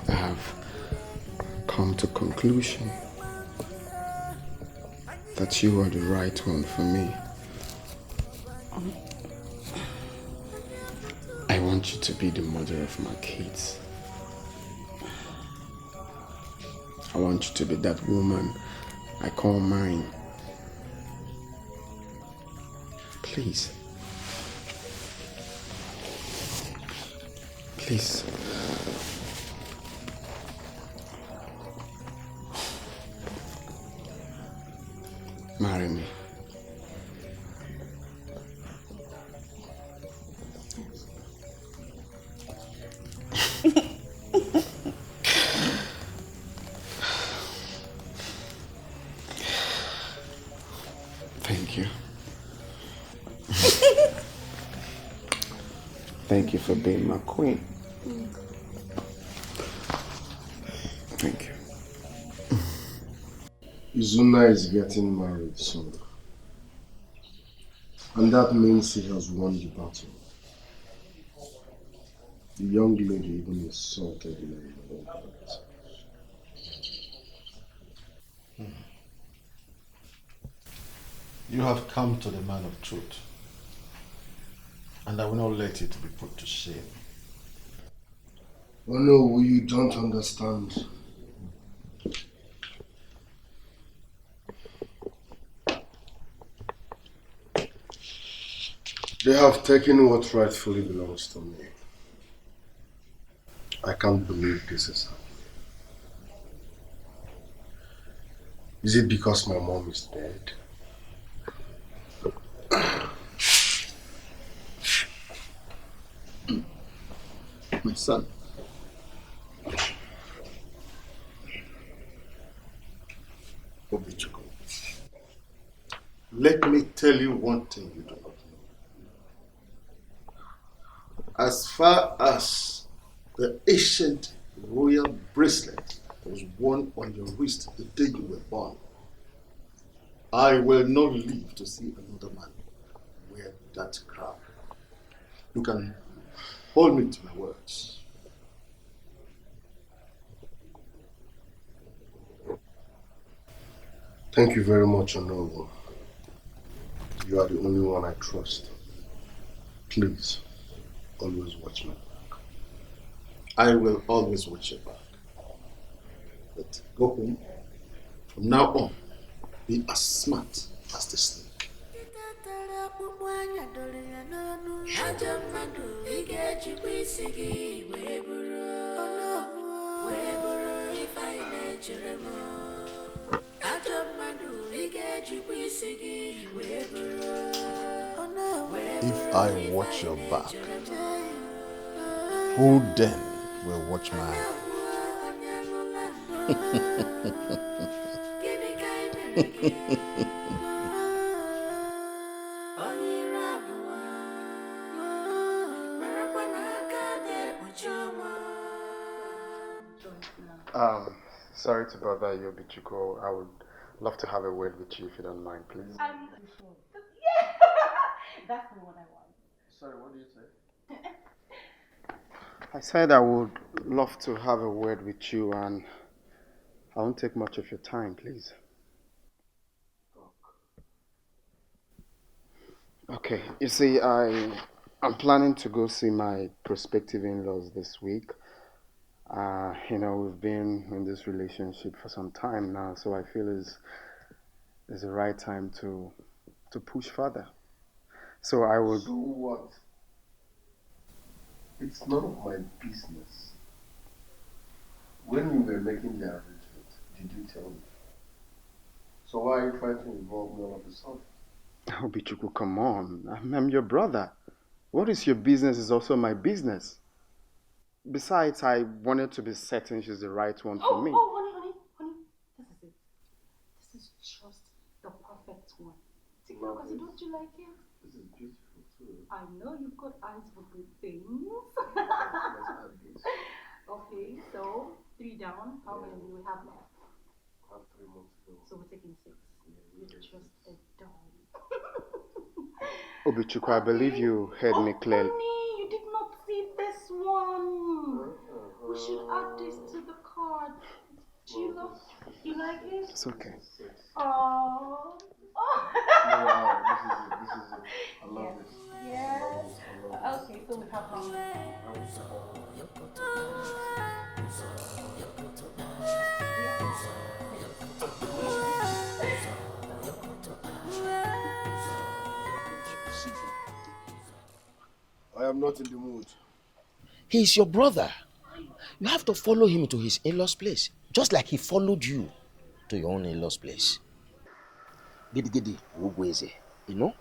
I have come to conclusion that you are the right one for me. I want you to be the mother of my kids. I want you to be that woman I call mine. Please. Please. Marry me. Thank you. Thank you for being my queen. Thank you.
Izuna is getting married soon. And that means he has won the battle. The young lady even insulted me.
You have come to the man of truth, and I will not let it be put to shame.
Oh no, you don't understand. They have taken what rightfully belongs to me. I can't believe this is happening. Is it because my mom is dead? My son. Obichukwu, let me tell you one thing you do not know. As far as the ancient royal bracelet was worn on your wrist the day you were born, I will not live to see another man wear that crown. You can hold me to my words. Thank you very much, Honorable. You are the only one I trust. Please, always watch my back. I will always watch your back. But go home. From now on, be as smart as the snake.
If I watch your back, who then will watch mine?
Sorry to bother you, Bichuko. I would love to have a word with you if you don't mind, please.
That's the one I want.
Sorry, what did you say? I said I would love to have a word with you, and I won't take much of your time, please. Okay, you see, I'm planning to go see my prospective in-laws this week. We've been in this relationship for some time now, so I feel it's the right time to push further. So I would.
So what? It's none of my business. When you were making the arrangement, did you tell me? So why are you trying to involve me all of a sudden?
Oh, Bichuku, come on. I'm your brother. What is your business is also my business. Besides, I wanted to be certain she's the right one for me.
Honey. This is it. This is just the perfect one. Because don't you like it?
This is beautiful too.
I know you've got eyes for good things. Okay, so 3 down. How many do we have left?
I have 3 months to go.
So we're taking 6. You're just a doll.
Obichuku, I believe you heard me clearly.
Honey, you did not see this one. We should add this to the card. Do you love? You like it?
It's okay.
Oh.
This is it. I love this.
Yes. Okay, so we have one.
I am not in the mood.
He's your brother. You have to follow him to his in-laws place, just like he followed you to your own in-laws place. Gidi gidi, ugweze, you know?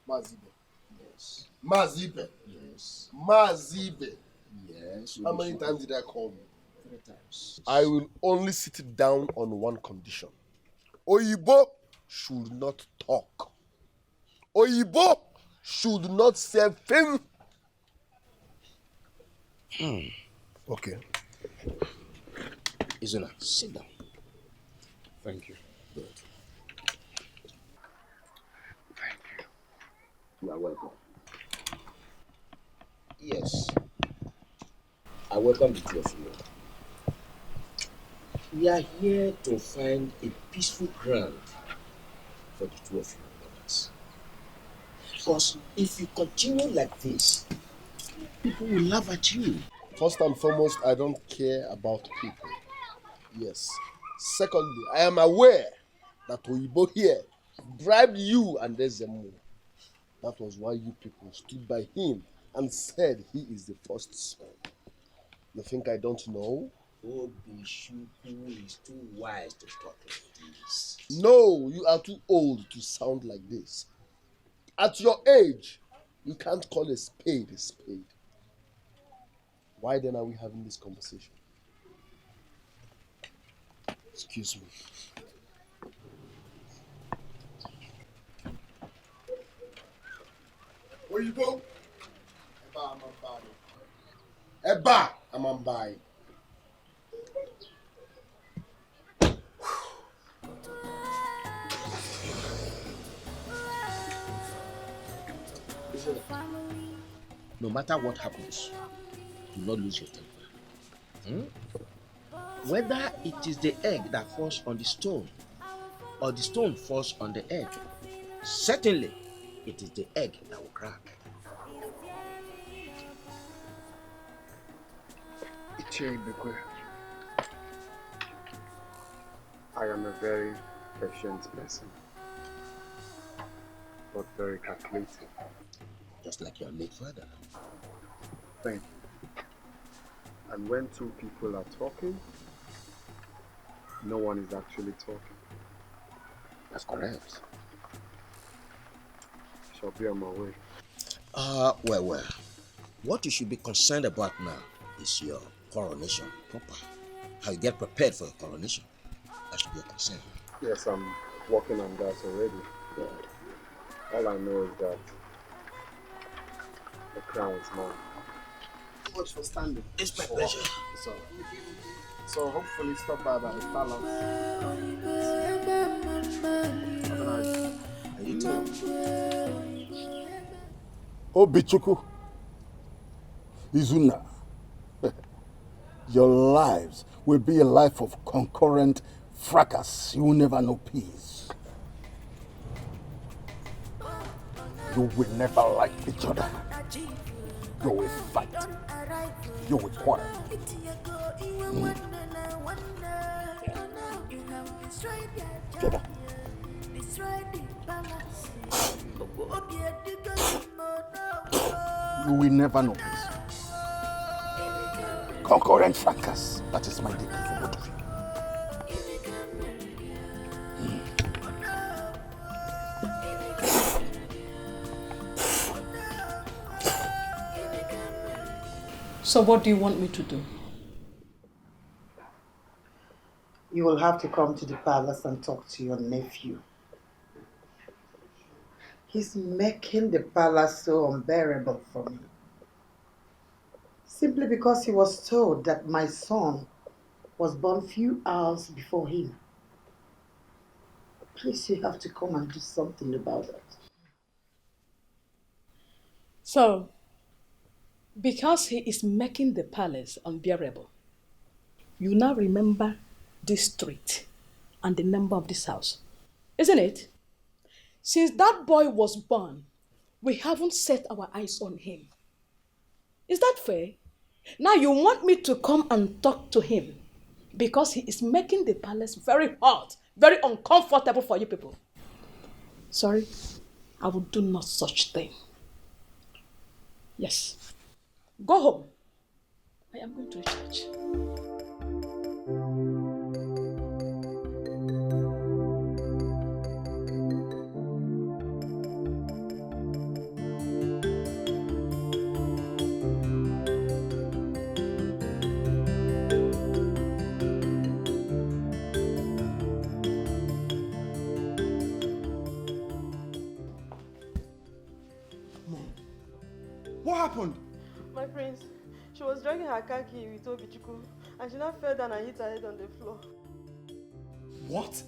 Mazibe.
Yes.
Mazibe.
Yes.
Mazibe.
Yes.
How many times did I call you?
3 times.
I will only sit down on one condition. Oyibo should not talk. Oyibo should not say thing. Okay.
Izuna, sit down.
Thank you.
Good. You are welcome. Yes. I welcome the two of you. We are here to find a peaceful ground for the two of you brothers. Because if you continue like this, people will laugh at you.
First and foremost, I don't care about people. Yes. Secondly, I am aware that Oyibo here bribed you and Ezemo. That was why you people stood by him and said he is the first son. You think I don't know?
Obishuku is too wise to talk like this.
No, you are too old to sound like this. At your age, you can't call a spade a spade. Why then are we having this conversation? Excuse me. Where you go? Eba Amambai.
No matter what happens, do not lose your temper. Whether it is the egg that falls on the stone or the stone falls on the egg, certainly it is the egg that will crack.
I am a very patient person, but very calculating.
Just like your late father.
Thank you. And when two people are talking, no one is actually talking.
That's correct.
Shall be on my way.
Well. What you should be concerned about now is your coronation proper. How you get prepared for your coronation. That should be your concern.
Yes, I'm working on that already.
Good.
All I know is that the crown is mine.
Much for standing.
It's my pleasure.
So hopefully stop by the palace.
And you too.
Obichuku, Izuna, your lives will be a life of concurrent fracas. You will never know peace. You will never like each other. You will fight. You will quarrel. Together. You will never know peace. Concurrent fracas. That is my decree for both of you.
So what do you want me to do?
You will have to come to the palace and talk to your nephew.
He's making the palace so unbearable for me. Simply because he was told that my son was born few hours before him. Please, you have to come and do something about that.
So, because he is making the palace unbearable, you now remember this street and the number of this house, isn't it? Since that boy was born, we haven't set our eyes on him. Is that fair? Now you want me to come and talk to him because he is making the palace very hot, very uncomfortable for you people. Sorry, I will do not such thing. Yes. Go home. I am going to church.
What happened?
My prince, she was dragging her car key with Obichuku and she now fell down and hit her head on the floor.
What?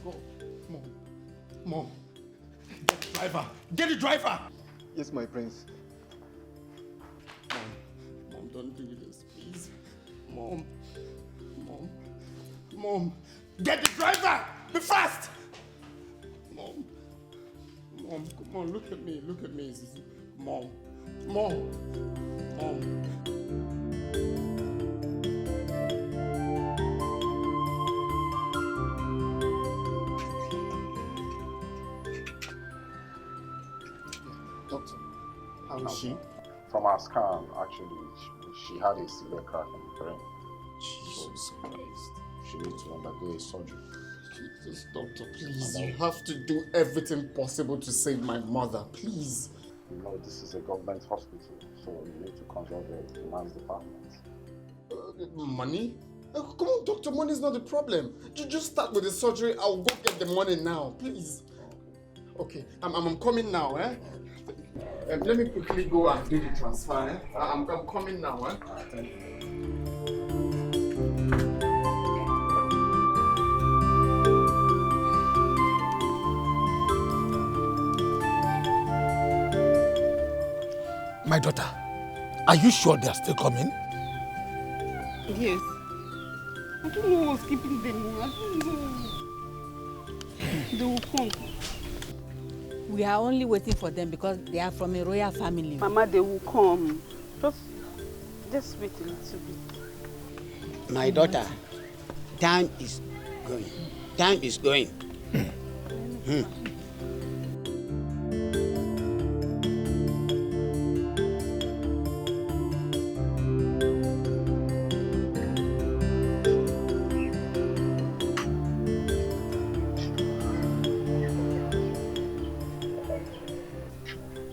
Oh, God. Mom. Get the driver. Get the driver.
Yes, my prince.
Mom, don't do this, please. Mom. Get the driver. Be fast. Mom, come on, look at me. Mom.
Doctor,
how is she?
From our scan, actually, she had a severe crack in the brain.
Jesus Christ.
She needs to undergo a surgery.
Jesus, doctor, please. You have to do everything possible to save my mother, please.
No, this is a government hospital, so you need to consult the finance department.
Money? Come on, doctor, money is not the problem. Just start with the surgery. I'll go get the money now, please. Okay, I'm coming now, eh? Let me quickly go and do the transfer, eh? I'm coming now, eh? Thank you.
My daughter, are you sure they are still coming?
Yes. I don't know what's keeping them. I don't know. They will come.
We are only waiting for them because they are from a royal family.
Mama, they will come. Just wait a little bit.
My daughter, time is going. Time is going.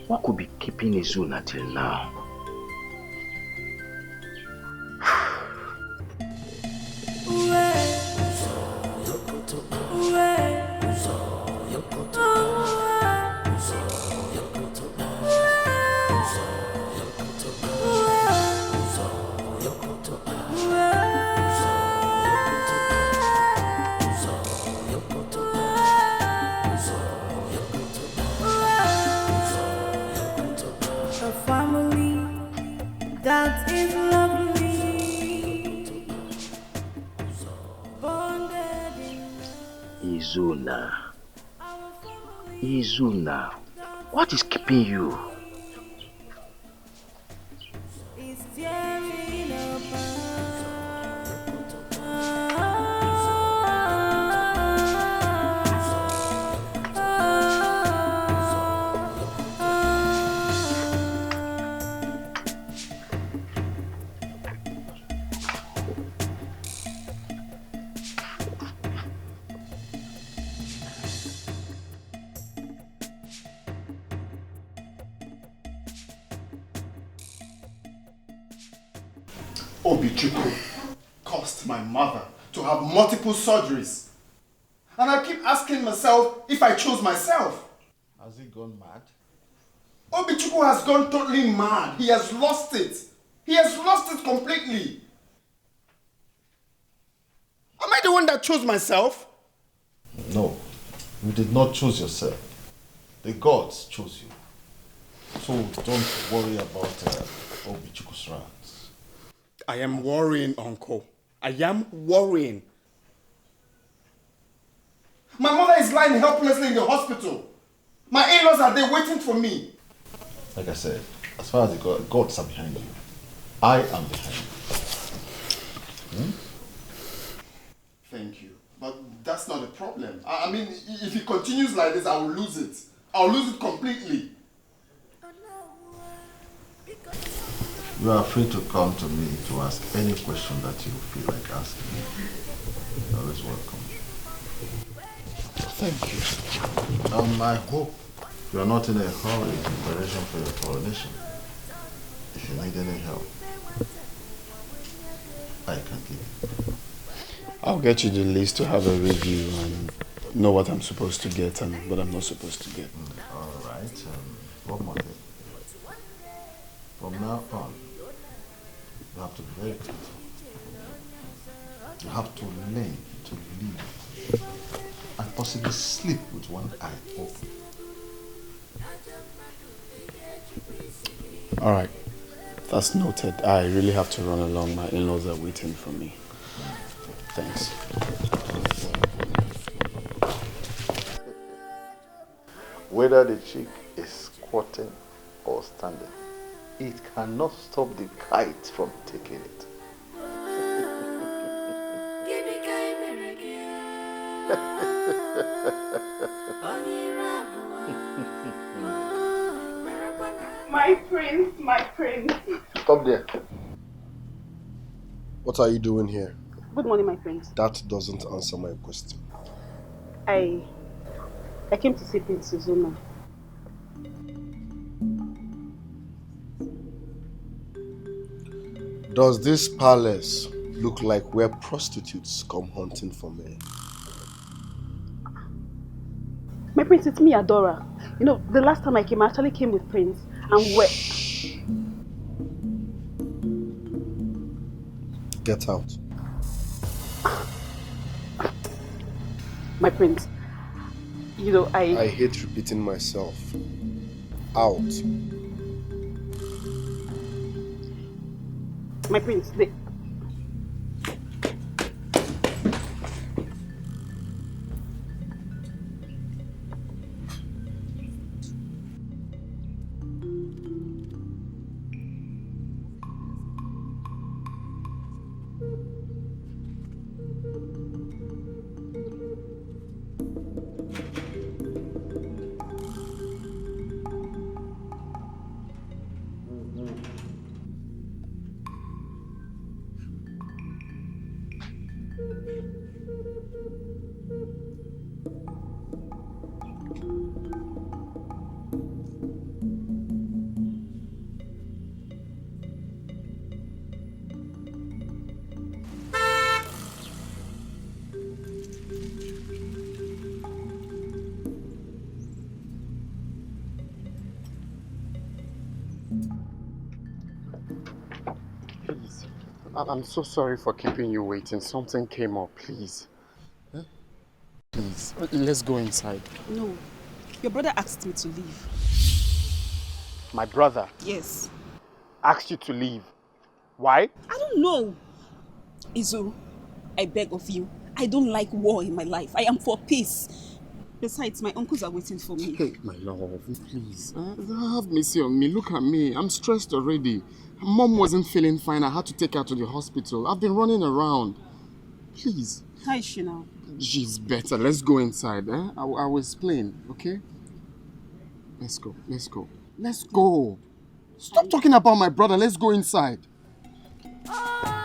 What could be keeping Izuna till now? Izuna, what is keeping you?
Obichuku caused my mother to have multiple surgeries. And I keep asking myself if I chose myself.
Has he gone mad?
Obichukwu has gone totally mad. He has lost it. He has lost it completely. Am I the one that chose myself?
No, you did not choose yourself. The gods chose you. So don't worry about Obichukwu's rants.
I am worrying, Uncle. I am worrying. My mother is lying helplessly in the hospital. My in-laws are there waiting for me.
Like I said, as far as the gods are behind you, I am behind you.
Thank you. But that's not the problem. I mean, if he continues like this, I will lose it. I'll lose it completely.
You are free to come to me to ask any question that you feel like asking me. You're always welcome.
Thank you.
I hope you are not in a hurry in preparation for your coronation. If you need any help, I can give you.
I'll get you the list to have a review and know what I'm supposed to get and what I'm not supposed to get.
All right. One more thing. From now on, you have to be very careful. You have to learn to live and possibly sleep with one eye open.
All right. That's noted. I really have to run along. My in-laws are waiting for me. Thanks.
Whether the chick is squatting or standing, it cannot stop the kite from taking it.
My prince, my prince.
Stop there. What are you doing here?
Good morning, my prince.
That doesn't answer my question.
I came to see Prince Suzuma.
Does this palace look like where prostitutes come hunting for men?
My prince, it's me, Adora. You know, the last time I came, I actually came with Prince and where...
Get out.
My prince, you know,
I hate repeating myself. Out.
My prince,
Please. I'm so sorry for keeping you waiting. Something came up, please. Huh? Please, let's go inside.
No. Your brother asked me to leave.
My brother?
Yes.
Asked you to leave? Why?
I don't know. Izu, I beg of you. I don't like war in my life. I am for peace. Besides, my uncles are waiting for me.
Hey, my love, please. Have mercy on me. Look at me. I'm stressed already. Mom wasn't feeling fine. I had to take her to the hospital. I've been running around. Please.
How is she now?
She's better. Let's go inside. I will explain, okay? Let's go. Let's go. Let's go. Stop talking about my brother. Let's go inside.
Mama,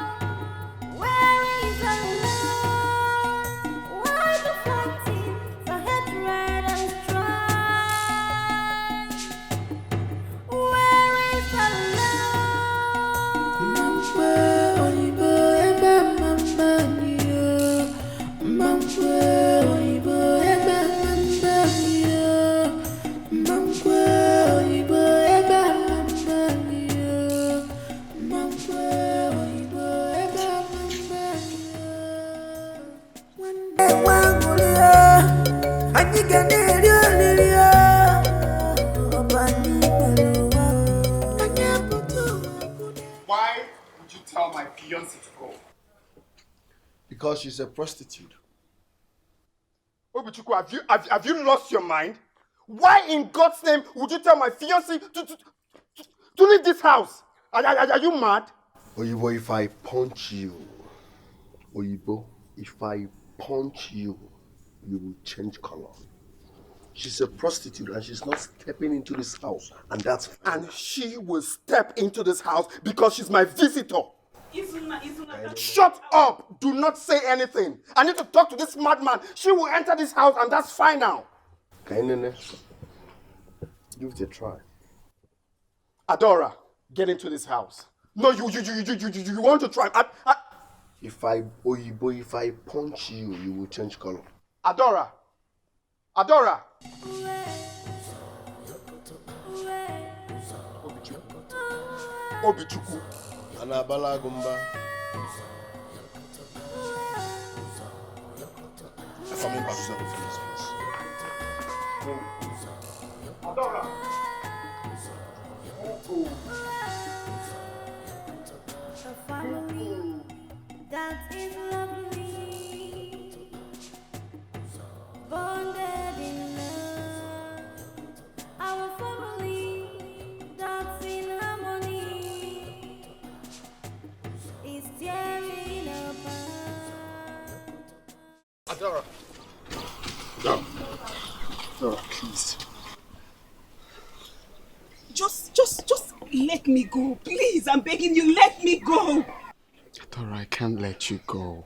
fiancée to go?
Because she's a prostitute.
Obichukwu, have you lost your mind? Why in God's name would you tell my fiancée to leave this house? Are you mad?
Oyibo, if I punch you, Oyibo, if I punch you, you will change color. She's a prostitute and she's not stepping into this house, and that's fine.
And she will step into this house because she's my visitor.
Izuna.
Shut up! Do not say anything. I need to talk to this madman. She will enter this house and that's fine now.
Kainene, give it a try.
Adora, get into this house. No, you want to try.
If I punch you, you will change color.
Adora. Obichukwu.
Anabala Gumba. I'm coming back to the place.
Adora.
A family that is lovely, bonded in love. Our family that's in harmony is tearing apart.
Adora.
Adora, please.
Just let me go. Please, I'm begging you, let me go.
Adora, I can't let you go.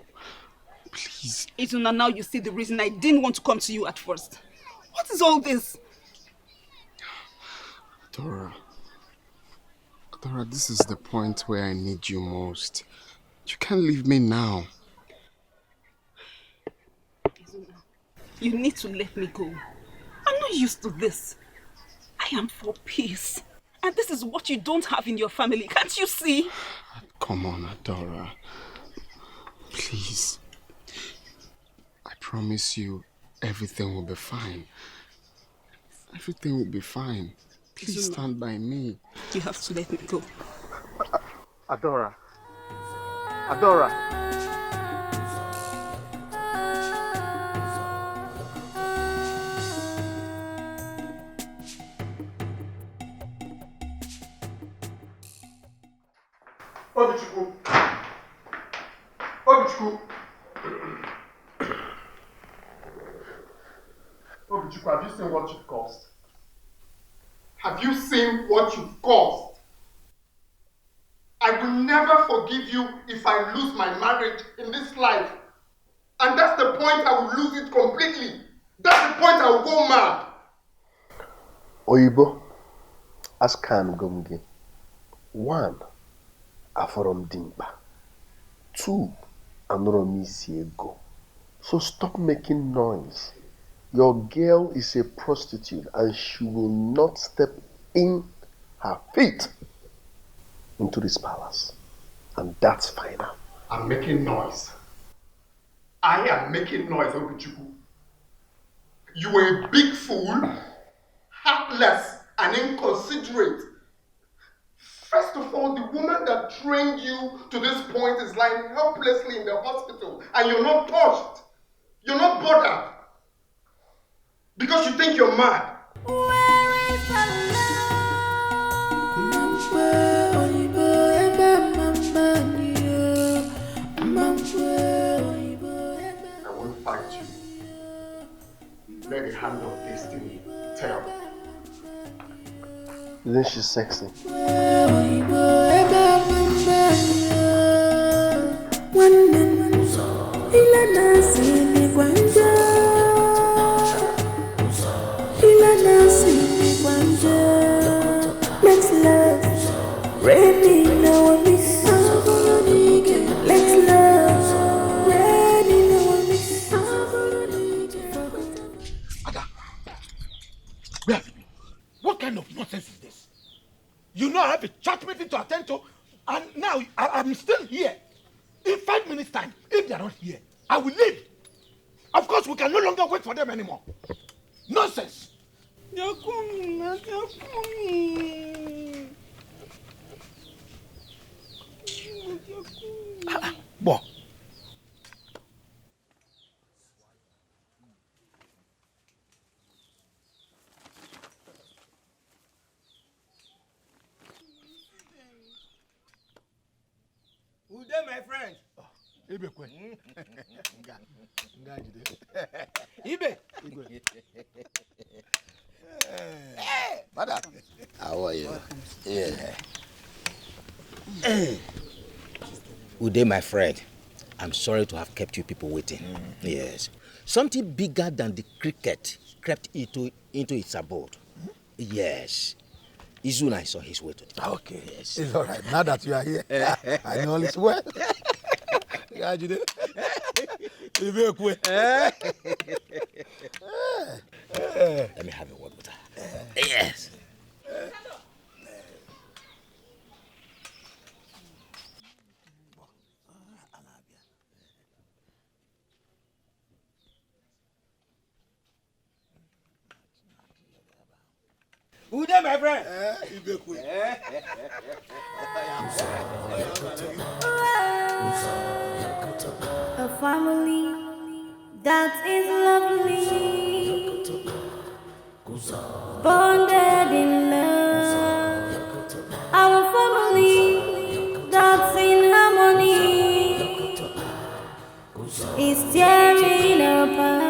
Please.
Izuna, now you see the reason I didn't want to come to you at first. What is all this?
Adora, this is the point where I need you most. You can't leave me now.
Izuna, you need to let me go. I'm not used to this. I am for peace. And this is what you don't have in your family. Can't you see?
Come on, Adora. Please. I promise you everything will be fine. Everything will be fine. Please stand by me.
You have to let me go.
Adora. Obichukwu, have you seen what you've caused? Have you seen what you've caused? I will never forgive you if I lose my marriage in this life. And that's the point I will lose it completely. That's the point I will go mad.
Oyibo, askan gomge. 1, aforom dimba. 2, anorom isi ego. So stop making noise. Your girl is a prostitute and she will not step in her feet into this palace. And that's final.
I'm making noise. I am making noise, Obichukwu. You are a big fool, heartless, and inconsiderate. First of all, the woman that trained you to this point is lying helplessly in the hospital, and you're not touched. You're not bothered. Because you think you're mad.
Where is the love?
I won't fight you. Let the hand of destiny tell.
Isn't she sexy?
Let's love, raining now we let's love, raining now we
Ada, where have you been? What kind of nonsense is this? You know I have a church meeting to attend to, and now I'm still here. In 5 minutes' time, if they are not here, I will leave. Of course, we can no longer wait for them anymore. Nonsense.
They're coming, they're coming. They're coming.
Ibe. Hey, madam. How are you? Yeah. Ude, my friend, I'm sorry to have kept you people waiting. Yes. Something bigger than the cricket crept into its abode. Yes. Izuna is on his way to the
Okay. Yes. It's all right. Now that you are here, I know all is well. Let
me have a word with her. Yes. Ude, my friend.
A family that is lovely, bonded in love. Our family that's in harmony is tearing apart.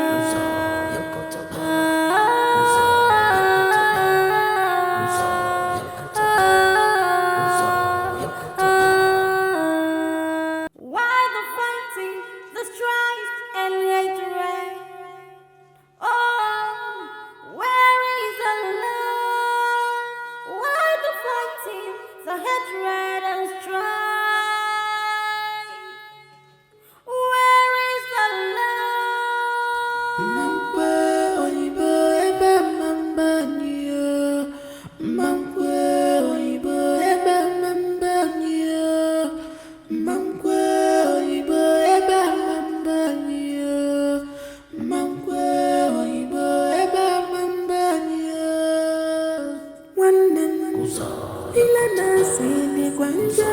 Why the fighting, the strife and hatred? Oh, where is the love? Why the fighting, the hatred and strife? Where is the love? Mamkwe oyibo ebe mambanya. Mamkwe oyibo ebe mambanya. Mamkwe oyibo ebe mambanya. Mamkwe oyibo ebe mambanya. Wannan ila nasi ni kwanja.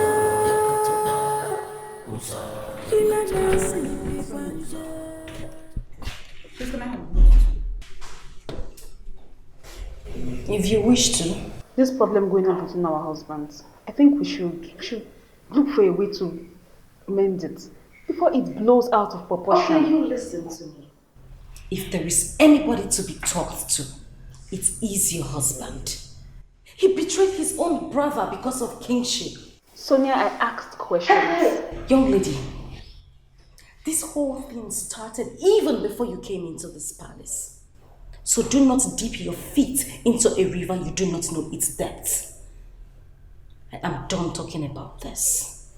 Ila nasi ni kwanja.
If you wish to.
This problem going on between our husbands, I think we should look for a way to mend it before it blows out of proportion.
Okay, you listen to me. If there is anybody to be talked to, it is your husband. He betrayed his own brother because of kingship.
Sonia, I asked questions.
Hey, young lady, this whole thing started even before you came into this palace. So do not dip your feet into a river you do not know its depth. I am done talking about this.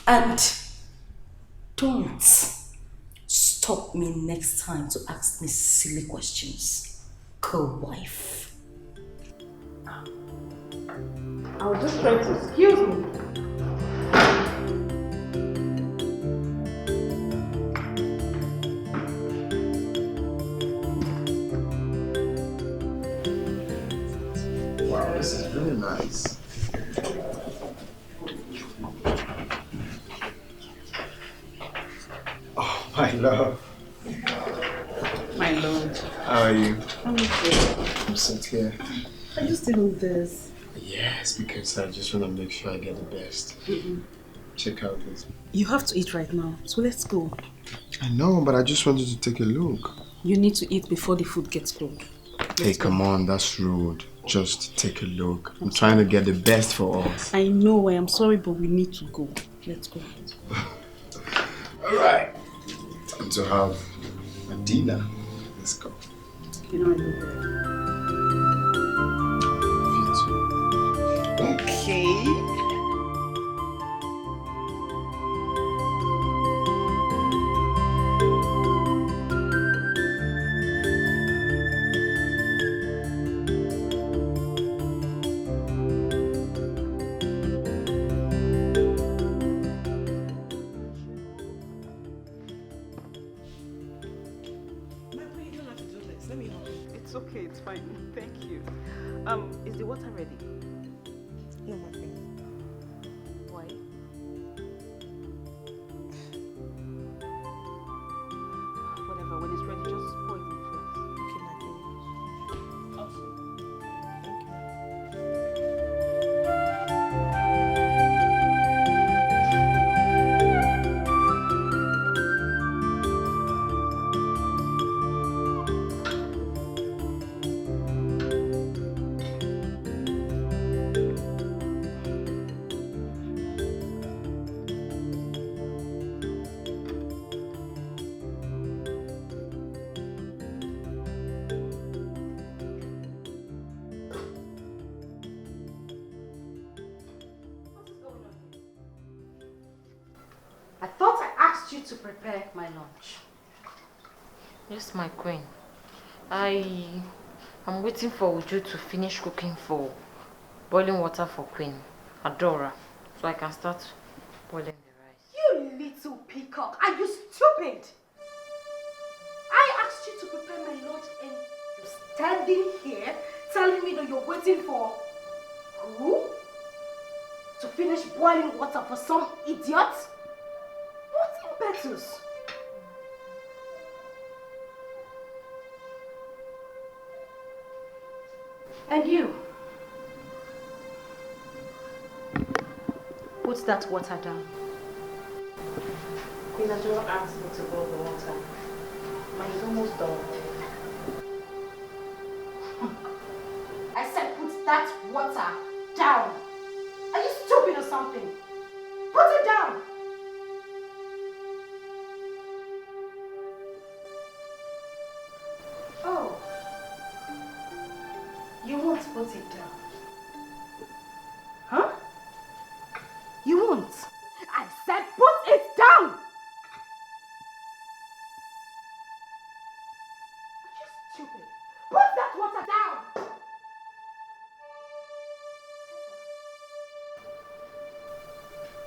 And don't stop me next time to ask me silly questions, co-wife.
I was just trying to excuse me.
Wow, this is really nice. Oh, my love.
My lord.
How are you?
I'm good.
I'm sitting here.
Are you still on this?
Yes, because I just want to make sure I get the best. Check out this.
You have to eat right now, so let's go.
I know, but I just wanted to take a look.
You need to eat before the food gets cold.
Hey, come on, that's rude. Just take a look. I'm trying to get the best for us.
I know, I am sorry, but we need to go. Let's go.
Alright. Time to have a dinner. Let's go.
You know I love that.
Okay.
It's okay, it's fine. Thank you. Is the water ready?
No, my friend.
Why? Whatever, when it's ready, just pour it in the flask.
Okay, my friend.
I thought I asked you to prepare my lunch.
Yes, my queen. I'm waiting for Uju to finish cooking for boiling water for Queen Adora, so I can start boiling the rice.
You little peacock, are you stupid? I asked you to prepare my lunch and you're standing here telling me that you're waiting for who? To finish boiling water for some idiot? What impetus? And you? Put that water down.
Queen Adora asked me to boil the water. Mine is almost done.
I said put that water down. Are you stupid or something? Put it down. Oh. You won't put it down. Huh? You won't. I said put it down. Are you stupid? Put that water down.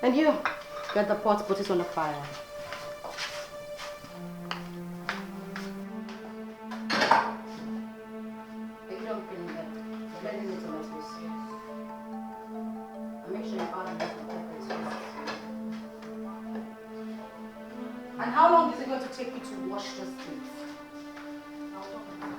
And you, get the pot, put it on the fire. If you don't feel it, let it into my juice. And make sure you add enough pepper. And how long is it going to take you to wash this plate? I'll talk about it.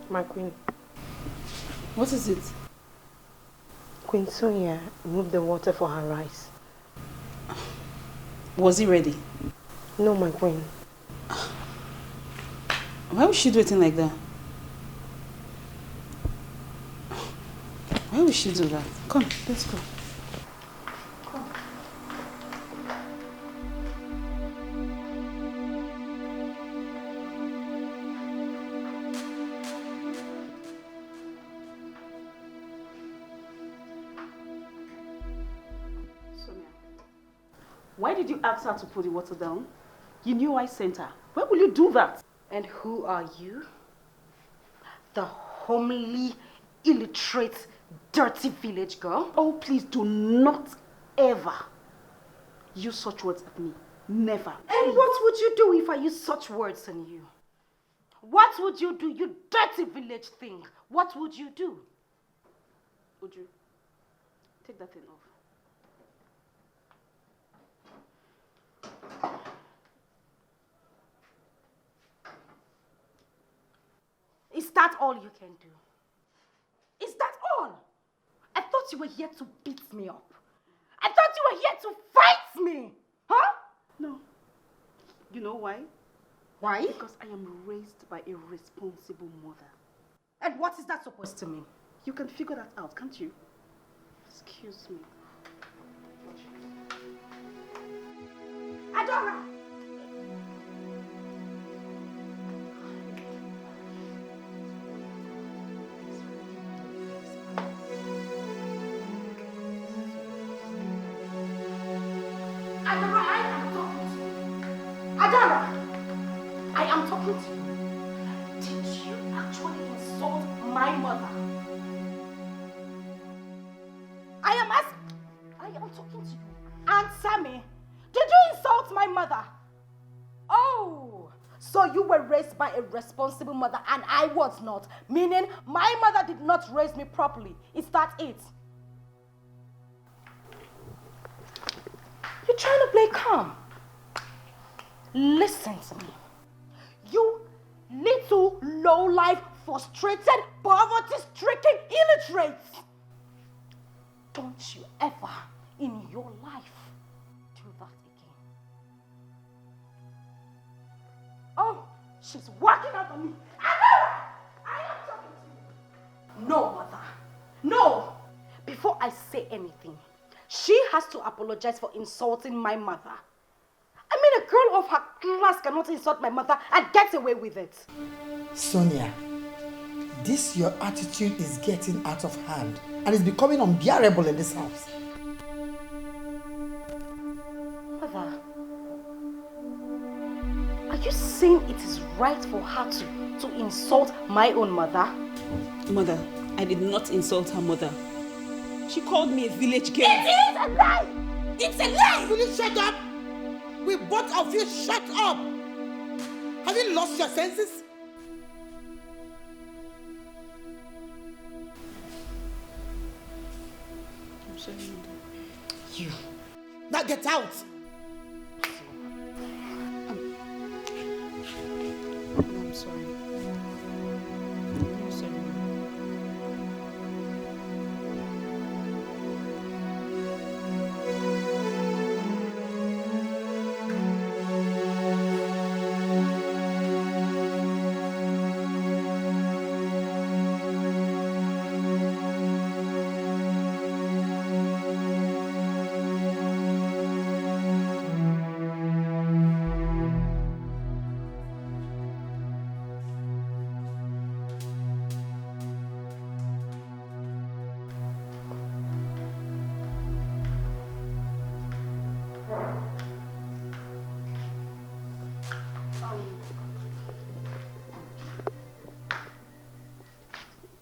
My queen.
What is it?
Queen Sonia moved the water for her rice.
Was it ready?
No, my queen.
Why would she do it like that? Why would she do that? Come, let's go.
Why did you ask her to put the water down? You knew I sent her. Why will you do that?
And who are you? The homely, illiterate, dirty village girl?
Oh, please do not ever use such words at me. Never.
And what would you do if I use such words on you? What would you do, you dirty village thing? What would you do?
Uju, take that thing off.
Is that all you can do? Is that all? I thought you were here to beat me up. I thought you were here to fight me. Huh?
No. You know why?
Why?
Because I am raised by a responsible mother.
And what is that supposed to mean?
You can figure that out, can't you? Excuse me.
Adora! Adora, I am talking to you. Adora, I am talking to you. Did you actually insult my mother? I am talking to you. Answer me. Did you insult my mother? Oh, so you were raised by a responsible mother and I was not. Meaning my mother did not raise me properly. Is that it? You're trying to play calm. Listen to me. You little low-life, frustrated, poverty-stricken illiterates. Don't you ever in your life do that again. Oh, she's working out on me. I am talking to you. No, mother. No. Before I say anything, She has to apologize for insulting my mother. I mean, a girl of her class cannot insult my mother and get away with it.
Sonia, this your attitude is getting out of hand and is becoming unbearable in this house.
Mother, are you saying it is right for her to insult my own mother?
Mother, I did not insult her mother. She called me a village girl.
It is a lie! It's a lie! Will you shut up? Will both of you shut up? Have you lost your senses?
I'm sorry, Mother.
You. Now get out!
I'm sorry. I'm sorry.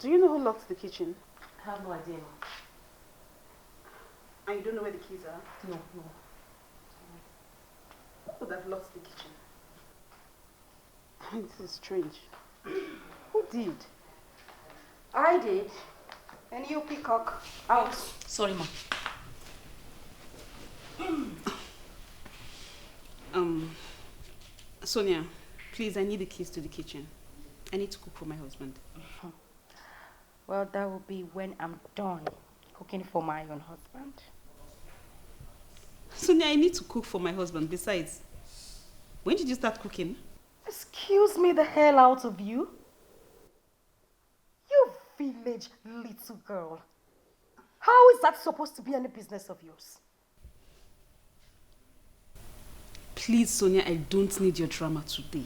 Do you know who locked the kitchen?
I have no idea.
And you don't know where the keys are?
No.
Who would have locked the kitchen? This is strange. Who did?
I did. And you, peacock, out.
Sorry, ma.
Sonia, please, I need the keys to the kitchen. I need to cook for my husband.
Well, that will be when I'm done cooking for my own husband.
Sonia, I need to cook for my husband. Besides, when did you start cooking?
Excuse me the hell out of you. You village little girl. How is that supposed to be any business of yours?
Please, Sonia, I don't need your drama today.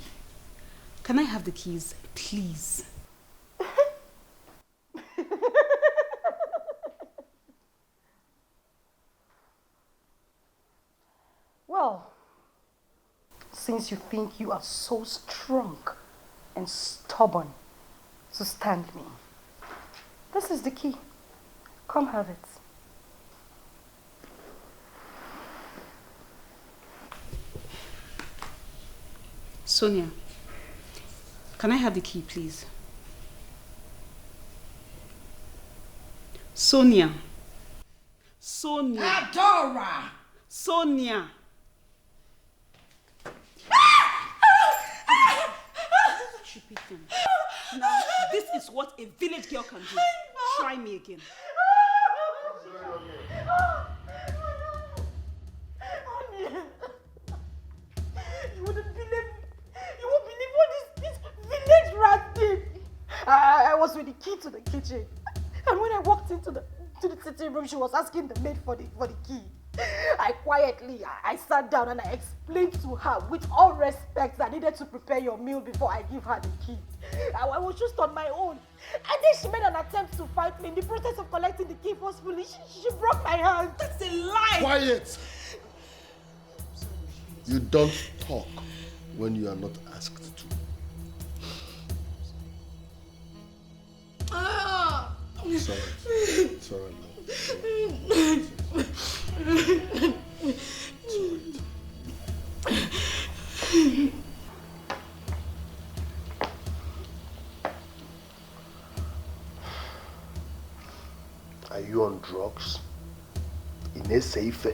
Can I have the keys, please?
Well, since you think you are so strong and stubborn to stand me, this is the key. Come have it.
Sonia, can I have the key, please? Sonia. Sonia.
Adora!
Sonia. Stupid thing. Now, this is what a village girl can do. Try me again.
You wouldn't believe, you won't believe what this village rat did. I was with the key to the kitchen, and when I walked into the sitting room, she was asking the maid for the key. I quietly sat down and I explained to her, with all respect, I needed to prepare your meal before I give her the key. I was just on my own. And then she made an attempt to fight me. In the process of collecting the key forcefully, she broke my hand. That's a lie!
Quiet! You don't talk when you are not asked to. It's all right. It's all right.
Are you on drugs? In a safe?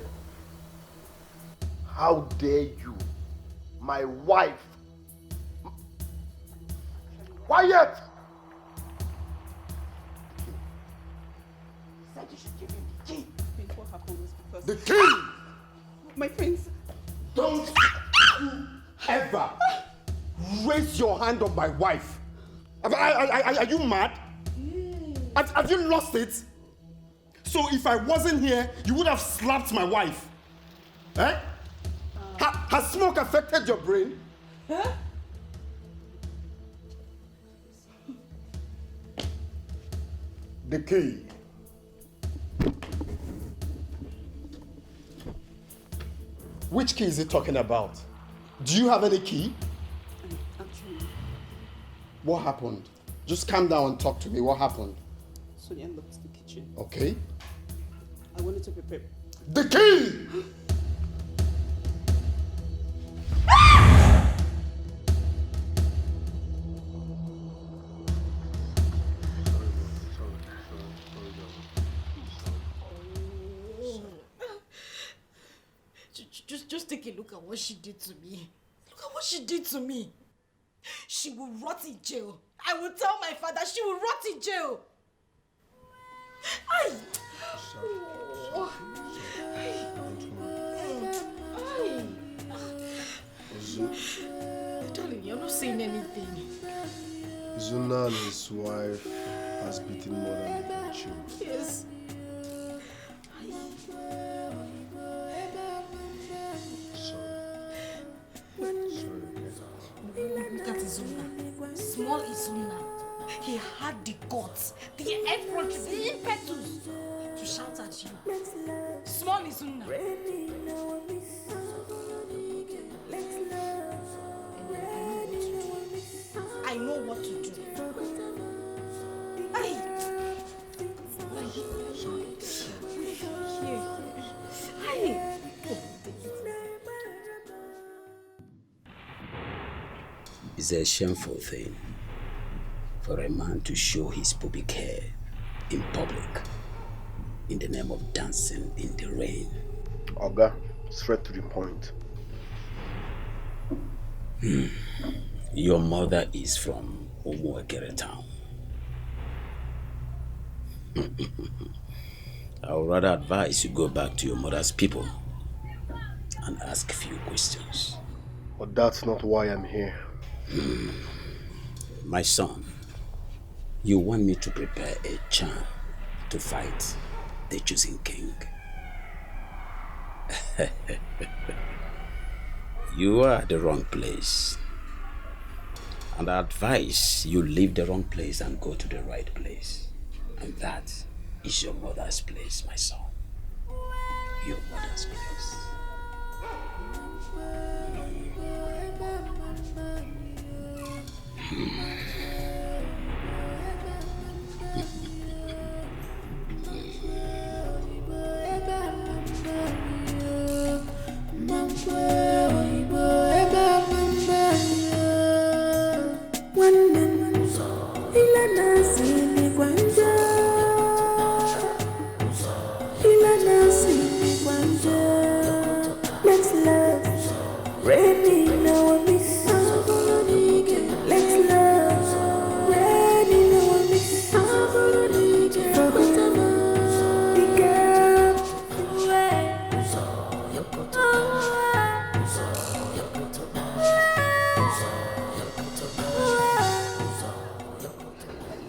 How dare you? My wife. Quiet!
Said you should give him the key.
What happened was because...
The key!
My friends.
Don't you ever raise your hand on my wife. Are you mad? Have you lost it?
So if I wasn't here, you would have slapped my wife. Eh? Has smoke affected your brain?
Huh?
The key. Which key is he talking about? Do you have any key?
Actually,
What happened? Just calm down and talk to me. What happened?
Sonia locked the kitchen.
Okay.
I wanted to prepare.
The key!
Just take a look at what she did to me. Look at what she did to me. She will rot in jail. I will tell my father she will rot in jail. Ay. Oh. Darling, you're not saying anything.
Zuna and his wife has beaten more than they can chew.
Yes. Look at Izuna. Small Izuna. He had the guts, the effort, the impetus to shout at you. Small Izuna. I know what to do. Hey. Hey.
It's a shameful thing for a man to show his pubic hair in public in the name of dancing in the rain.
Oga, straight to the point.
Your mother is from Umuekere town. I would rather advise you go back to your mother's people and ask a few questions.
But that's not why I'm here.
My son, you want me to prepare a charm to fight the chosen king. You are at the wrong place. And I advise you leave the wrong place and go to the right place. And that is your mother's place, my son. Your mother's place.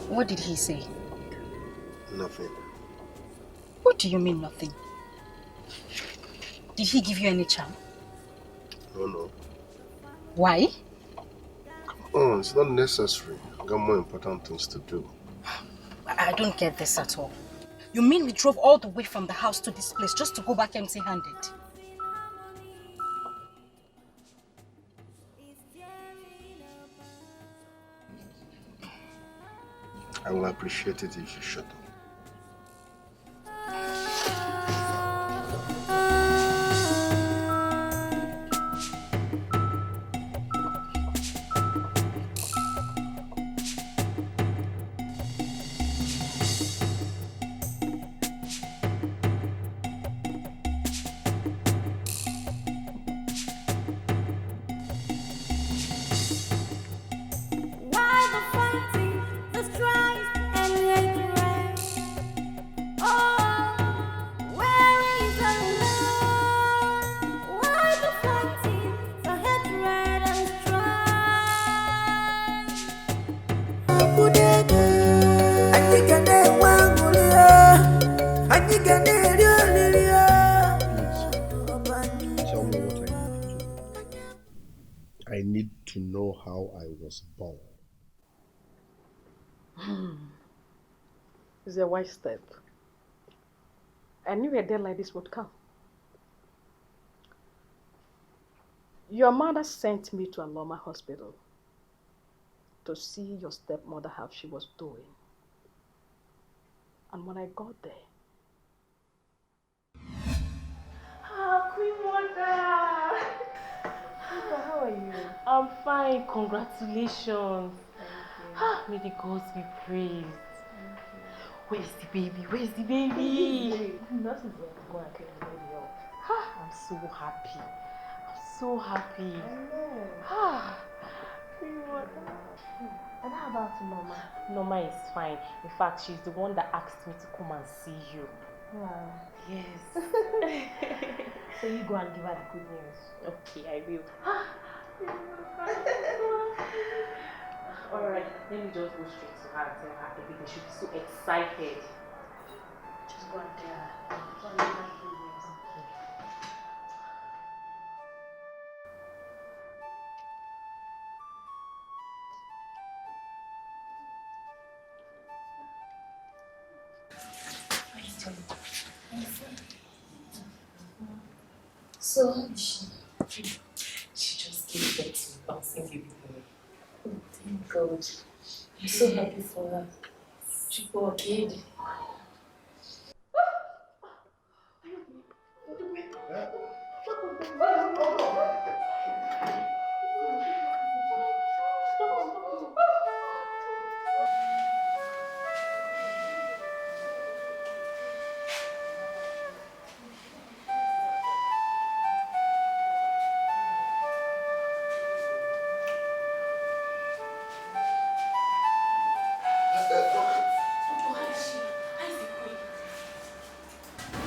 What did he say?
Nothing.
What do you mean nothing? Did he give you any charm?
No.
Why?
Oh, it's not necessary. I've got more important things to do.
I don't get this at all. You mean we drove all the way from the house to this place just to go back empty-handed?
I will appreciate it if you shut up.
Why the fighting, the strife, and hate the rain?
Tell me what I need to do. I need to know how I was born.
It's a wise step. I knew a day like this would come. Your mother sent me to Aloma Hospital to see your stepmother how she was doing. And when I got there,
Queen Mother!
how are you?
I'm fine, congratulations. May the gods be praised. Where's the baby? Where's the baby?
That is it. Go and clean the baby up.
I'm so happy. I'm so happy. Queen Mother.
And how about Norma?
Norma is fine. In fact, she's the one that asked me to come and see you.
Wow.
Yes.
So you go and give her the good news.
Okay, I will. Alright, let me just go straight to her and tell her everything. She'll be so excited.
Just go and tell her. So you have good news.
Okay.
So how is she? She just gave birth to bouncing baby boy. Oh, thank God. I'm so happy for her. She got kid.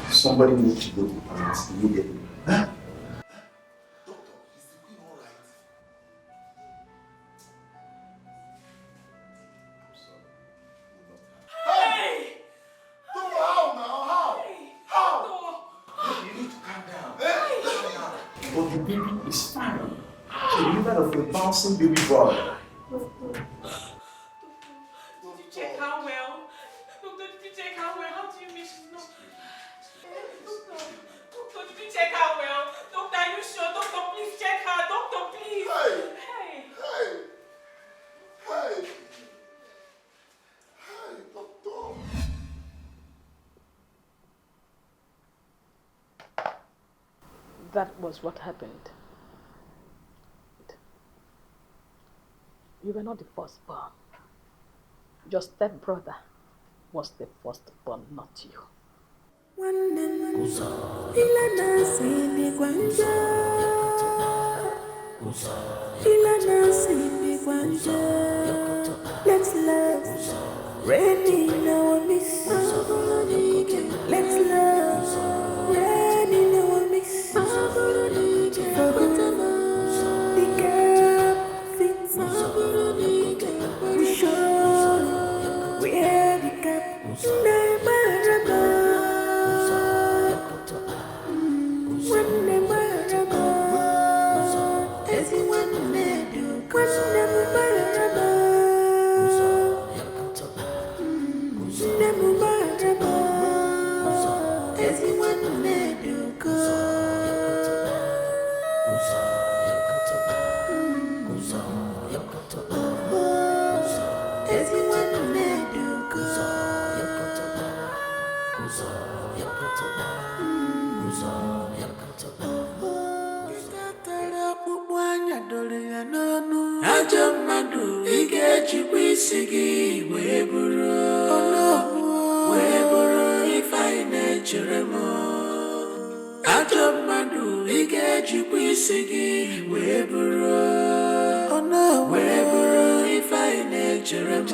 Somebody needs to go to the parents immediately. Huh?
Hey! Doctor, how now? How? You need to calm down. Calm down. But the baby is fine. So you heard of a bouncing baby boy. Did you check her well? Doctor, did you check her well? How do you mean she's not? Doctor, did you check her well? Doctor, are you sure? Doctor, please check her. Doctor, please. Hey!
Doctor.
That was what happened. You were not the firstborn. Your stepbrother was the firstborn, not you.
Let's love, raining our miss. Let's love, raining our miss. The gap fits. We show, we have the gap. Ajọ mmadụ ị ga-ejikwa isi gị wee bụrụ ife anyị na-echere m. Ajọ mmadụ ị ga-ejikwa isi gị wee bụrụ ife anyị na-echere m.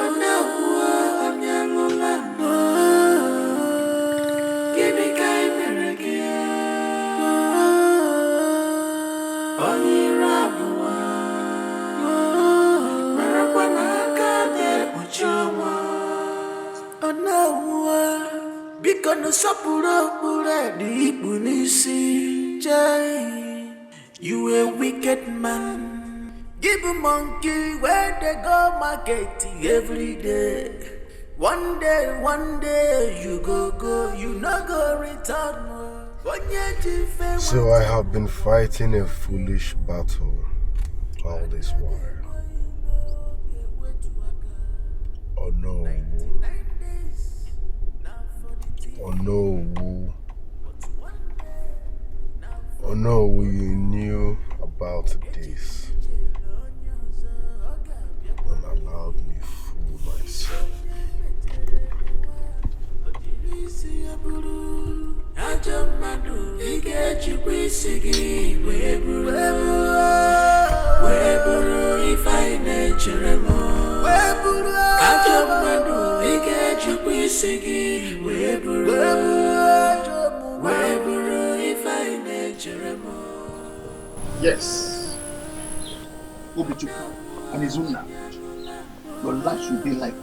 Ọ na-akwụwa onye alụla mbụ. Gịnị ka anyị mere gị? Onye ire abụwa marakwa na aka na-ekpuchi ọnwa. gonna support up the Ibunisi Jay. You a wicked man. Give a monkey where they go market every day. One day you go, you no go return.
So I have been fighting a foolish battle all this while. Oh no. Oh no. Oh no, you knew about this and allowed me fool myself.
Yes. Obichuku and Izuna, your life should be like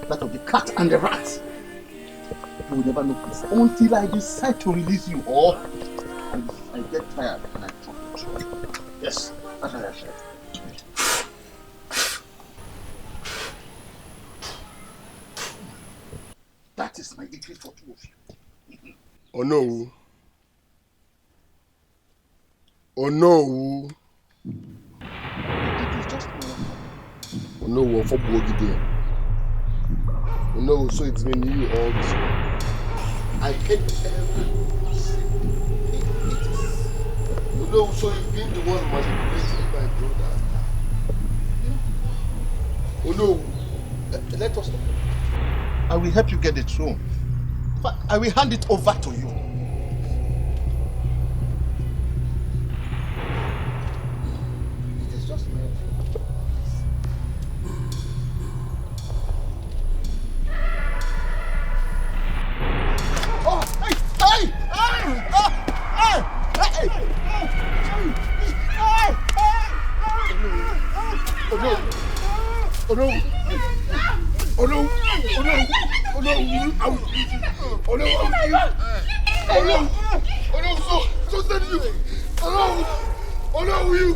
that of the cat and the rat. You will never know peace until I decide to release you or I get tired and I drop you. Yes, that's what I said. That is my decree for two of you.
Oh no. Oh no.
It is just
Oh no, what for Bogide? Oh no, so it's been you all this while.
I hate every single thing.
Oh no, so you've been the one manipulating my brother. Oh no, let us.
I will help you get the throne. But I will hand it over to you. It is just oh, hey, hey,
Oh no! Oh no! Oh no! Oh no! Oh no! Oh no! Oh no! Oh no! So send you! Oh no! Oh no! You!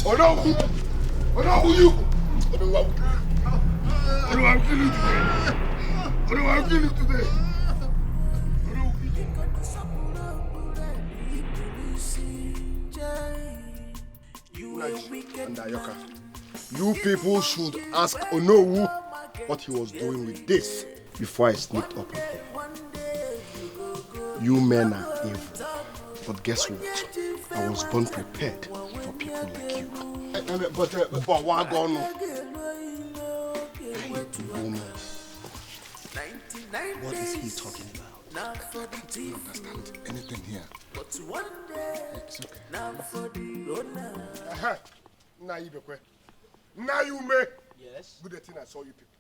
Oh no! Oh no! You! Oh no! Oh no! I'll kill you today! Oh no! I'll kill you today! And Ayoka, you people should ask Onowu what he was doing with this before I sneaked up on him. You men are evil, but guess what? I was born prepared for people like you.
But why gone?
What is he talking about? I don't understand anything here. It's okay. Now you be Now you may. Yes. Good thing I saw you people.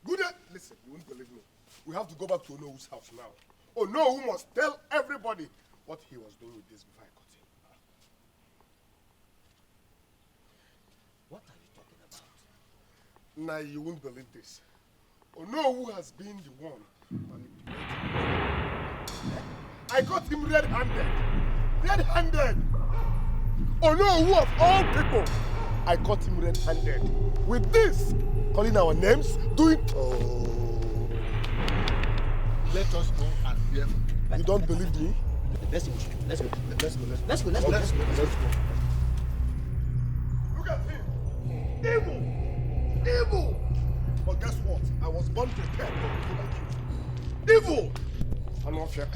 Good. Listen, you won't believe me. We have to go back to Onowu's house now. Onowu must tell everybody what he was doing with this before I caught him.
What are you talking about?
Now you won't believe this. Onowu has been the one manipulating. I got him red-handed. Red-handed. Onowu of all people. I caught him red-handed. With this, calling our names, doing. Oh.
Let us go and hear.
You don't believe me?
Let's go. Let's go. Let's go. Let's go.
Let's go.
Let's go.
Let's go. Look at him. Evil. Evil. But guess what? I was born prepared for people like you. Evil. I'm not fair.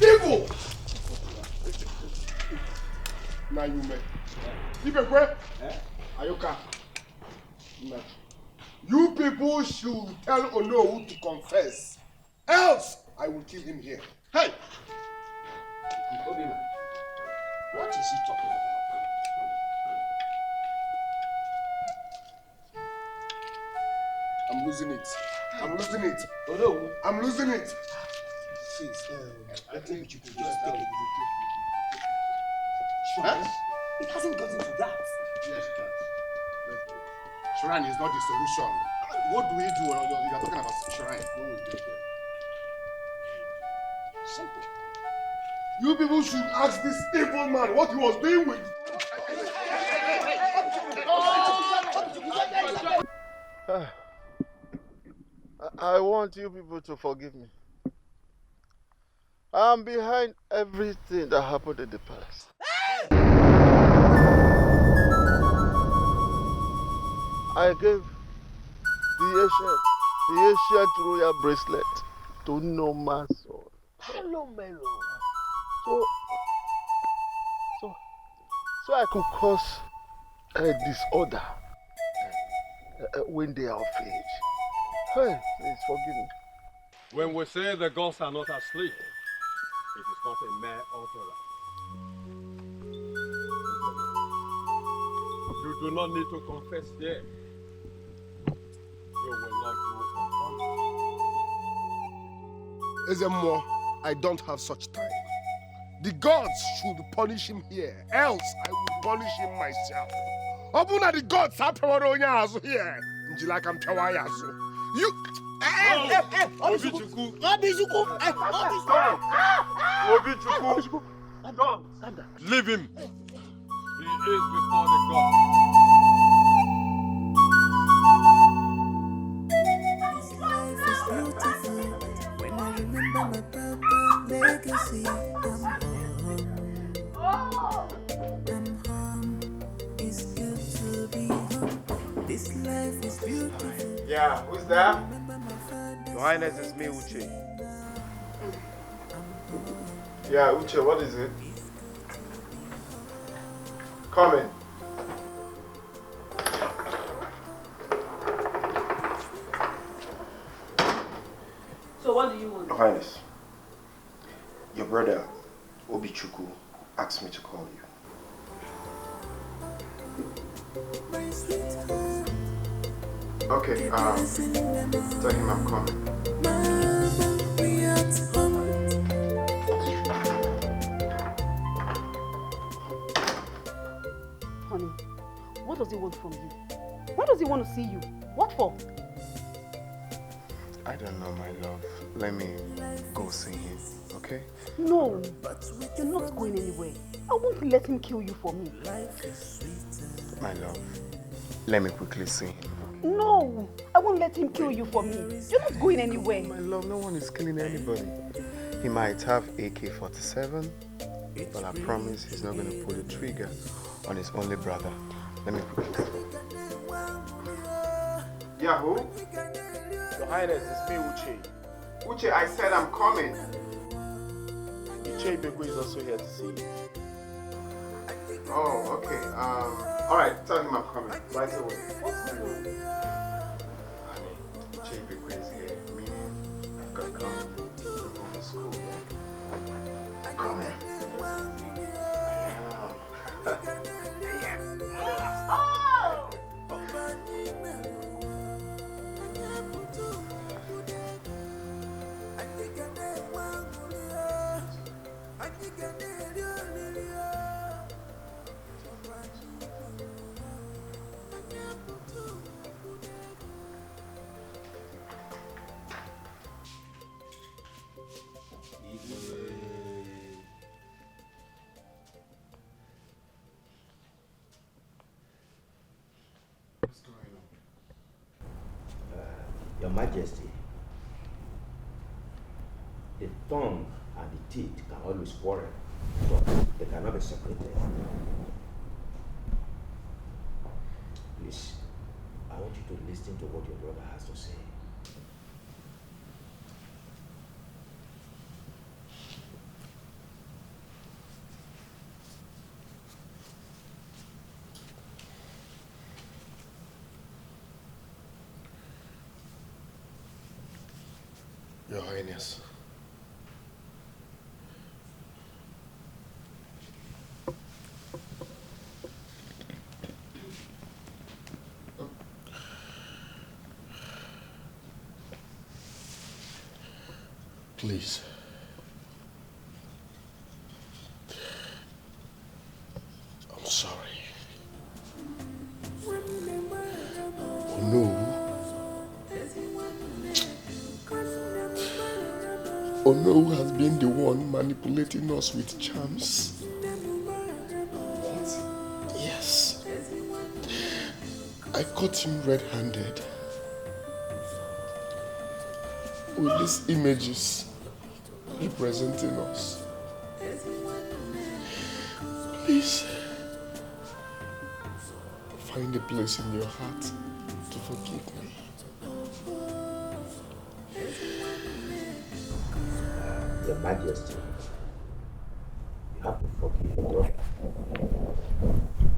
Evil. Now you may. Ibekwe. Ayoka. You people should tell Onowu to confess. Else, I will kill him here. Hey!
What is he talking about?
I'm losing it. I'm losing it. Onowu. I'm losing it. Sis,
I think you could just take it. Huh? It hasn't gotten to that.
Yes, it has. Shrine is not the solution. What do we do? You're talking about shrine. What will we do there?
Simple.
You people should ask this evil man what he was doing with.
I want you people to forgive me. I'm behind everything that happened in the palace. I gave the ancient royal bracelet to no man's son.
Hello, Melo.
So I could cause a disorder when they are of age. Hey, please forgive me.
When we say the gods are not asleep, it is not a mere utterance. You do not need to confess here. You will not go unpunished.
Ezemo, I don't have such time. The gods should punish him here, else I will punish him myself. Open the gods are here. You.
Obichuku.
Leave him. He is before the gods.
When I remember my papa legacy, I'm home. It's good to be home. This life is beautiful.
Yeah, who's that? Your Highness, is me, Uche. Yeah, Uche, what is it? Come in.
So what do you want?
Your Highness, your brother, Obichuku, asked me to call you. Okay, tell him I'm coming.
Honey, what does he want from you? Why does he want to see you? What for?
I don't know, my love. Let me go see him, okay?
No, you're not going anywhere. I won't let him kill you for me.
My love, let me quickly see him.
No, I won't let him kill you for me. You're not going anywhere.
My love, no one is killing anybody. He might have AK-47, but I promise he's not going to pull the trigger on his only brother. Let me quickly see. Yahoo? Your Highness, it's me, Uche. Uche, I said I'm coming. Uche Bego is also here to see you. Oh, okay. Alright, tell him I'm coming. Right away. What's going on? Honey, Uche Bego is here. Meaning, I've got to come to the school. Come in.
Your Majesty, the tongue and the teeth can always quarrel, but they cannot be separated. Please, I want you to listen to what your brother has to say.
Your Highness. Please, Ono has been the one manipulating us with charms.
What?
Yes. I caught him red-handed with these images representing us. Please, find a place in your heart to forgive me.
Your Majesty, you have to forgive your brother.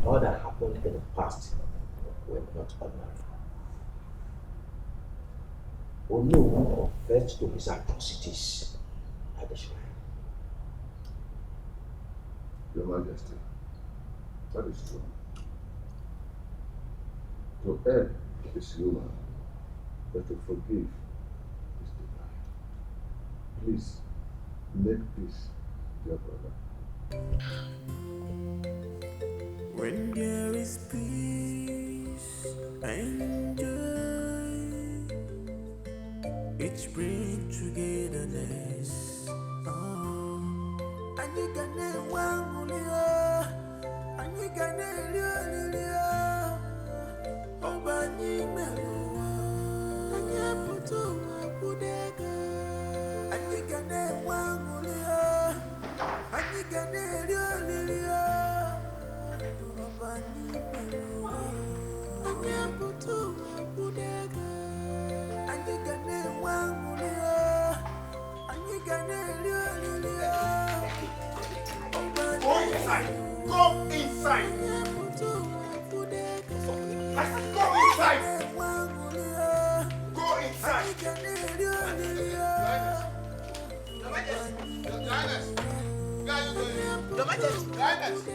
All that happened in the past were not ordinary. Ono confessed to his atrocities at the shrine.
Your Majesty, that is true. To err is human, but to forgive is divine. Please, make peace, dear brother.
When there is peace and joy, it brings togetherness. And you can name one and you can name Obani Melo, and you put on Budega, and you can name one and you can name Obani Melo, and you put on Budega, and you can name one and you can name
Go inside! Go inside! I said go inside! Go inside! Your Majesty!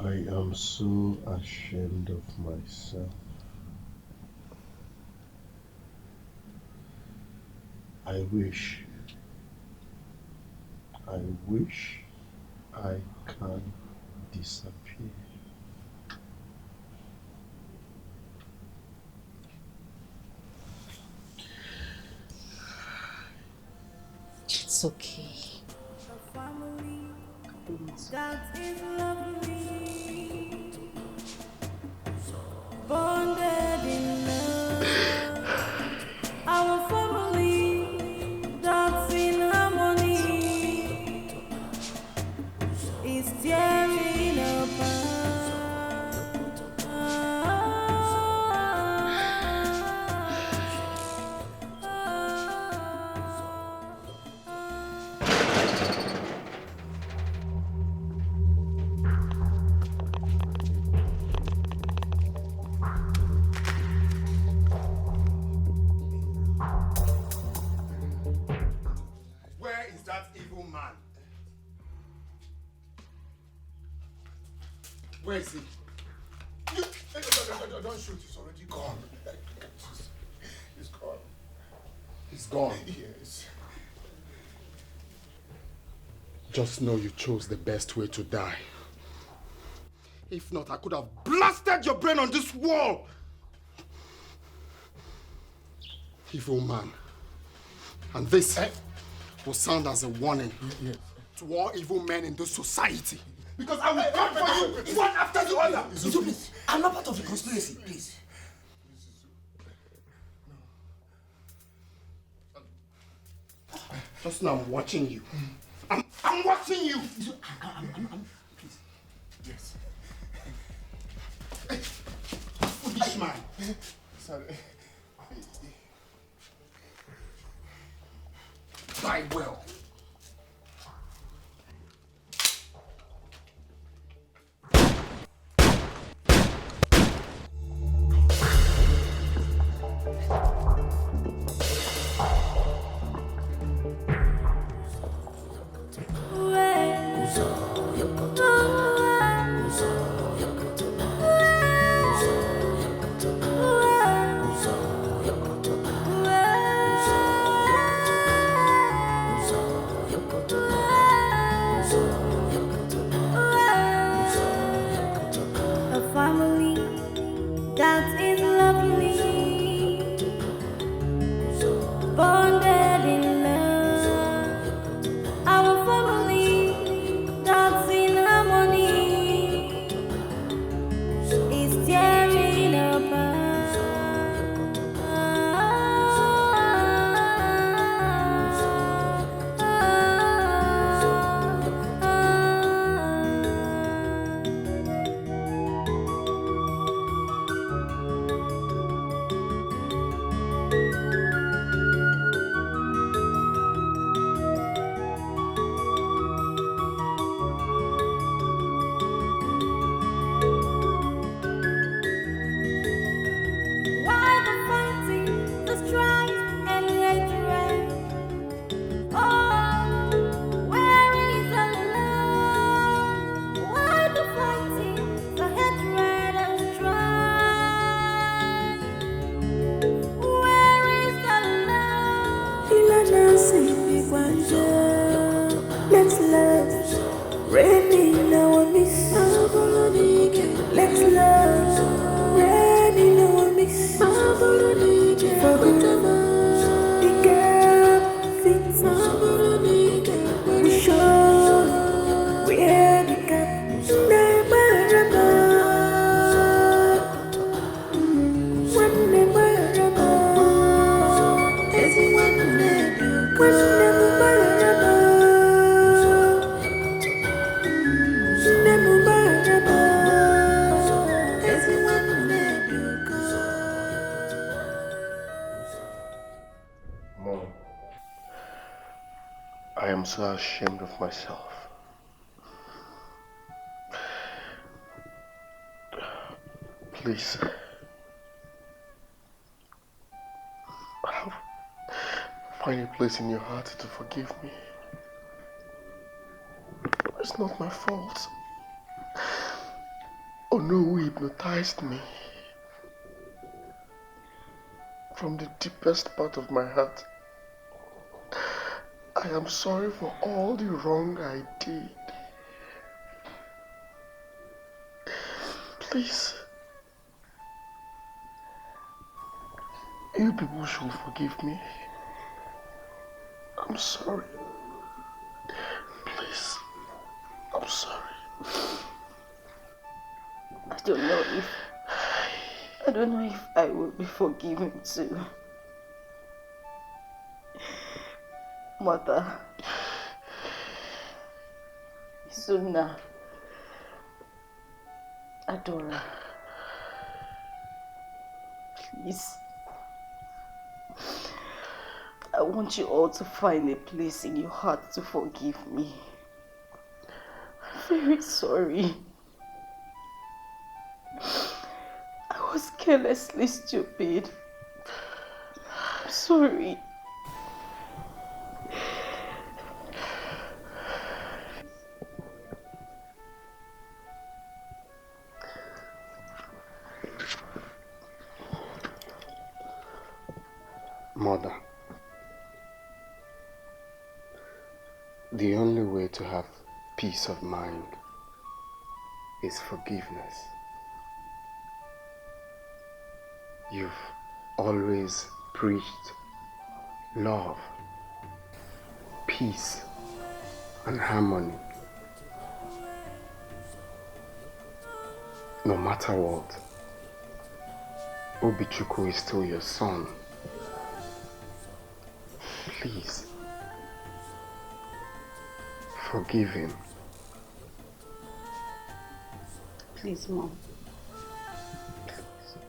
I am so ashamed of myself. I wish I can disappear.
It's okay.
That is lovely, bonded in love. Our family that's in harmony is tearing apart.
Where is that evil man? Where is he? Don't shoot, he's already gone. He's gone.
He's gone.
Yes.
Just know you chose the best way to die. If not, I could have blasted your brain on this wall. Evil man. And this will sound as a warning to all evil men in this society.
Because I will come for you, one after the other.
Zubby, I'm not part of the conspiracy, please.
Just now I'm watching you. I'm watching you.
Please. Yes.
Foolish man.
Sorry.
Die well.
A family that is lovely, bonded in love. Our family that's in harmony is tearing apart. Why the fighting, the strife and hatred? Oh, where is the love? Why the fighting, the hatred and strife? Where is the love? Let's love, reign in our midst. Let's love, reign in our midst. For the gap fits. We show we are the gap. Never
Mom, I am so ashamed of myself. Please, find a place in your heart to forgive me. It's not my fault. Oh no, who hypnotized me. From the deepest part of my heart, I am sorry for all the wrong I did. Please, you people should forgive me. I'm sorry. Please, I'm sorry.
I don't know if I will be forgiven too. Mother, Suna, Adora, please. I want you all to find a place in your heart to forgive me. I'm very sorry. I was carelessly stupid. I'm sorry.
Mother, the only way to have peace of mind is forgiveness. You've always preached love, peace, and harmony. No matter what, Obichukwu is still your son. Please,
forgive him.
Please, Mom.
Come, son.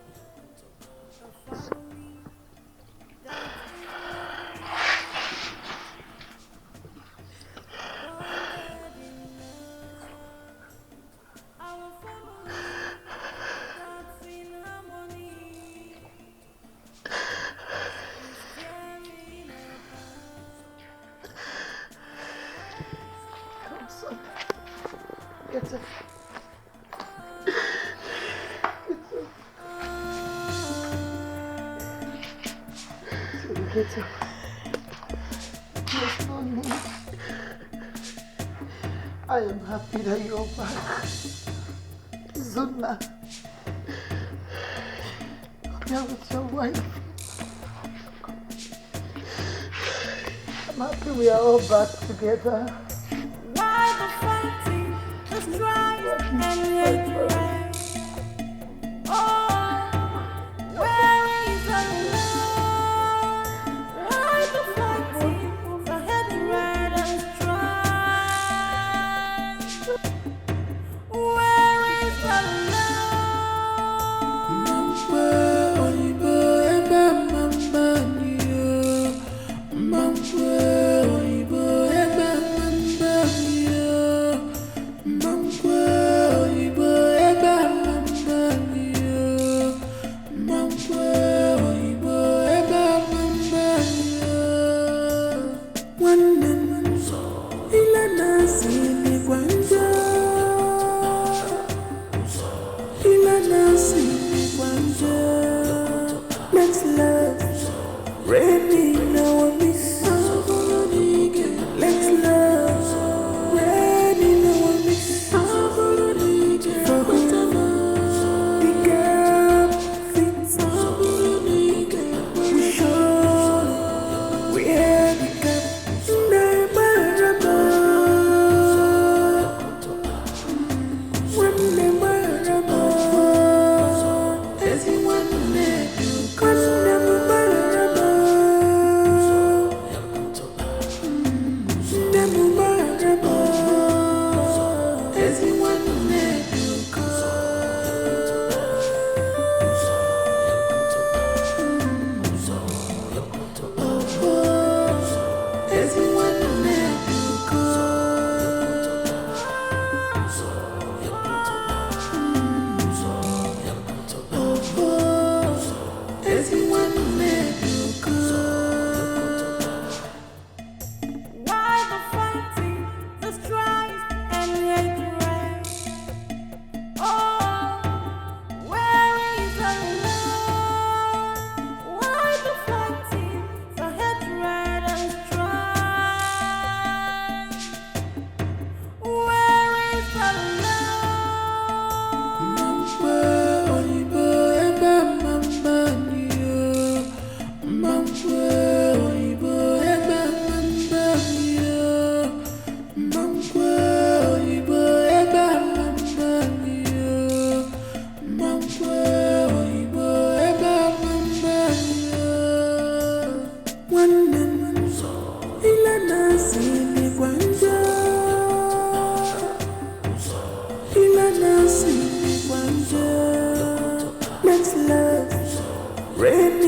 Get up. Get up. There's no need. I am happy that you're back. Zuna. You're with your wife. I'm happy we are all back together.
Why the fighting, the strife, and yet right? Oh, where is the love? Why the fighting, the heading right and strife? Where is the Let's love, rain in our midst. Let's love, rain in our midst. For who the gap fits, we show where the gap never Let's love, rain